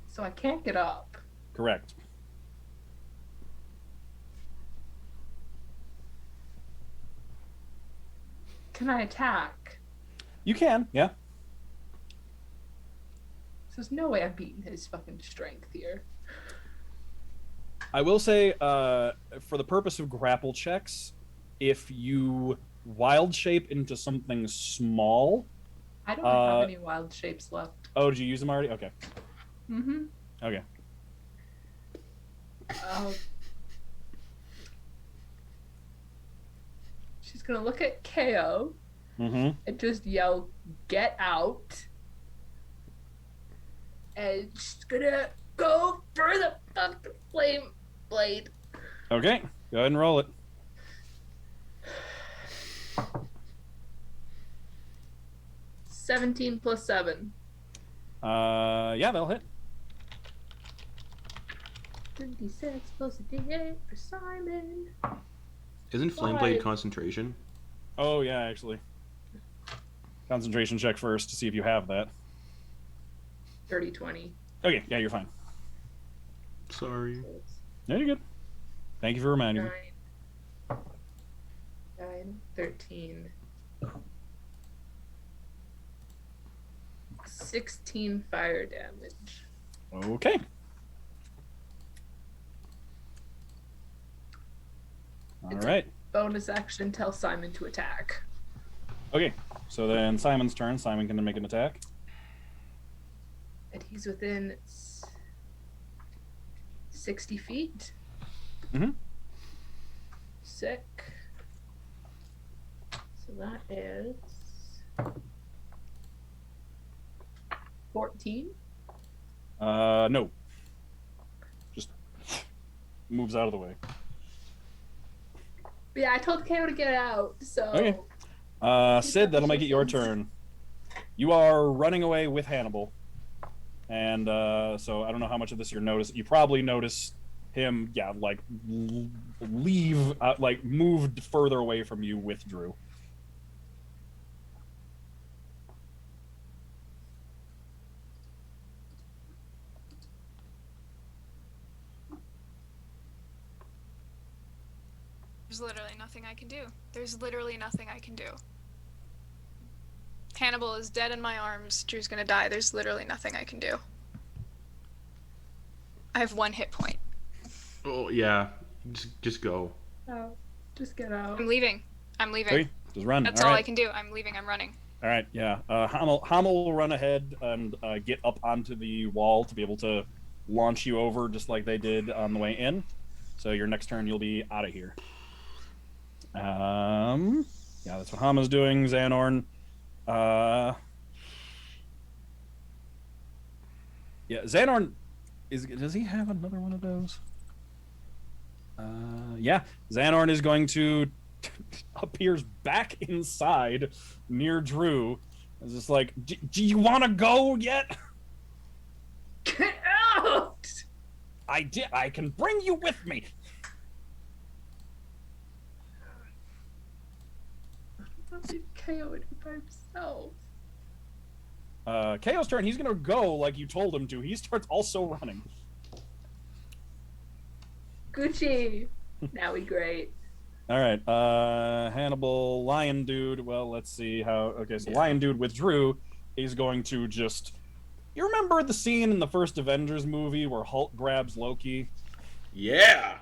So I can't get up. Correct. Can I attack? You can, yeah. So there's no way I'm beating his fucking strength here. I will say, for the purpose of grapple checks, if you wild shape into something small. I don't have any wild shapes left. Oh, did you use them already? Okay. Mm-hmm. Okay. She's gonna look at KO and just yell, "Get out!" And she's gonna go for the fucking flame blade. Okay, go ahead and roll it. "17 plus 7. Yeah, they'll hit. 36 plus a D8 for Simon. Isn't flame blade 5. concentration? Oh, yeah, actually. Concentration check first to see if you have that. 30, 20. Okay, yeah, you're fine. Sorry. So it's Yeah, you're good. Thank you for reminding me. 9, 13. 16 fire damage. Okay. All It's right. Bonus action, tell Simon to attack. Okay, so then Simon's turn. Simon can make an attack. And he's within 60 feet. Mhm. Sick. So that is 14. No. Just moves out of the way. Yeah, I told KO to get out, so. Okay. Sid, that'll make it your turn. You are running away with Hannibal. And so I don't know how much of this you notice. You probably notice him, yeah, like leave, like moved further away from you with Drew. There's literally nothing I can do. There's literally nothing I can do. Hannibal is dead in my arms. Drew's gonna die. There's literally nothing I can do. I have 1 hit point. Oh yeah, just go. Oh, just get out. I'm leaving. I'm leaving. Okay, just run. That's all I can do. I'm leaving. I'm running. All right, yeah. Hamel will run ahead and get up onto the wall to be able to launch you over just like they did on the way in. So your next turn, you'll be out of here. Yeah, that's what Hama's doing. Xanorn. Yeah, Xanorn does he have another one of those? Yeah, Xanorn is going to appears back inside near Drew. It's just like, do you want to go yet? Get out! I can bring you with me. How did KO it by himself? KO's turn. He's gonna go like you told him to. He starts also running. Gucci! Now we great. All right, Hannibal, Lion Dude. Well, let's see how. Okay, so Lion Dude with Drew is going to just. You remember the scene in the first Avengers movie where Hulk grabs Loki? Yeah.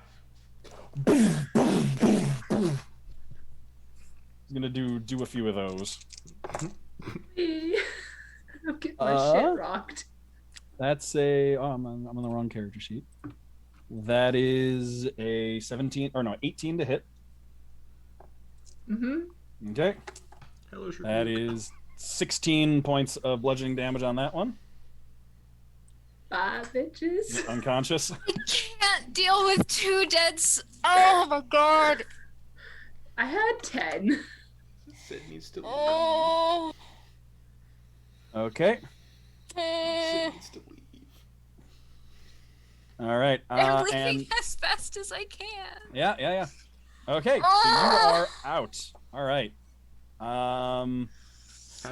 He's gonna do a few of those. I'm getting my shit rocked. That's a. Oh, I'm on the wrong character sheet. That is a 17 or no 18 to hit. Mm-hmm. Okay. Hello, That is 16 points of bludgeoning damage on that one. 5 bitches. Unconscious. I can't deal with 2 deads. Oh my god. I had 10. Sid needs to leave. Oh. Okay. Sid needs to leave. All right. I'm leaving And as fast as I can. yeah. Okay. So you are out. All right. Happy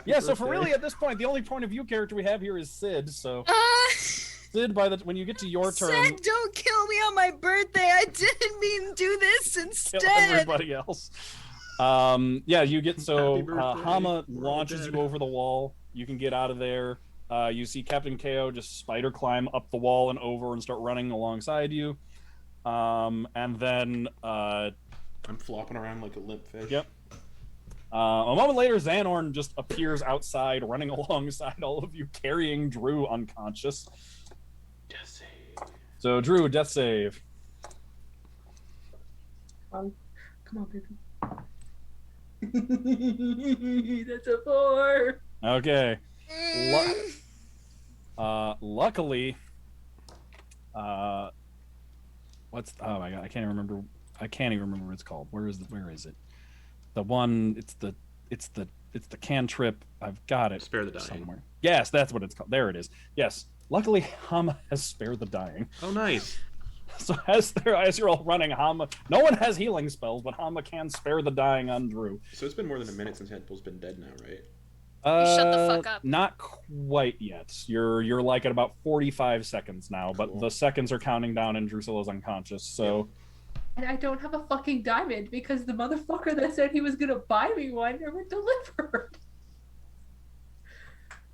Yeah. So for birthday. really at this point, the only point of view character we have here is Sid. So Sid, when you get to your turn, Sid, don't kill me on my birthday. I didn't mean to do this kill instead. everybody else. Yeah, you get Happy birthday. Hama We're all launches dead. you over the wall. You can get out of there. You see Captain KO just spider climb up the wall and over and start running alongside you. And then I'm flopping around like a limp fish. Yep. A moment later, Xanorn just appears outside, running alongside all of you, carrying Drew unconscious. Death save. So, Drew, death save. Come on, baby. That's a 4. Okay. Luckily, what's oh my god, I can't even remember what it's called. Where is it? The one, it's the cantrip. I've got it. Spare the dying. Somewhere. Yes, that's what it's called. There it is. Yes. Luckily, Hama has spared the dying. Oh, nice. So as you're all running, Hama, no one has healing spells, but Hama can spare the dying on Drew. So it's been more than a minute since Hannibal's been dead now, right? Shut the fuck up. Not quite yet. You're like at about 45 seconds now, but Cool. the seconds are counting down and Drusilla's unconscious. So And I don't have a fucking diamond because the motherfucker that said he was gonna buy me one never delivered.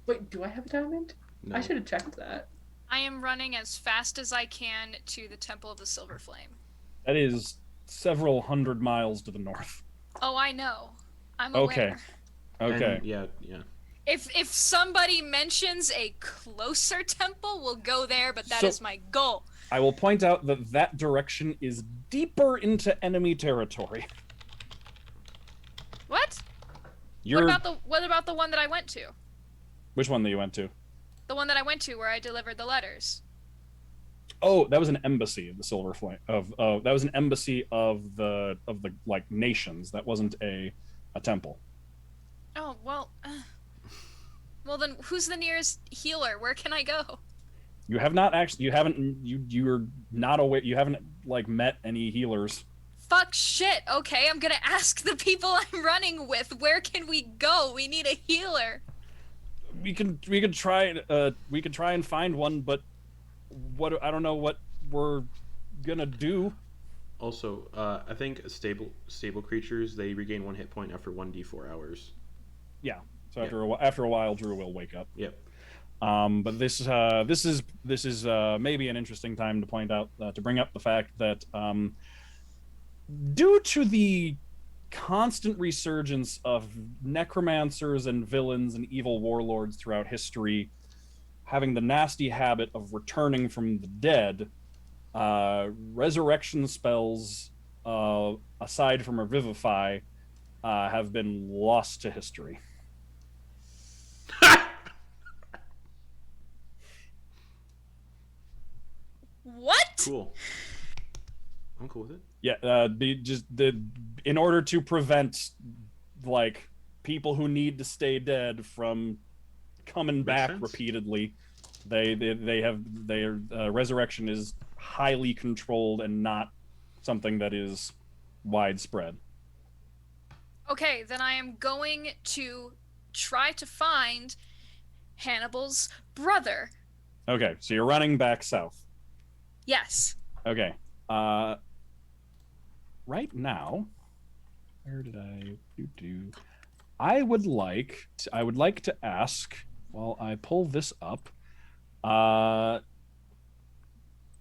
Wait, do I have a diamond? No. I should have checked that. I am running as fast as I can to the Temple of the Silver Flame. that is several hundred miles to the north. Oh, I know. I'm aware. Okay. Okay. And, yeah. If somebody mentions a closer temple, we'll go there, but that is So- my goal. I will point out that direction is deeper into enemy territory. What? You're What about the one that I went to? which one that you went to? The one that I went to where I delivered the letters. Oh, that was an embassy of the Silver Flame that was an embassy of the like nations. That wasn't a temple. Oh, well. Well then who's the nearest healer? Where can I go? You have not actually. You're not aware. You haven't like met any healers. Fuck shit. Okay, I'm gonna ask the people I'm running with. Where can we go? We need a healer. We could try and find one, but I don't know what we're gonna do. Also, I think stable creatures, they regain 1 hit point after 1d4 hours. Yeah. So after a while, Drew will wake up. Yep. But this is maybe an interesting time to point out to bring up the fact that due to the constant resurgence of necromancers and villains and evil warlords throughout history, having the nasty habit of returning from the dead, resurrection spells, aside from Revivify, have been lost to history. What? Cool. I'm cool with it. Yeah, in order to prevent like people who need to stay dead from coming back sense. repeatedly, their resurrection is highly controlled and not something that is widespread. Okay, then I am going to try to find Hannibal's brother. Okay, so you're running back south. Yes. Okay. Right now, where did I do? I would like to ask while I pull this up,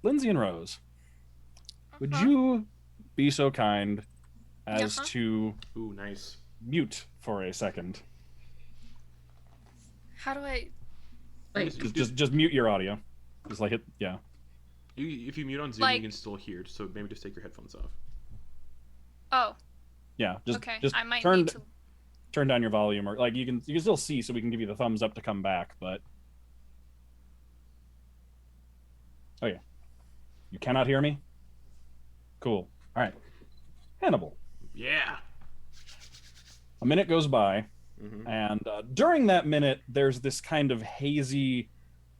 Lindsay and Rose, would you be so kind as to Ooh, nice. mute for a second? How do I? Like, Just mute your audio. Just like hit, yeah. If you mute on Zoom, Like- you can still hear. So maybe just take your headphones off. Oh, Yeah, just okay. just I might turn need to. turn down your volume, or like you can still see, so we can give you the thumbs up to come back, but oh yeah, you cannot hear me. Cool. All right, Hannibal. Yeah. A minute goes by, Mm-hmm. and during that minute, there's this kind of hazy,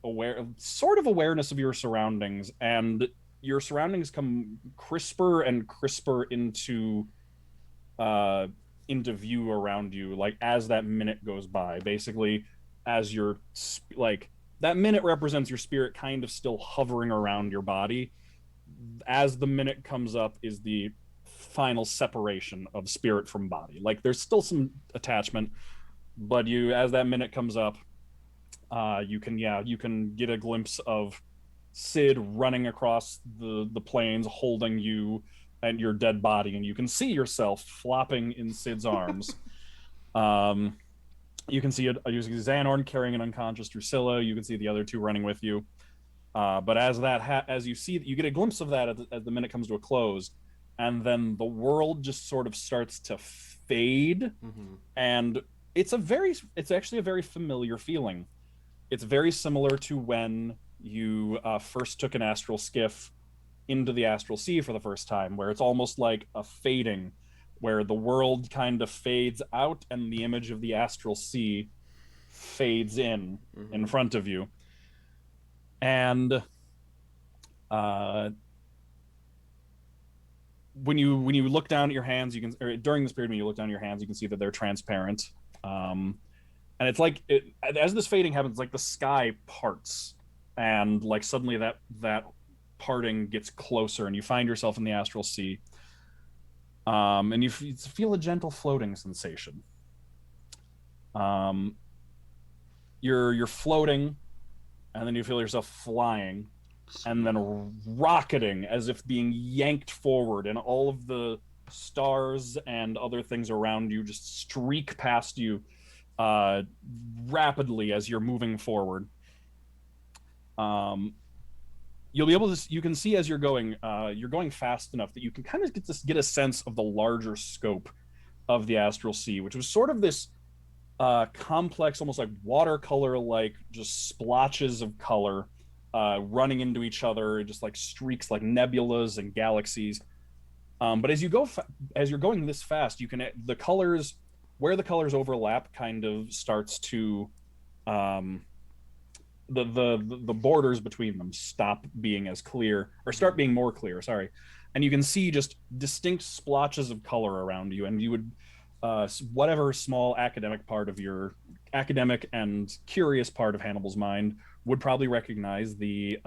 awareness of your surroundings, and your surroundings come crisper and crisper into view around you, like as that minute goes by. Basically, as your like that minute represents your spirit kind of still hovering around your body. As the minute comes up is the final separation of spirit from body. Like there's still some attachment, but you, as that minute comes up, you can get a glimpse of Sid running across the plains, holding you and your dead body, and you can see yourself flopping in Sid's arms. You can see Xanorn carrying an unconscious Drusilla. You can see the other two running with you. But as you see, you get a glimpse of that as the minute comes to a close, and then the world just sort of starts to fade, and it's actually a very familiar feeling. It's very similar to when you first took an astral skiff into the astral sea for the first time, where it's almost like a fading, where the world kind of fades out and the image of the astral sea fades in front of you. And when you look down at your hands, during this period when you look down at your hands, you can see that they're transparent. And it's like as this fading happens, like the sky parts, and like suddenly that parting gets closer, and you find yourself in the astral sea. And you feel a gentle floating sensation. You're floating, and then you feel yourself flying, and then rocketing as if being yanked forward, and all of the stars and other things around you just streak past you rapidly as you're moving forward. You'll be able to, you can see as you're going fast enough that you can kind of get a sense of the larger scope of the astral sea, which was sort of this complex, almost like watercolor, like just splotches of color running into each other, just like streaks, like nebulas and galaxies. But as you're going this fast, you can the colors, where the colors overlap, kind of starts to the borders between them stop being as clear, or start being more clear, sorry, and you can see just distinct splotches of color around you, and you would whatever small academic and curious part of Hannibal's mind would probably recognize you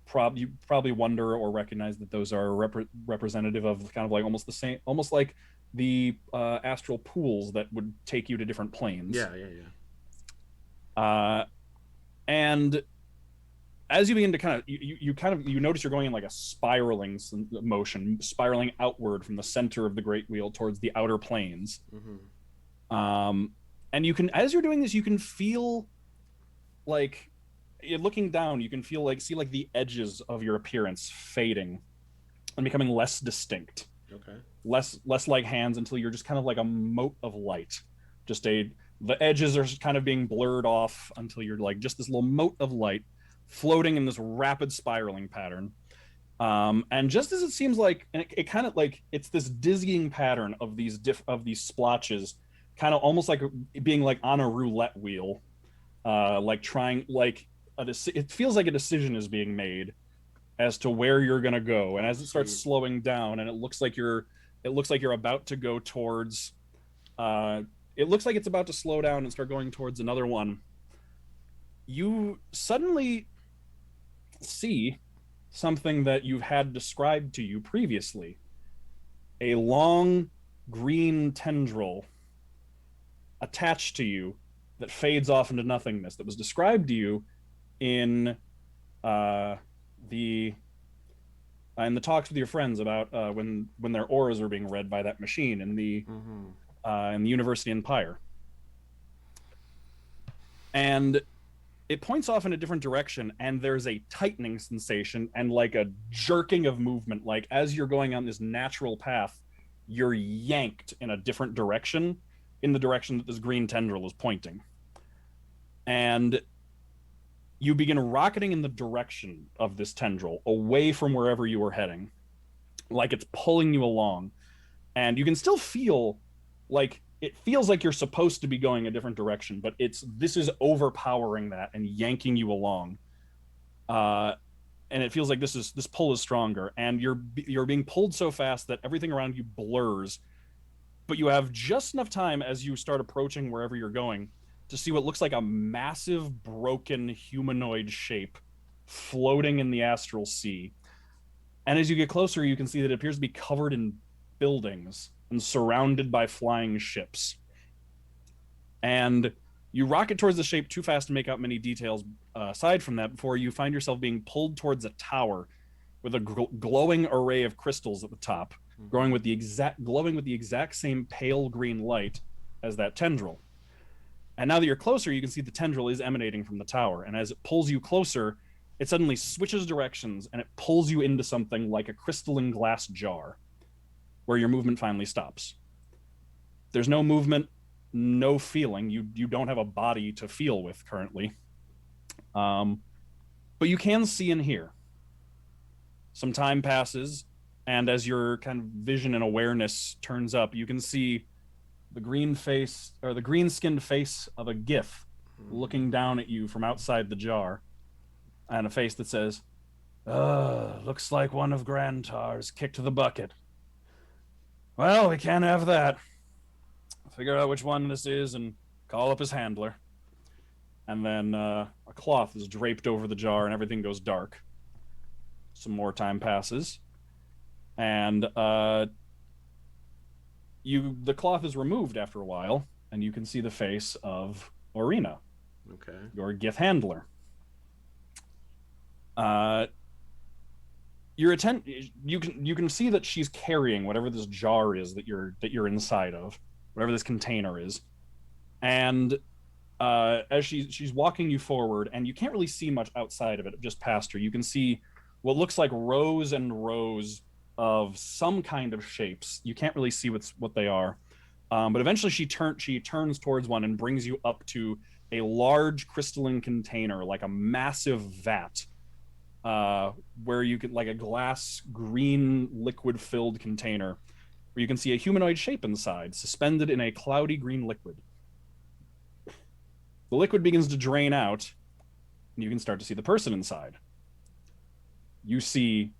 probably wonder or recognize that those are representative of kind of like almost the same, almost like the astral pools that would take you to different planes. And as you begin to kind of you notice you're going in like a spiraling motion, spiraling outward from the center of the great wheel towards the outer planes. And you can, as you're doing this, you can feel like, looking down, you can see like the edges of your appearance fading and becoming less distinct. Less like hands, until you're just kind of like a mote of light. The edges are kind of being blurred off until you're like just this little mote of light floating in this rapid spiraling pattern. And just as it seems like, and it kind of like, it's this dizzying pattern of these splotches, kind of almost like being like on a roulette wheel, like trying, like it feels like a decision is being made as to where you're gonna go. And as it starts slowing down, and it looks like you're about to go towards, it looks like it's about to slow down and start going towards another one, you suddenly see something that you've had described to you previously. A long green tendril attached to you that fades off into nothingness, that was described to you in the talks with your friends about when their auras were being read by that machine in the University Empire. And it points off in a different direction, and there's a tightening sensation and like a jerking of movement. Like as you're going on this natural path, you're yanked in a different direction, in the direction that this green tendril is pointing. And you begin rocketing in the direction of this tendril, away from wherever you were heading, like it's pulling you along. And you can still feel like, it feels like you're supposed to be going a different direction, but this is overpowering that and yanking you along. And it feels like this pull is stronger, and you're being pulled so fast that everything around you blurs. But you have just enough time as you start approaching wherever you're going to see what looks like a massive broken humanoid shape floating in the astral sea. And as you get closer, you can see that it appears to be covered in buildings and surrounded by flying ships. And you rocket towards the shape too fast to make out many details aside from that before you find yourself being pulled towards a tower with a glowing array of crystals at the top, glowing with the exact same pale green light as that tendril. And now that you're closer, you can see the tendril is emanating from the tower. And as it pulls you closer, it suddenly switches directions and it pulls you into something like a crystalline glass jar where your movement finally stops. There's no movement, no feeling. You don't have a body to feel with currently. But you can see and hear. Some time passes, and as your kind of vision and awareness turns up, you can see the green face, or the green-skinned face of a Gith looking down at you from outside the jar, and a face that says, looks like one of Grantar's kicked the bucket. Well, we can't have that. Figure out which one this is and call up his handler. And then a cloth is draped over the jar and everything goes dark. Some more time passes. And the cloth is removed after a while, and you can see the face of Orina, Okay. your Gith handler. You can see that she's carrying whatever this jar is that you're inside of, whatever this container is, and as she's walking you forward, and you can't really see much outside of it, just past her. You can see what looks like rows and rows of some kind of shapes. You can't really see what they are, but eventually she turns towards one and brings you up to a large crystalline container, like a massive vat, where you could, like a glass green liquid filled container, where you can see a humanoid shape inside, suspended in a cloudy green liquid. The liquid begins to drain out, and you can start to see the person inside. You see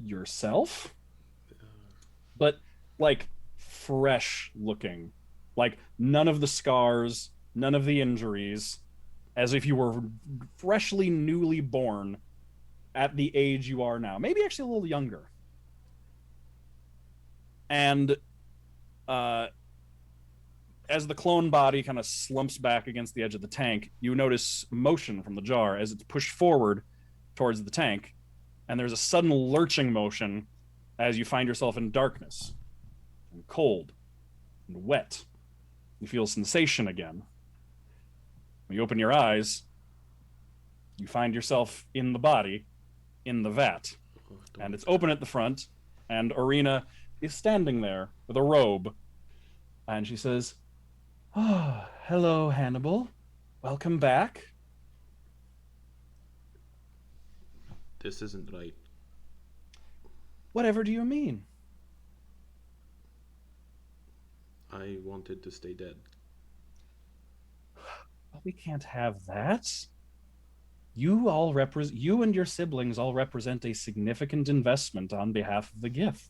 yourself, but like fresh looking, like none of the scars, none of the injuries, as if you were freshly newly born at the age you are now, maybe actually a little younger. And as the clone body kind of slumps back against the edge of the tank, you notice motion from the jar as it's pushed forward towards the tank, and there's a sudden lurching motion as you find yourself in darkness and cold and wet. You feel sensation again. When you open your eyes, you find yourself in the body, in the vat, and it's open at the front, and Orina is standing there with a robe, and she says, "Oh, hello, Hannibal. Welcome back." This isn't right. Whatever do you mean? I wanted to stay dead. Well, we can't have that. You and your siblings all represent a significant investment on behalf of the Gith.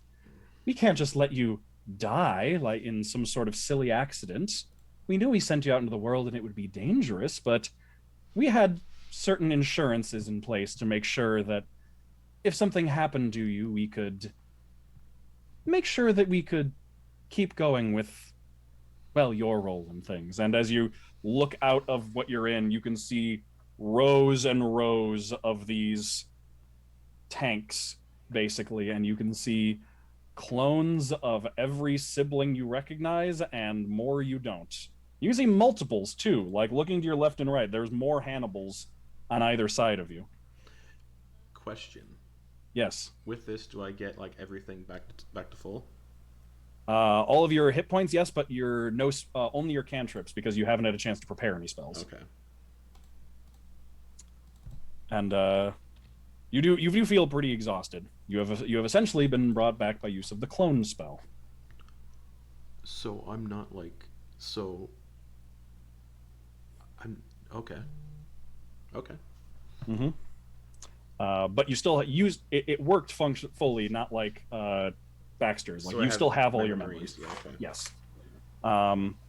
We can't just let you die like in some sort of silly accident. We knew we sent you out into the world and it would be dangerous, but we had certain insurances in place to make sure that if something happened to you, we could make sure that we could keep going with, well, your role in things. And as you look out of what you're in, you can see rows and rows of these tanks, basically, and you can see clones of every sibling you recognize and more you don't. You can see multiples too, like looking to your left and right, there's more Hannibals on either side of you. Question. Yes. With this, do I get like everything back to full? All of your hit points, yes, but your only your cantrips, because you haven't had a chance to prepare any spells. Okay. And you do feel pretty exhausted. You have essentially been brought back by use of the clone spell. So I'm not like I'm okay. Okay. Mm-hmm. But you still used it worked fully, not like Baxter's. Like So you still have all your memories. Yeah, okay. Yes.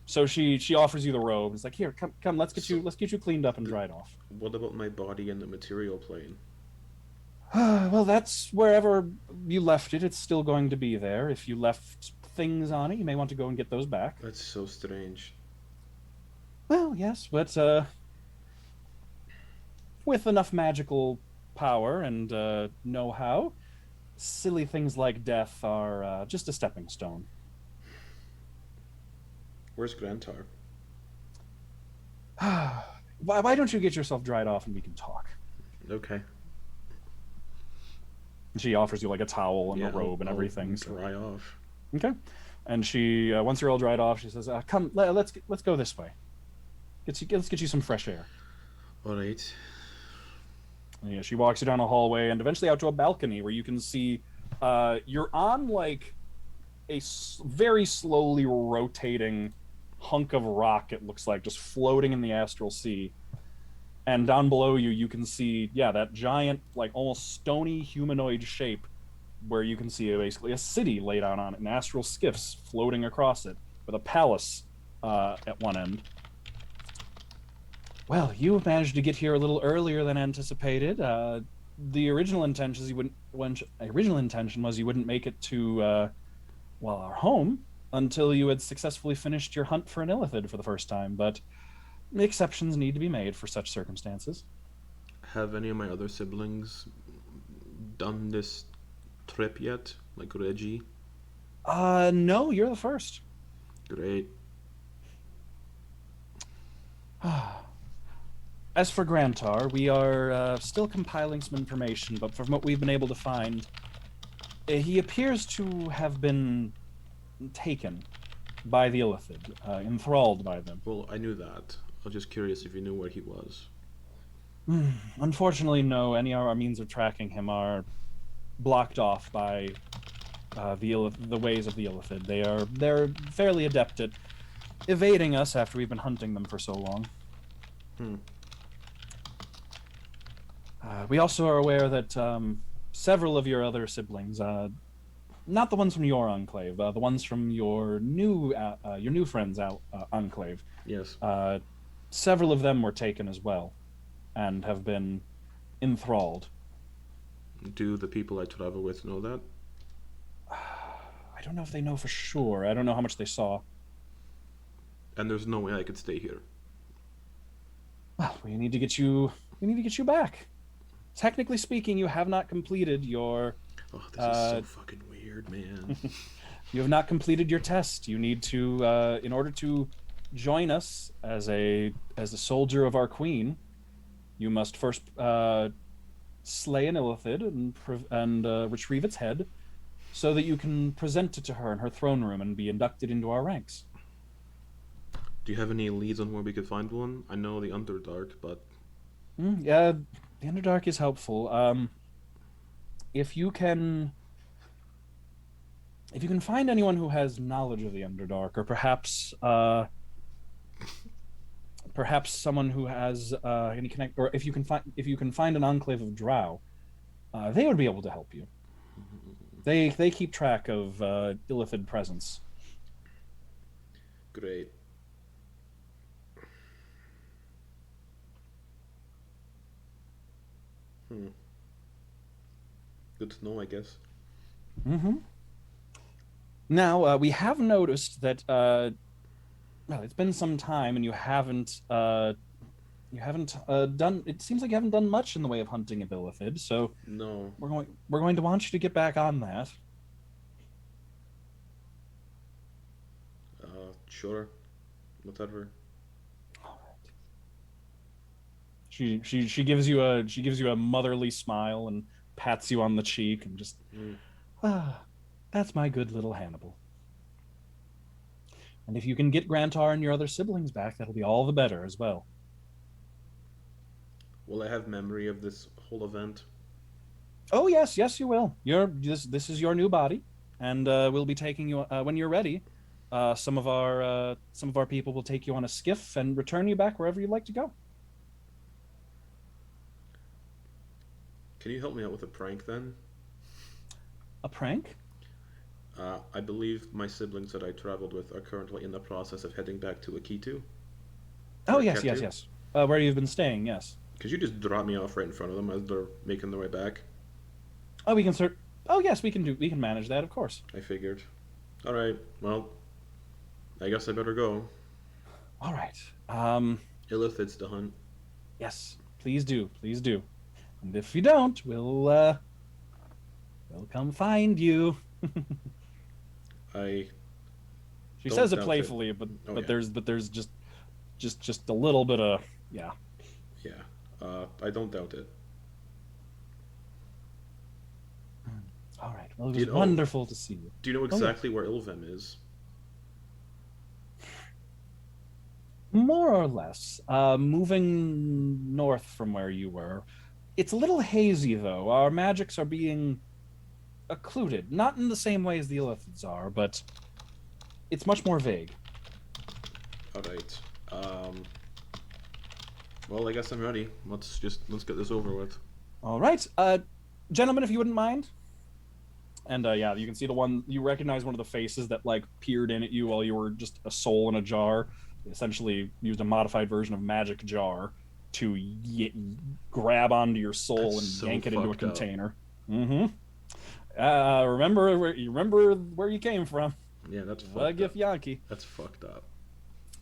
So she offers you the robe. It's like, here, come, let's get you cleaned up and dried off. What about my body in the material plane? Well, that's wherever you left it. It's still going to be there. If you left things on it, you may want to go and get those back. That's so strange. Well, yes, but with enough magical power and know-how, silly things like death are just a stepping stone. Where's Grantar? Why don't you get yourself dried off and we can talk? Okay. And she offers you like a towel and Yeah, a robe and I'll everything. So. dry off. Okay. And she, once you're all dried off, she says, "Come, let's go this way. Let's get you some fresh air." All right. And, yeah, she walks you down a hallway and eventually out to a balcony where you can see you're on like a very slowly rotating hunk of rock. It looks like just floating in the astral sea. And down below you, you can see, yeah, that giant, like almost stony humanoid shape where you can see basically a city laid out on it and astral skiffs floating across it with a palace at one end. Well, you managed to get here a little earlier than anticipated. The original intention is original intention was you wouldn't make it to our home until you had successfully finished your hunt for an illithid for the first time, but exceptions need to be made for such circumstances. Have any of my other siblings done this trip yet? Like Reggie? No, you're the first. Great. As for Grantar, we are still compiling some information, but from what we've been able to find, he appears to have been taken by the illithid, enthralled by them. Well, I knew that. I was just curious if you knew where he was. Unfortunately, no. Any of our means of tracking him are blocked off by the ways of the illithid. They're fairly adept at evading us after we've been hunting them for so long. We also are aware that several of your other siblings, not the ones from your enclave, the ones from your new friends' enclave, Yes. several of them were taken as well, and have been enthralled. Do the people I travel with know that? I don't know if they know for sure. I don't know how much they saw. And there's no way I could stay here. Well, we need to get you. We need to get you back. Technically speaking, you have not completed your. Oh, this is so fucking weird, man. You have not completed your test. You need to, in order to join us as a soldier of our queen, you must first slay an illithid and retrieve its head, so that you can present it to her in her throne room and be inducted into our ranks. Do you have any leads on where we could find one? I know the Underdark, but Yeah, the Underdark is helpful. If you can find anyone who has knowledge of the Underdark, or perhaps someone who has any connect, or if you can find an enclave of Drow, they would be able to help you. They keep track of illithid presence. great. Good to know, I guess. Now we have noticed that well, it's been some time, and you haven't done. It seems like you haven't done much in the way of hunting a illithid. So No. we're going to want you to get back on that. Sure. Whatever. She gives you a motherly smile and pats you on the cheek and just that's my good little Hannibal. And if you can get Grantar and your other siblings back, that'll be all the better as well. Will I have memory of this whole event? Oh yes, you will. This is your new body, and we'll be taking you when you're ready. Some of our people will take you on a skiff and return you back wherever you'd like to go. Can you help me out with a prank then? A prank? I believe my siblings that I traveled with are currently in the process of heading back to Akitu. Oh Or yes, Ketu. yes. Where you've been staying, yes. Could you just drop me off right in front of them as they're making their way back? Oh, we can sort. Oh, yes, we can do. We can manage that, of course. I figured. All right. Well, I guess I better go. All right. Illithid's to hunt. Yes, please do, please do. And if you don't, we'll come find you. I She Don't says it doubt it. playfully, but Oh, but yeah. there's just a little bit of yeah. Yeah. I don't doubt it. All right. Well, it Do was you know- wonderful to see you. Do you know yes. exactly where Ilvem is? More or less. Moving north from where you were. It's a little hazy, though. Our magics are being occluded. Not in the same way as the Illithids are, but it's much more vague. All right. Well, I guess I'm ready. Let's get this over with. All right. Gentlemen, if you wouldn't mind. And yeah, you can see the one, you recognize one of the faces that like peered in at you while you were just a soul in a jar. Essentially used a modified version of magic jar to grab onto your soul That's and so yank it into a fucked up. container. Remember where you came from. Yeah, that's fucked up. Gif Yankee. That's fucked up.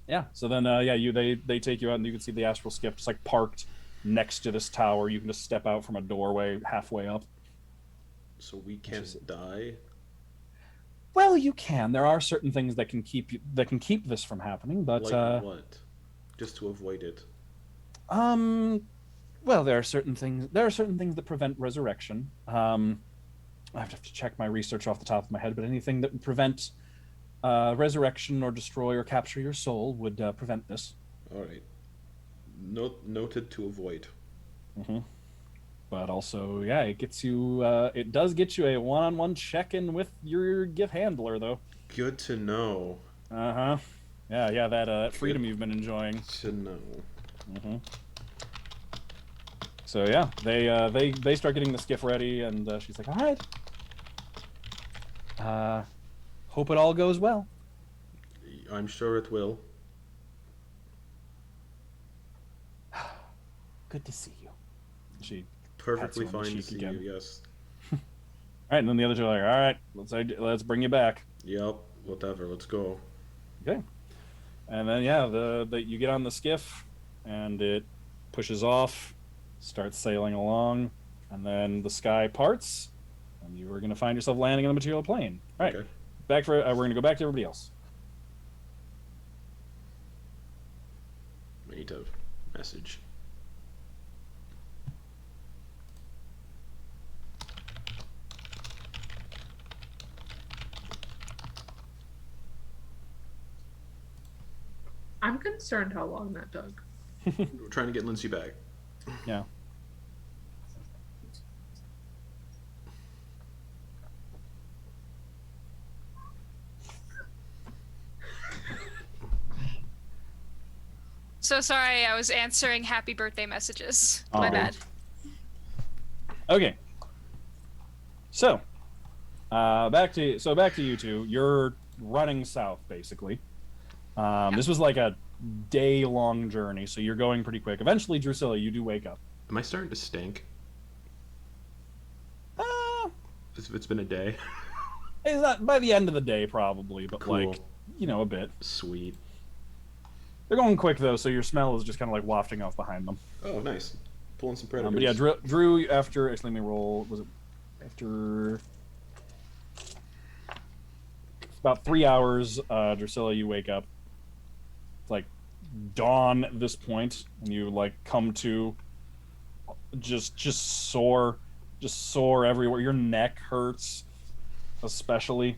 Yeah. So then, they take you out, and you can see the astral skiff just like parked next to this tower. You can just step out from a doorway halfway up. So we can't die. Well, you can. There are certain things that can keep this from happening, but Like what? Just to avoid it. well, there are certain things that prevent resurrection. I have to check my research off the top of my head, but anything that would prevent resurrection or destroy or capture your soul would prevent this. All right. Noted to avoid. But also, yeah, it gets you. It does get you a one-on-one check-in with your GIF handler, though. Good to know. Yeah. That freedom you've been enjoying. To know. So yeah, they start getting the skiff ready, and she's like, "All right. Hope it all goes well." I'm sure it will. Good to see you. She. Perfectly Pats you on the fine to cheek see again. you. Yes. All right, and then the other two are like, "All right, let's bring you back." Yep. Whatever. Let's go. Okay. And then yeah, you get on the skiff, and it pushes off, starts sailing along, and then the sky parts, and you are going to find yourself landing on the material plane. All right, Okay. back for we're going to go back to everybody else. I need to message. I'm concerned how long that took. We're trying to get Lindsay back. Yeah. So sorry, I was answering happy birthday messages. My Oh. bad. Okay. So, back to you two. You're running south, basically. This was like a day-long journey, so you're going pretty quick. Eventually, Drusilla, you do wake up. Am I starting to stink? It's been a day. It's not by the end of the day, probably, but Cool. like, a bit. Sweet. They're going quick though, so your smell is just kind of like wafting off behind them. Oh, nice. Pulling some predators. But yeah, Drew. After actually, let me roll. Was it after about 3 hours? Drusilla, you wake up. It's like dawn at this point, and you like come to just sore everywhere. Your neck hurts, especially.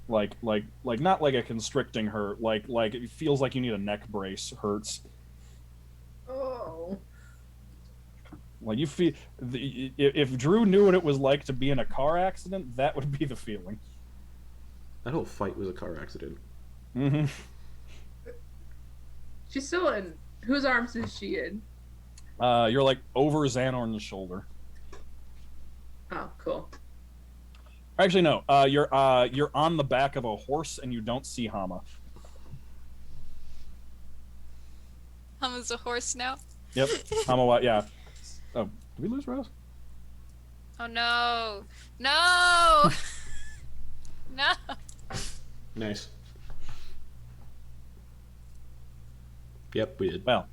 Like not like a constricting hurt. Like it feels like you need a neck brace. Hurts. Oh. Like you feel, if Drew knew what it was like to be in a car accident, that would be the feeling. That whole fight was a car accident. Mm-hmm. She's still in. Whose arms is she in? You're like over Xanorn's shoulder. Oh, cool. Actually, no. You're on the back of a horse, and you don't see Hama. Hama's a horse now. Yep. Hama. Yeah. Oh, did we lose Rose? Oh no. No! No! Nice. Yep, we did. Well,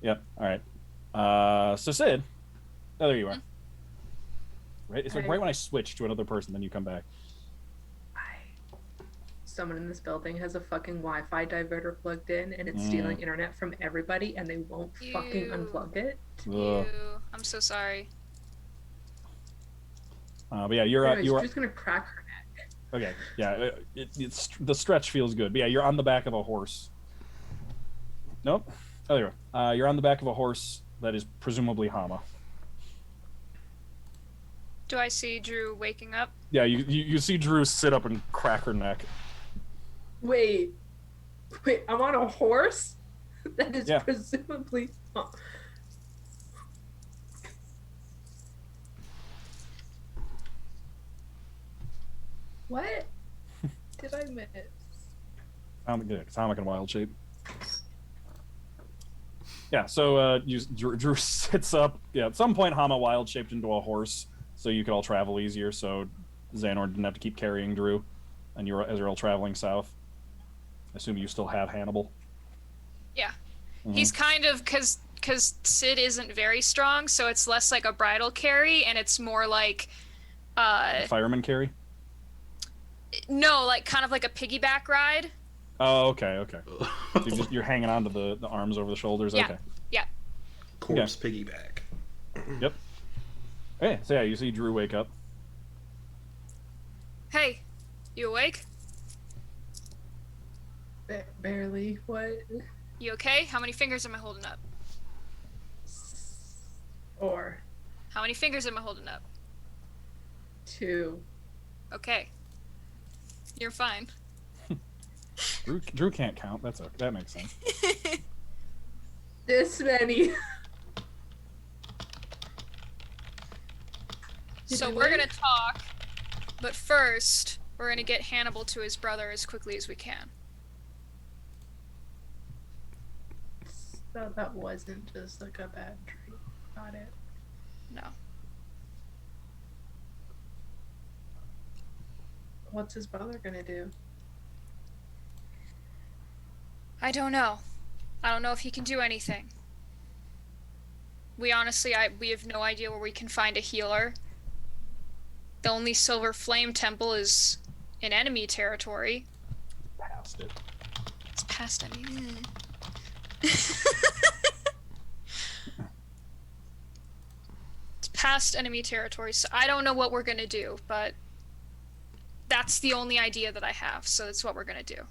yep. All right. So Sid, oh, there you are. Right, it's like right when I switch to another person, then you come back. Someone in this building has a fucking Wi-Fi diverter plugged in, and it's stealing internet from everybody, and they won't fucking Ew. unplug it. Ew. I'm so sorry. But yeah, you're Anyways, you're just gonna crack her neck. okay. Yeah, it's the stretch feels good. But yeah, you're on the back of a horse. Nope. Oh, there you are. You're on the back of a horse that is presumably Hama. Do I see Drew waking up? Yeah, you see Drew sit up and crack her neck. Wait, I'm on a horse? That is Yeah. presumably. What did I miss? Atomic and wild shape. Yeah, so Drew sits up. Yeah, at some point Hama wild shaped into a horse, so you could all travel easier. So Xanor didn't have to keep carrying Drew, and as you're all traveling south. I assume you still have Hannibal. Yeah. Mhm. He's kind of because Sid isn't very strong, so it's less like a bridal carry, and it's more like Fireman carry. no, like kind of like a piggyback ride. Oh, okay. You're hanging onto the arms over the shoulders. Yeah. Okay. Yeah. Corpse piggyback. Yep. Okay, so yeah, you see Drew wake up. Hey, you awake? Barely. What? You okay? How many fingers am I holding up? Or How many fingers am I holding up? 2. Okay. You're fine. Drew can't count. That's okay. That makes sense. This many. So we're gonna talk, but first we're gonna get Hannibal to his brother as quickly as we can. So that wasn't just like a bad dream. Got it. No. What's his brother gonna do? I don't know. I don't know if he can do anything. We honestly, we have no idea where we can find a healer. The only Silver Flame Temple is in enemy territory. Past it. It's past enemy. It's past enemy territory, so I don't know what we're gonna do, but that's the only idea that I have, so that's what we're gonna do.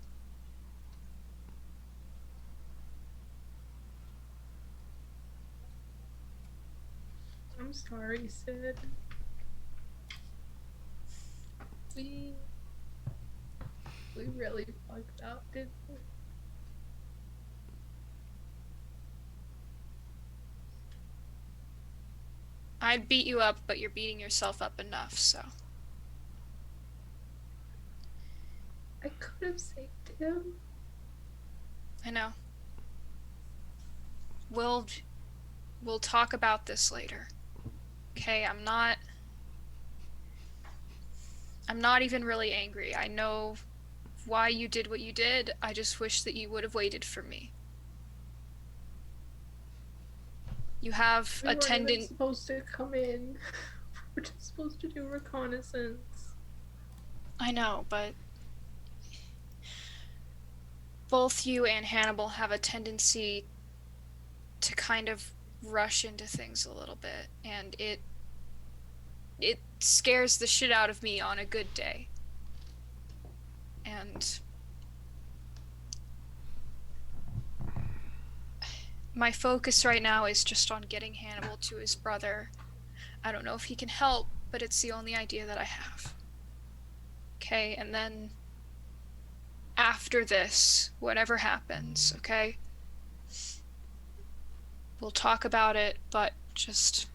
I'm sorry, Sid. We really fucked up, didn't we? I'd beat you up, but you're beating yourself up enough, so. I could have saved him. I know. We'll talk about this later. Okay, I'm not even really angry. I know why you did what you did. I just wish that you would have waited for me. You have We weren't even attendant. supposed to come in. We're just supposed to do reconnaissance. I know, but both you and Hannibal have a tendency to kind of rush into things a little bit, and it scares the shit out of me on a good day. And my focus right now is just on getting Hannibal to his brother. I don't know if he can help, but it's the only idea that I have. Okay, and then after this, whatever happens, okay? We'll talk about it, but just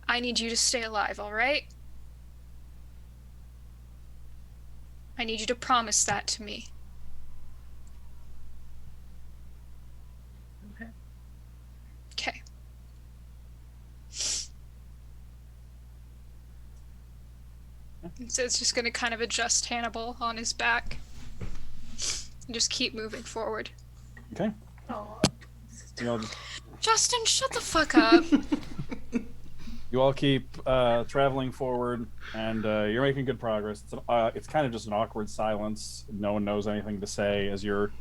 I need you to stay alive, all right? I need you to promise that to me. Okay. And so it's just going to kind of adjust Hannibal on his back. And just keep moving forward. Okay. Oh, You all, just, Justin, shut the fuck up. you all keep traveling forward, and you're making good progress. It's kind of just an awkward silence. No one knows anything to say as you're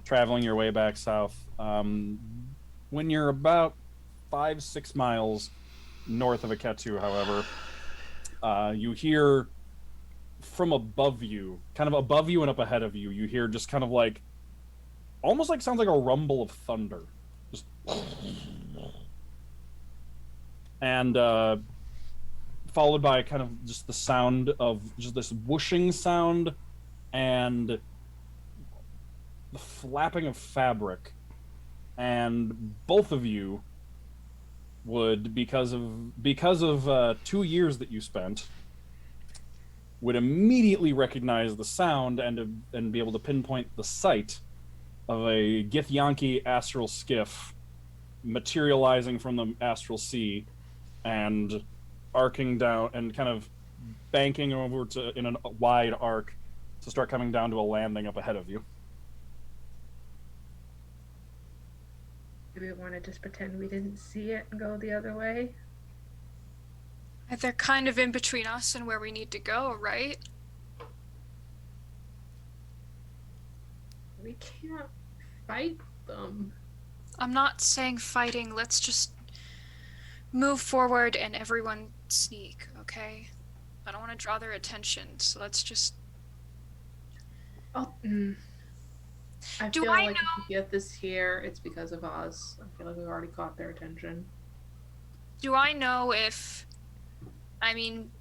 traveling your way back south. When you're about 5-6 miles north of Aketu, however, you hear from above you, kind of above you and up ahead of you, you hear just kind of like, almost like sounds like a rumble of thunder. Just and followed by kind of just the sound of just this whooshing sound and the flapping of fabric. And both of you would, because of 2 years that you spent, would immediately recognize the sound and be able to pinpoint the site of a Githyanki astral skiff materializing from the astral sea and arcing down and kind of banking over to in a wide arc to start coming down to a landing up ahead of you. do we want to just pretend we didn't see it and go the other way? They're kind of in between us and where we need to go, right? We can't fight them. I'm not saying fighting. Let's just move forward and everyone sneak, okay? I don't want to draw their attention, so let's just... Oh, I Do feel I like know- if we get this here, it's because of us. I feel like we've already caught their attention. Do I know if... I mean...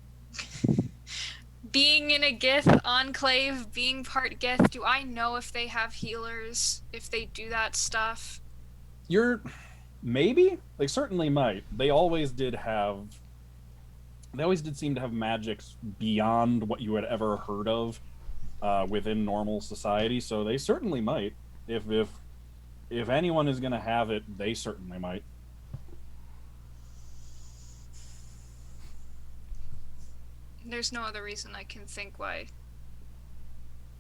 being in a Gith enclave, being part Gith, do I know if they have healers? If they do that stuff? You're maybe they certainly might. They always did seem to have magics beyond what you had ever heard of within normal society, so they certainly might. If anyone is going to have it, they certainly might. There's no other reason I can think why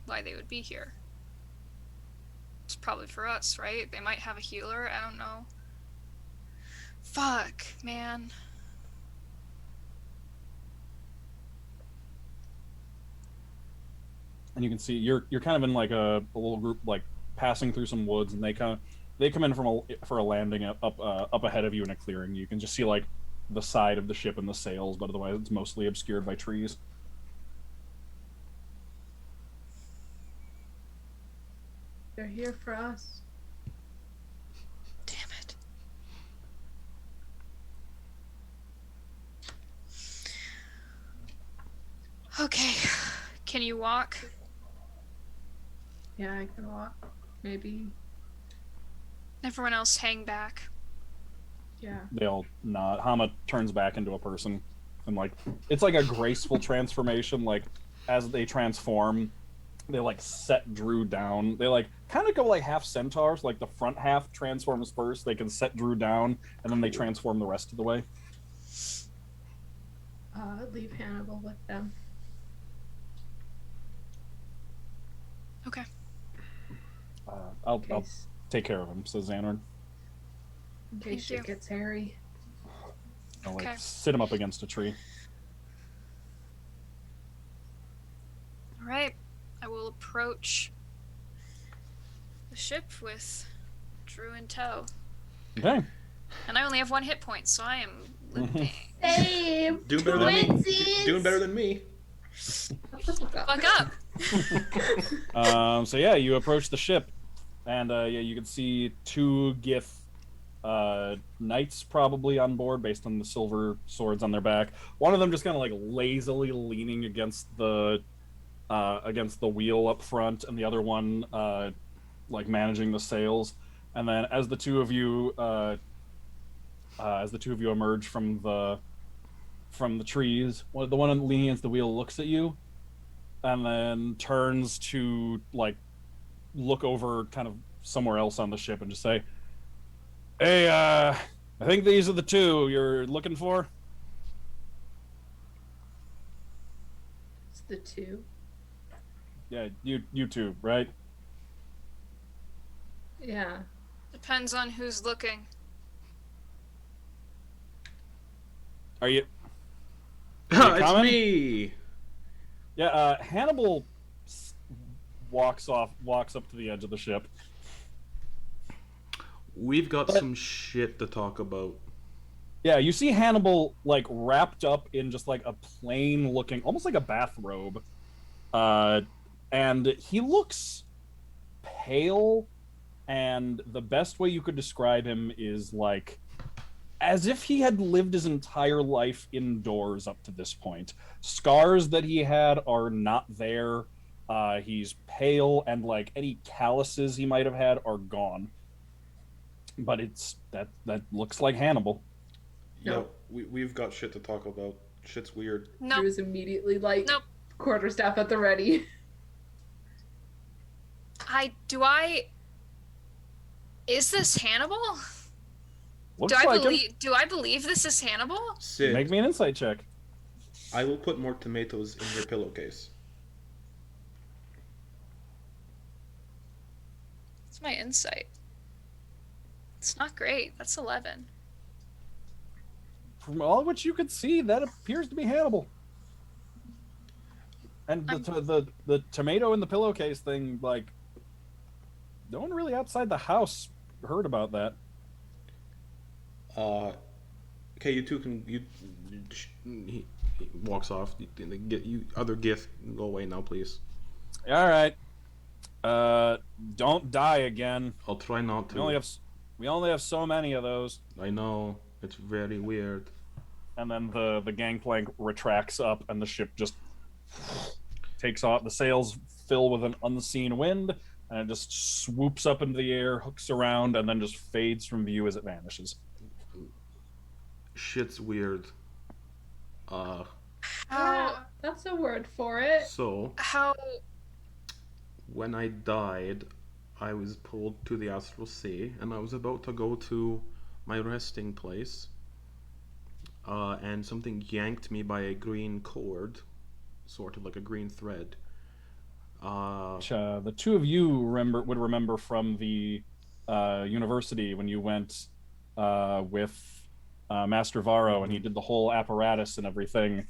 they would be here. It's probably for us, right? They might have a healer, I don't know. Fuck, man. And you can see you're kind of in like a little group, like passing through some woods, and they come in for a landing up ahead of you in a clearing. You can just see like the side of the ship and the sails, but otherwise it's mostly obscured by trees. They're here for us. Damn it. Okay. Can you walk? Yeah, I can walk. Maybe. Everyone else hang back. Yeah. They all nod. Hama turns back into a person, and like it's like a graceful transformation. Like as they transform, they like set Drew down. They like kind of go like half centaurs. Like the front half transforms first. They can set Drew down, and then they transform the rest of the way. Leave Hannibal with them. Okay. I'll In take care of him, says Xanard. case Thank shit you. gets hairy. I'll like Okay. sit him up against a tree. All right. I will approach the ship with Drew in tow. Okay. And I only have 1 hit point, so I am limping. Same. Doing better than me. Twinsies. Doing better than me. Fuck up. So yeah, you approach the ship, and yeah, you can see 2 Gith knights probably on board, based on the silver swords on their back. One of them just kind of like lazily leaning against the wheel up front, and the other one like managing the sails. And then as the two of you emerge from the trees, the one leaning against the wheel looks at you, and then turns to like look over kind of somewhere else on the ship and just say, "Hey, I think these are the 2 you're looking for." Just the two. Yeah, you two, right? Yeah. Depends on who's looking. Are you? It's coming? me. Yeah. Hannibal walks up to the edge of the ship. We've got But- some shit to talk about. Yeah, you see Hannibal like wrapped up in just like a plain looking, almost like a bathrobe, and he looks pale. And the best way you could describe him is like as if he had lived his entire life indoors up to this point. Scars that he had are not there. He's pale, and like any calluses he might have had are gone. But it's that looks like Hannibal. No. Yeah, we've got shit to talk about. Shit's weird. Nope. Drew's immediately like Nope. quarterstaff at the ready. Is this Hannibal? Looks like him. Do I believe this is Hannibal? Sid, Make me an insight check. I will put more tomatoes in your pillowcase. It's my insight. It's not great. That's 11. From all which you could see, that appears to be Hannibal. And the tomato in the pillowcase thing, like, no one really outside the house heard about that. Okay, you two can he walks off. You other gift, go away now, please. All right. Don't die again. I'll try not to. We only have so many of those. I know, it's very weird. And then the gangplank retracts up, and the ship just takes off. The sails fill with an unseen wind, and it just swoops up into the air, hooks around, and then just fades from view as it vanishes. Shit's weird. Yeah, that's a word for it. So How? when I died, I was pulled to the astral sea, and I was about to go to my resting place. And something yanked me by a green cord, sort of like a green thread. Which, the two of you would remember from the university when you went with Master Varro, and he did the whole apparatus and everything.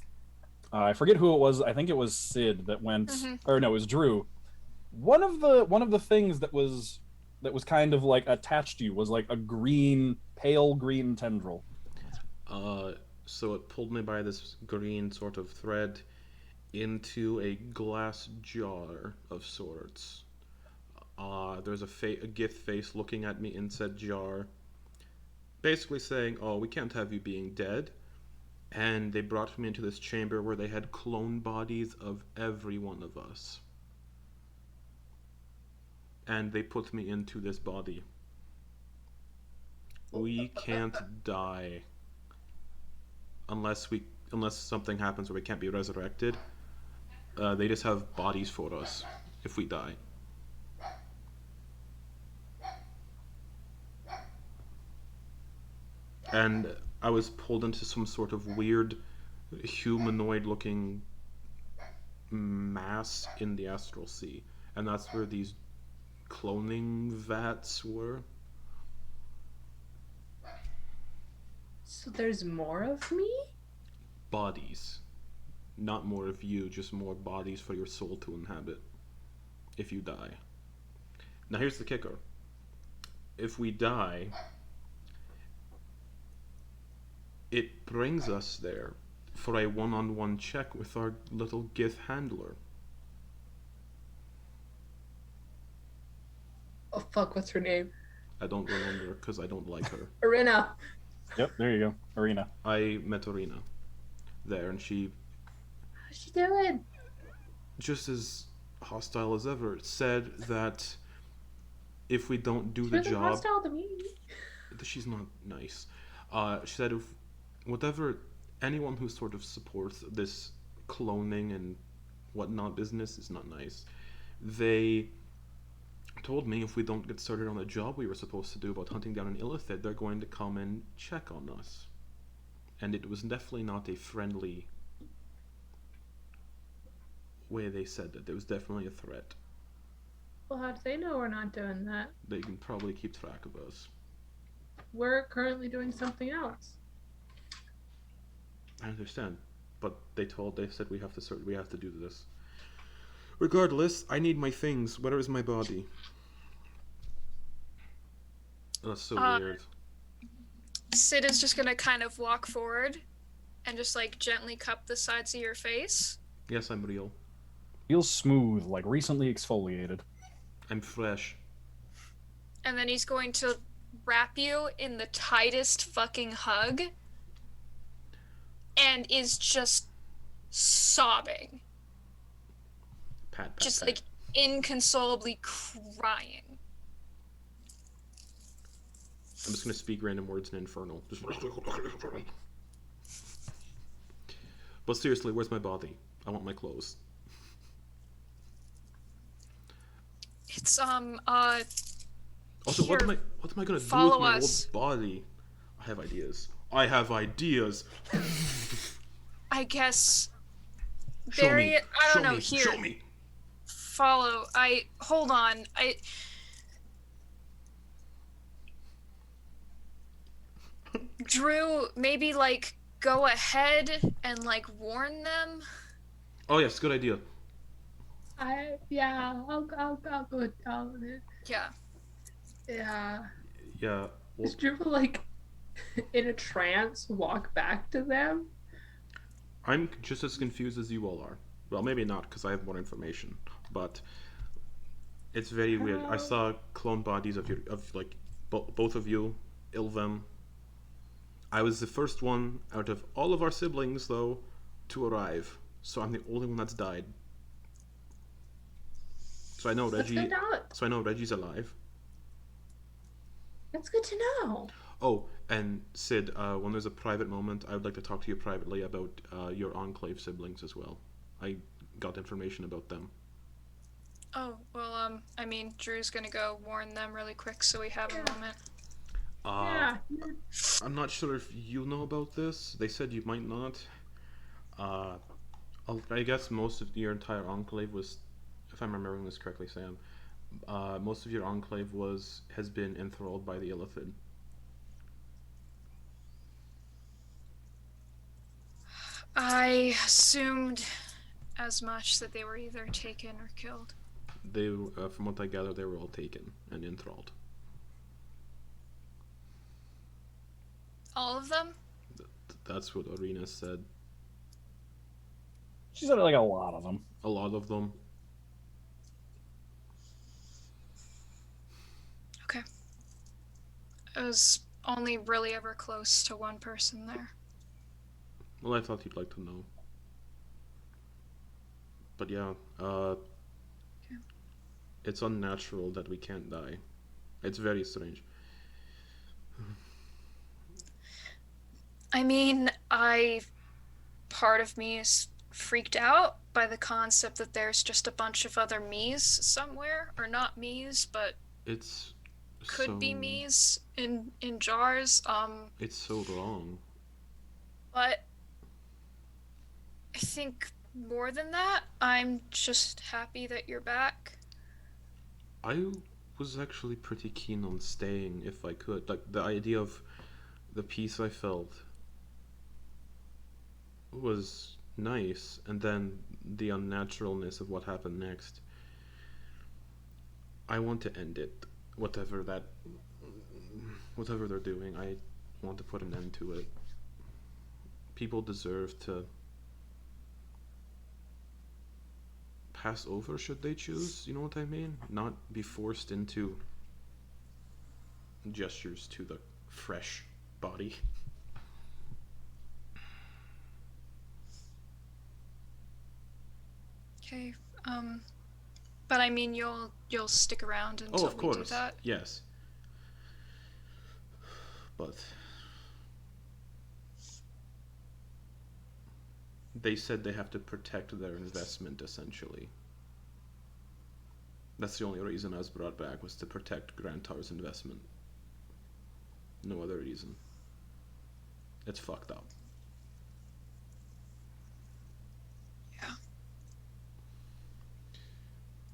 I forget who it was. I think it was Sid that went, or no, it was Drew. One of the things that was kind of like attached to you was like a pale green tendril. So it pulled me by this green sort of thread into a glass jar of sorts. There's a gift face looking at me in said jar, basically saying, "Oh, we can't have you being dead." And they brought me into this chamber where they had clone bodies of every one of us. And they put me into this body. We can't die unless something happens where we can't be resurrected. They just have bodies for us if we die. And I was pulled into some sort of weird humanoid-looking mass in the astral sea, and that's where these cloning vats were. So there's more of me? Bodies. Not more of you, just more bodies for your soul to inhabit if you die. Now here's the kicker. If we die, it brings us there for a one-on-one check with our little Gith handler. Oh fuck, what's her name? I don't remember because I don't like her. Arena. Yep, there you go, Arena. I met Arena there, and she, How's she doing? just as hostile as ever, said that if we don't do She's the really job, hostile to me. she's not nice. She said if anyone who sort of supports this cloning and whatnot business is not nice. They told me if we don't get started on the job we were supposed to do about hunting down an illithid, they're going to come and check on us. And it was definitely not a friendly way they said it. It was definitely a threat. Well, how do they know we're not doing that? They can probably keep track of us. We're currently doing something else. I understand, but they said we have to do this. Regardless, I need my things. Where is my body? That's so weird. Sid is just gonna kind of walk forward and just like gently cup the sides of your face. Yes, I'm real. Feels smooth, like recently exfoliated. I'm fresh. And then he's going to wrap you in the tightest fucking hug and is just sobbing. Pat, Just pat. like inconsolably crying. I'm just gonna speak random words in Infernal. But seriously, where's my body? I want my clothes. It's Also, Here, what am I gonna do follow with my us. old body? I have ideas. I have ideas. I guess Show bury me. it. I Show don't know. me. Here, Show me. follow. Hold on. Drew, maybe like go ahead and like warn them. Oh yes, good idea. I'll go. Yeah. Yeah. Yeah. Well, Is Drew like in a trance walk back to them? I'm just as confused as you all are. Well, maybe not, because I have more information. But it's very weird. I saw clone bodies of both of you, Ilvem. I was the first one out of all of our siblings, though, to arrive. So I'm the only one that's died. So I know That's Reggie. good to know. So I know Reggie's alive. That's good to know. Oh, and Sid, when there's a private moment, I would like to talk to you privately about your Enclave siblings as well. I got information about them. Oh, well, I mean, Drew's gonna go warn them really quick so we have a moment. Yeah. I'm not sure if you know about this. They said you might not. I guess most of your entire Enclave was, if I'm remembering this correctly, Sam, most of your Enclave has been enthralled by the Illithid. I assumed as much that they were either taken or killed. They, from what I gather, they were all taken and enthralled. All of them? That's what Arena said. She said like a lot of them. A lot of them. Okay. I was only really ever close to one person there. Well, I thought you'd like to know. But yeah, it's unnatural that we can't die. It's very strange. I mean, part of me is freaked out by the concept that there's just a bunch of other me's somewhere, or not me's, but It's could be so- me's in jars. It's so wrong. But I think more than that, I'm just happy that you're back. I was actually pretty keen on staying if I could. Like, the idea of the peace I felt was nice, and then the unnaturalness of what happened next. I want to end it. Whatever they're doing, I want to put an end to it. People deserve to pass over should they choose, you know what I mean? Not be forced into gestures to the fresh body. Okay. But I mean, you'll stick around until Oh, of we course. do that. Yes. But they said they have to protect their investment, essentially. That's the only reason I was brought back, was to protect Grantar's investment. No other reason. It's fucked up. Yeah.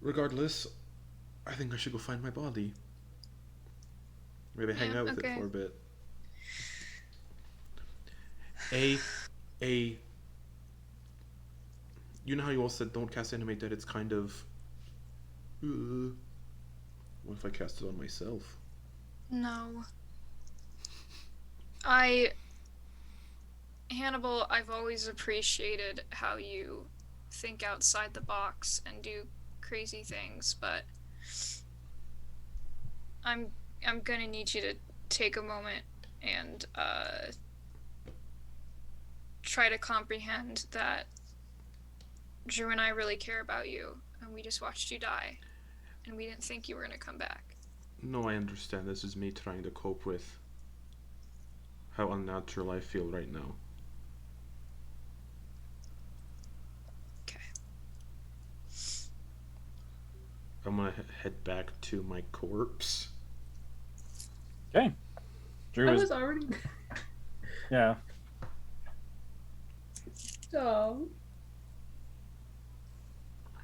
Regardless, I think I should go find my body. Maybe hang Yeah, out with it okay. for a bit. A you know how you all said don't cast animate dead, it's kind of what if I cast it on myself? No. Hannibal, I've always appreciated how you think outside the box and do crazy things, but I'm gonna need you to take a moment and try to comprehend that Drew and I really care about you, and we just watched you die, and we didn't think you were gonna come back. No, I understand. This is me trying to cope with how unnatural I feel right now. Okay. I'm gonna head back to my corpse. Okay. Drew I is. was already. Yeah. So,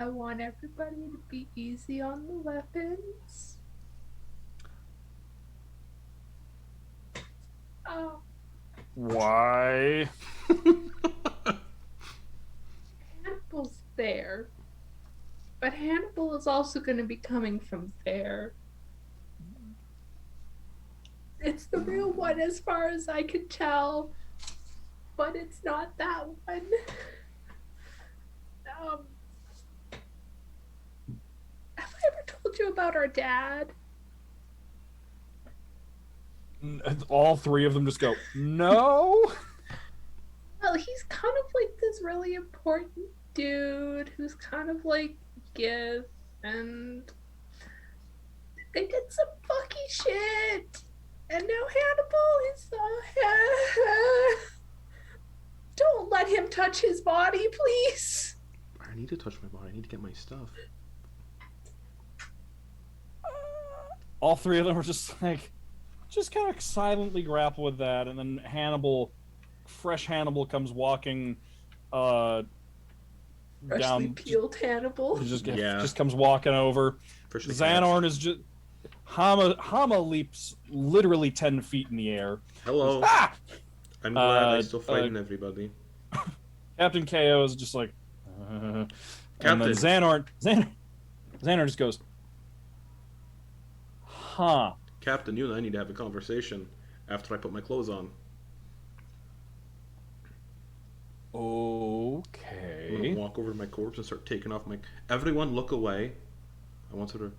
I want everybody to be easy on the weapons. Oh, Why? Hannibal's there. But Hannibal is also going to be coming from there. It's the real one as far as I can tell. But it's not that one. Have I ever told you about our dad? All three of them just go, no? Well, he's kind of like this really important dude who's kind of like Gith, and they did some fucky shit. And now Hannibal is don't let him touch his body, please. I need to touch my body. I need to get my stuff. All three of them were just kind of silently grapple with that, and then fresh Hannibal comes walking Freshly down. peeled Hannibal. Just comes walking over. Freshly Xanorn hatched. is just Hama leaps literally 10 feet in the air. Hello. Ah! I'm glad I'm still fighting everybody. Captain KO is just like, and then Captain. Xanor just goes, huh. Captain, you and I need to have a conversation after I put my clothes on. I'm Okay. gonna walk over to my corpse and start taking off my. Everyone, look away. I want to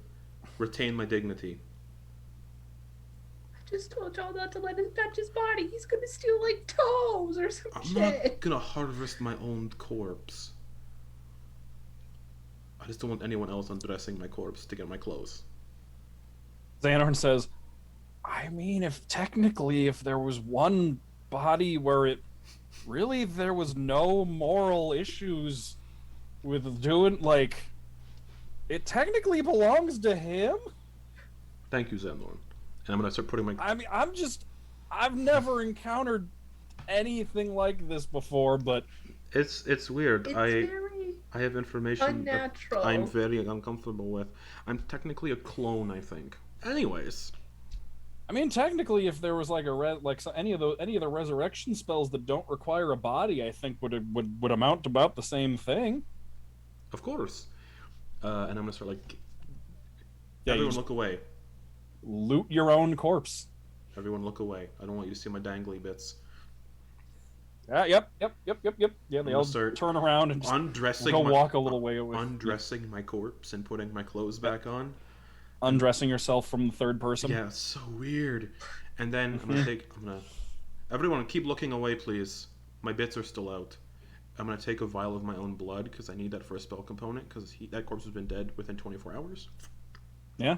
retain my dignity. I just told y'all not to let him touch his body. He's gonna steal like toes or some I'm shit. not gonna harvest my own corpse. I just don't want anyone else undressing my corpse to get my clothes. Xanorn says, I mean, if there was one body where there was no moral issues with doing, like, it technically belongs to him? Thank you, Xanorn. And I'm gonna start putting my. I mean, I've never encountered anything like this before, but It's weird. It's very I have information that unnatural. I'm very uncomfortable with. I'm technically a clone, I think. Anyways, I mean, technically, if there was like any of the resurrection spells that don't require a body, I think would amount to about the same thing. of course. And I'm gonna start like. Yeah, Everyone, look away. Loot your own corpse. Everyone, look away. I don't want you to see my dangly bits. Yep. Yeah, they all start turn around and just Undressing. walk a little way away. Undressing my corpse and putting my clothes back on. Undressing yourself from the third person. Yeah, it's so weird. And then I'm gonna. Everyone, keep looking away, please. My bits are still out. I'm gonna take a vial of my own blood because I need that for a spell component because that corpse has been dead within 24 hours. Yeah.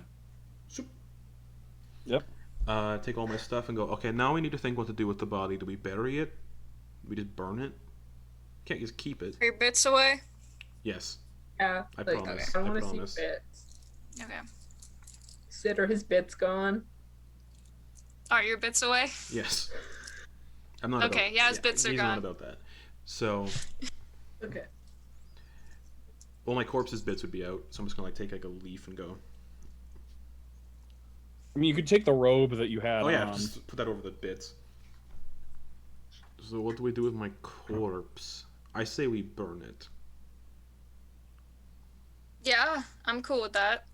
Shoop. Yep. Take all my stuff and go. Okay, now we need to think what to do with the body. Do we bury it? Do we just burn it? Can't just keep it. Are your bits away? Yes, Yeah, I like, promise. I I want to promise. see bits. Okay. Sid, are his bits gone? Are your bits away? Yes. I'm not. Okay, about, yeah, his bits are he's gone. not about that. So, Okay. Well, my corpse's bits would be out, so I'm just gonna like take like a leaf and go. I mean, you could take the robe that you had Oh yeah, on. just put that over the bits. So what do we do with my corpse? I say we burn it. Yeah, I'm cool with that.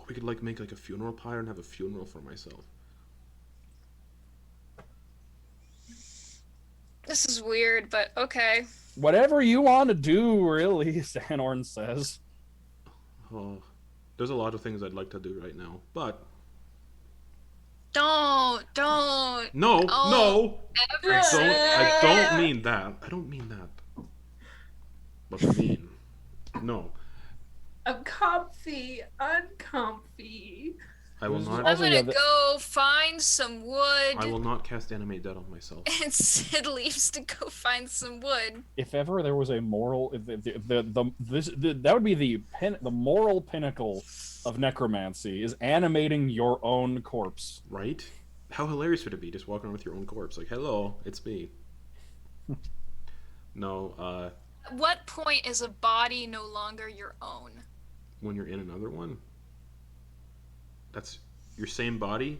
We could like make like a funeral pyre and have a funeral for myself. This is weird, but okay. Whatever you want to do, really, Sanorn says. Oh, there's a lot of things I'd like to do right now, but Don't. no, Oh, no, I don't mean that. I don't mean that. What I mean, no, I'm uncomfy. I will not. I'm Also, yeah, gonna go find some wood. I will not cast animate dead on myself. And Sid leaves to go find some wood. If ever there was a moral, that would be the moral pinnacle of necromancy is animating your own corpse. Right? How hilarious would it be just walking around with your own corpse? Like, hello, it's me. No, At what point is a body no longer your own? when you're in another one, that's your same body.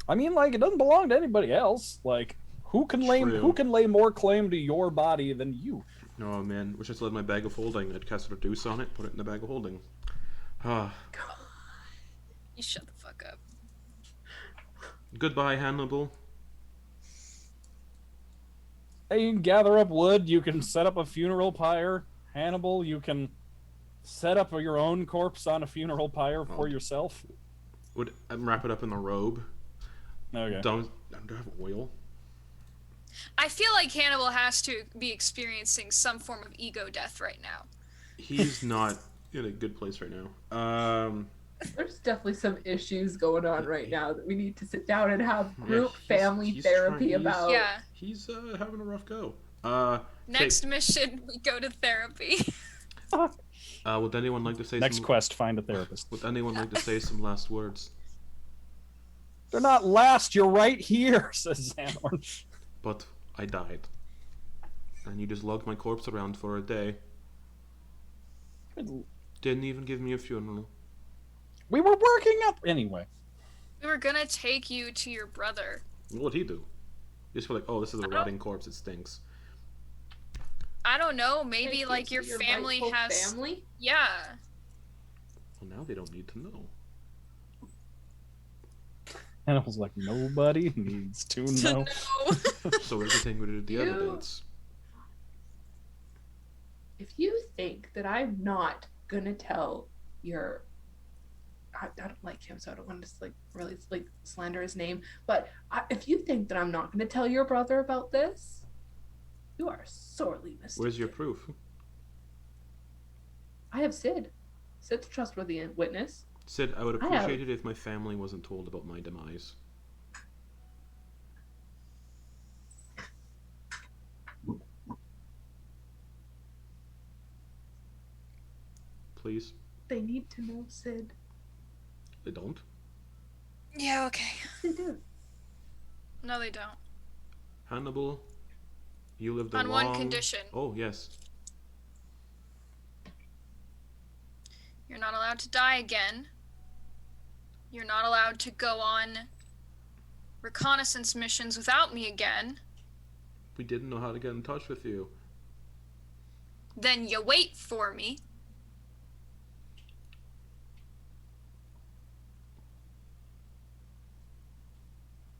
I mean, like, it doesn't belong to anybody else. Like, who can lay more claim to your body than you? Oh man, wish I still had my bag of holding. I'd cast a reduce on it, put it in the bag of holding. Ah, You shut the fuck up. goodbye, Hannibal. Hey, you can gather up wood. You can set up a funeral pyre. Hannibal, you can set up your own corpse on a funeral pyre for yourself. Would wrap it up in the robe? Okay. Don't have oil. I feel like Hannibal has to be experiencing some form of ego death right now. He's not in a good place right now. There's definitely some issues going on right now that we need to sit down and have group he's- family he's therapy trying- about. Yeah. He's having a rough go. Next mission, we go to therapy. Would anyone like to say Next some? quest, find a therapist. Would anyone like to say some last words? They're not last. You're right here, says Xanorn. But I died, and you just lugged my corpse around for a day. Didn't even give me a funeral. We were working up anyway. We were gonna take you to your brother. What'd he do? Just feel like, oh, this is a rotting corpse. It stinks. I don't know, maybe Take like you your to family rightful has. family? Yeah. Well, now they don't need to know. And I was like, nobody needs to To know. know. So we're continuing with the You- evidence. If you think that I'm not gonna tell your, I don't like him, so I don't want to like really like slander his name. But if you think that I'm not gonna tell your brother about this, you are sorely mistaken. Where's your proof? I have Sid. Sid's a trustworthy witness. Sid, I would I have- appreciate it if my family wasn't told about my demise. Please? They need to know, Sid. They don't? Yeah, okay. They do. No, they don't. Hannibal, you lived a On long... one condition. Oh, yes. You're not allowed to die again. You're not allowed to go on reconnaissance missions without me again. We didn't know how to get in touch with you. Then you wait for me.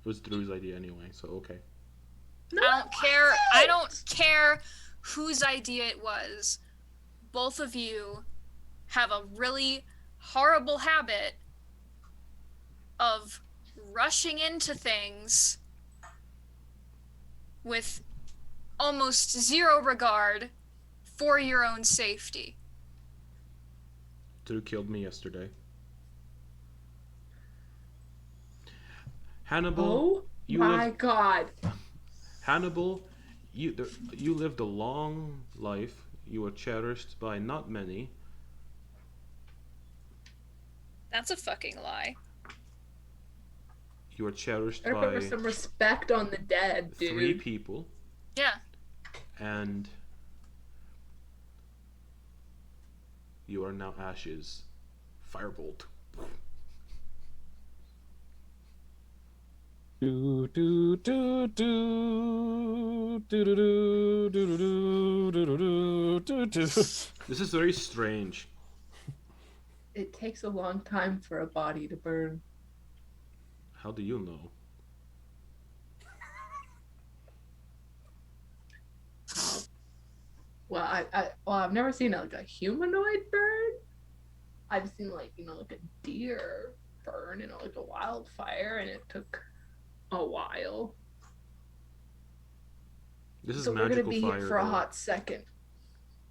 It was Drew's idea anyway, so okay. No, I don't care. I don't care whose idea it was. Both of you have a really horrible habit of rushing into things with almost zero regard for your own safety. Drew killed me yesterday. Hannibal, Oh you my lived, god. Hannibal, you lived a long life. You were cherished by not many. That's a fucking lie. You were cherished Better by put some respect on the dead, dude. 3 people, Yeah. and You are now ashes. Firebolt. Do do do do do do do do do do do do do. This is very strange. It takes a long time for a body to burn. How do you know? Well, I've never seen like a humanoid burn. I've seen like like a deer burn in like a wildfire, and it took a while. This is So we're magical gonna be fire. here for a though. hot second.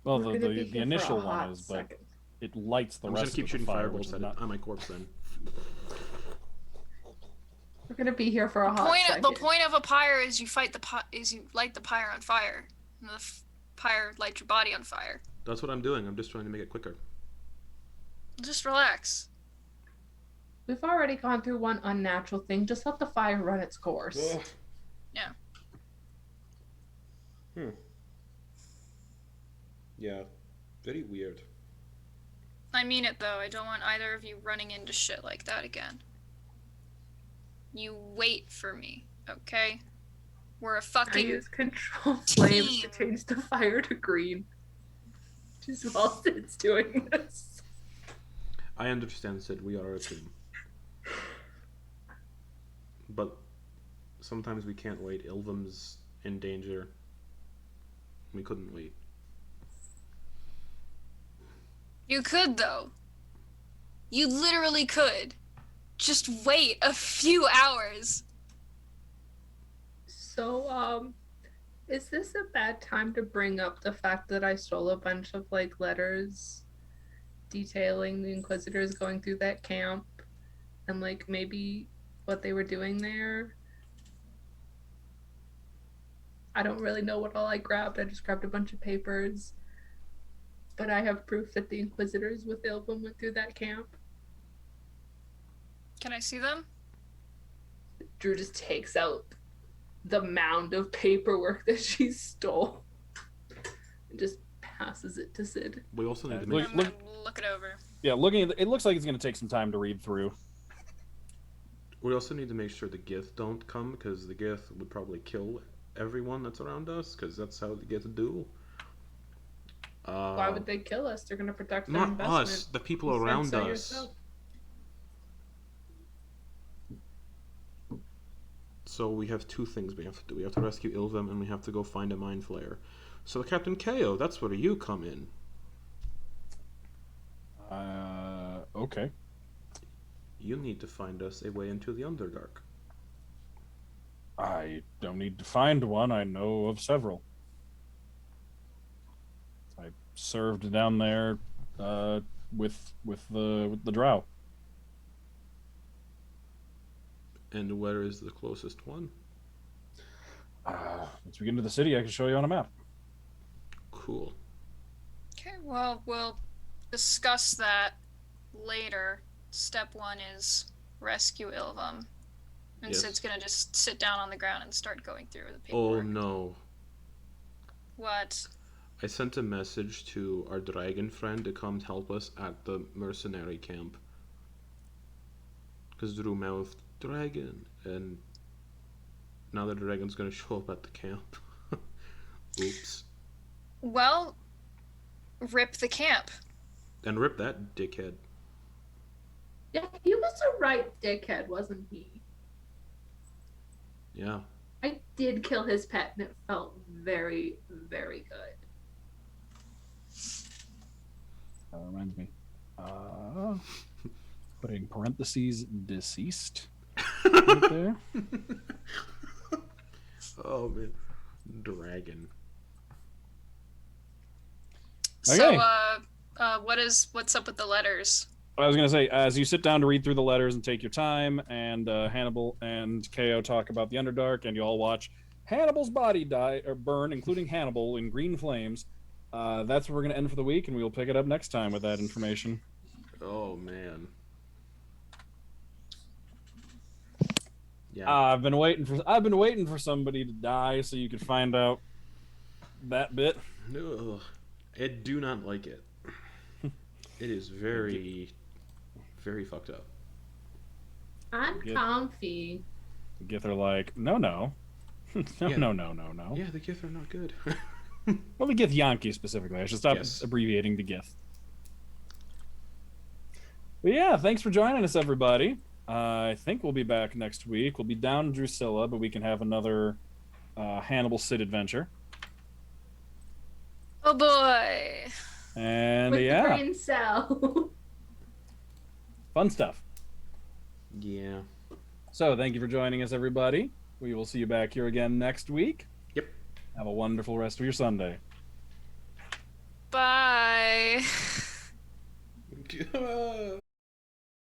Well, We're gonna be the here for a initial one hot is, but second. it lights the I'm just rest gonna keep of the shooting fire, which firebolts is at, not. on my corpse then. We're gonna be here for a hot Point, second. the point of a pyre is you light the pyre on fire, and the pyre lights your body on fire. That's what I'm doing. I'm just trying to make it quicker. Just relax. We've already gone through one unnatural thing. Just let the fire run its course. Yeah. Yeah. Very weird. I mean it though. I don't want either of you running into shit like that again. You wait for me, okay? We're a I fucking use control flames to team. change the fire to green. Just while Sid's doing this. I understand, Sid. We are a team. But sometimes we can't wait. Ilvum's in danger. We couldn't wait. You could though. You literally could. Just wait a few hours. So, is this a bad time to bring up the fact that I stole a bunch of like letters detailing the Inquisitors going through that camp and like maybe what they were doing there? I don't really know what all I grabbed. I just grabbed a bunch of papers. But I have proof that the Inquisitors with Ilvum went through that camp. Can I see them? Drew just takes out the mound of paperwork that she stole and just passes it to Sid. We also need to Look- make I'm gonna look it over. Yeah, looking at it looks like it's going to take some time to read through. we also need to make sure the Gith don't come, because the Gith would probably kill everyone that's around us, because that's how the Gith do. Why would they kill us? They're gonna protect their Not investment. us, the people You said around so us. yourself. So we have two things we have to do. We have to rescue Ilvum, and we have to go find a mind flayer. So Captain KO, that's where you come in. Okay. You need to find us a way into the Underdark. I don't need to find one. I know of several. I served down there with the Drow. And where is the closest one? Once we get into the city, I can show you on a map. Cool. Okay, well, we'll discuss that later. Step one is rescue Ilvum. And Yes. Sid's gonna just sit down on the ground and start going through the Oh paperwork. no. What? I sent a message to our dragon friend to come help us at the mercenary camp. Because Drew mouthed dragon, and now the dragon's gonna show up at the camp. Oops. Well, rip the camp. And rip that dickhead. Yeah, he was a right dickhead, wasn't he? Yeah. I did kill his pet, and it felt very, very good. That reminds me. Putting parentheses deceased right there. Oh man. Dragon. Okay. So, what's up with the letters? I was gonna say, as you sit down to read through the letters and take your time, and Hannibal and KO talk about the Underdark, and you all watch Hannibal's body die or burn, including Hannibal, in green flames. That's where we're gonna end for the week, and we will pick it up next time with that information. Oh man. Yeah. I've been waiting for somebody to die so you could find out that bit. Ugh. I do not like it. It is very, very fucked up. Uncomfy. The Gith are like, no, no. No, Yeah. no. Yeah, the Gith are not good. Well, the Gith Yankee specifically. I should stop Yes. abbreviating the Gith. But yeah, thanks for joining us, everybody. I think we'll be back next week. We'll be down in Drusilla, but we can have another Hannibal Sid adventure. Oh boy. And With the yeah, brain cell. fun stuff. Yeah. So thank you for joining us, everybody. We will see you back here again next week. Yep. Have a wonderful rest of your Sunday. Bye.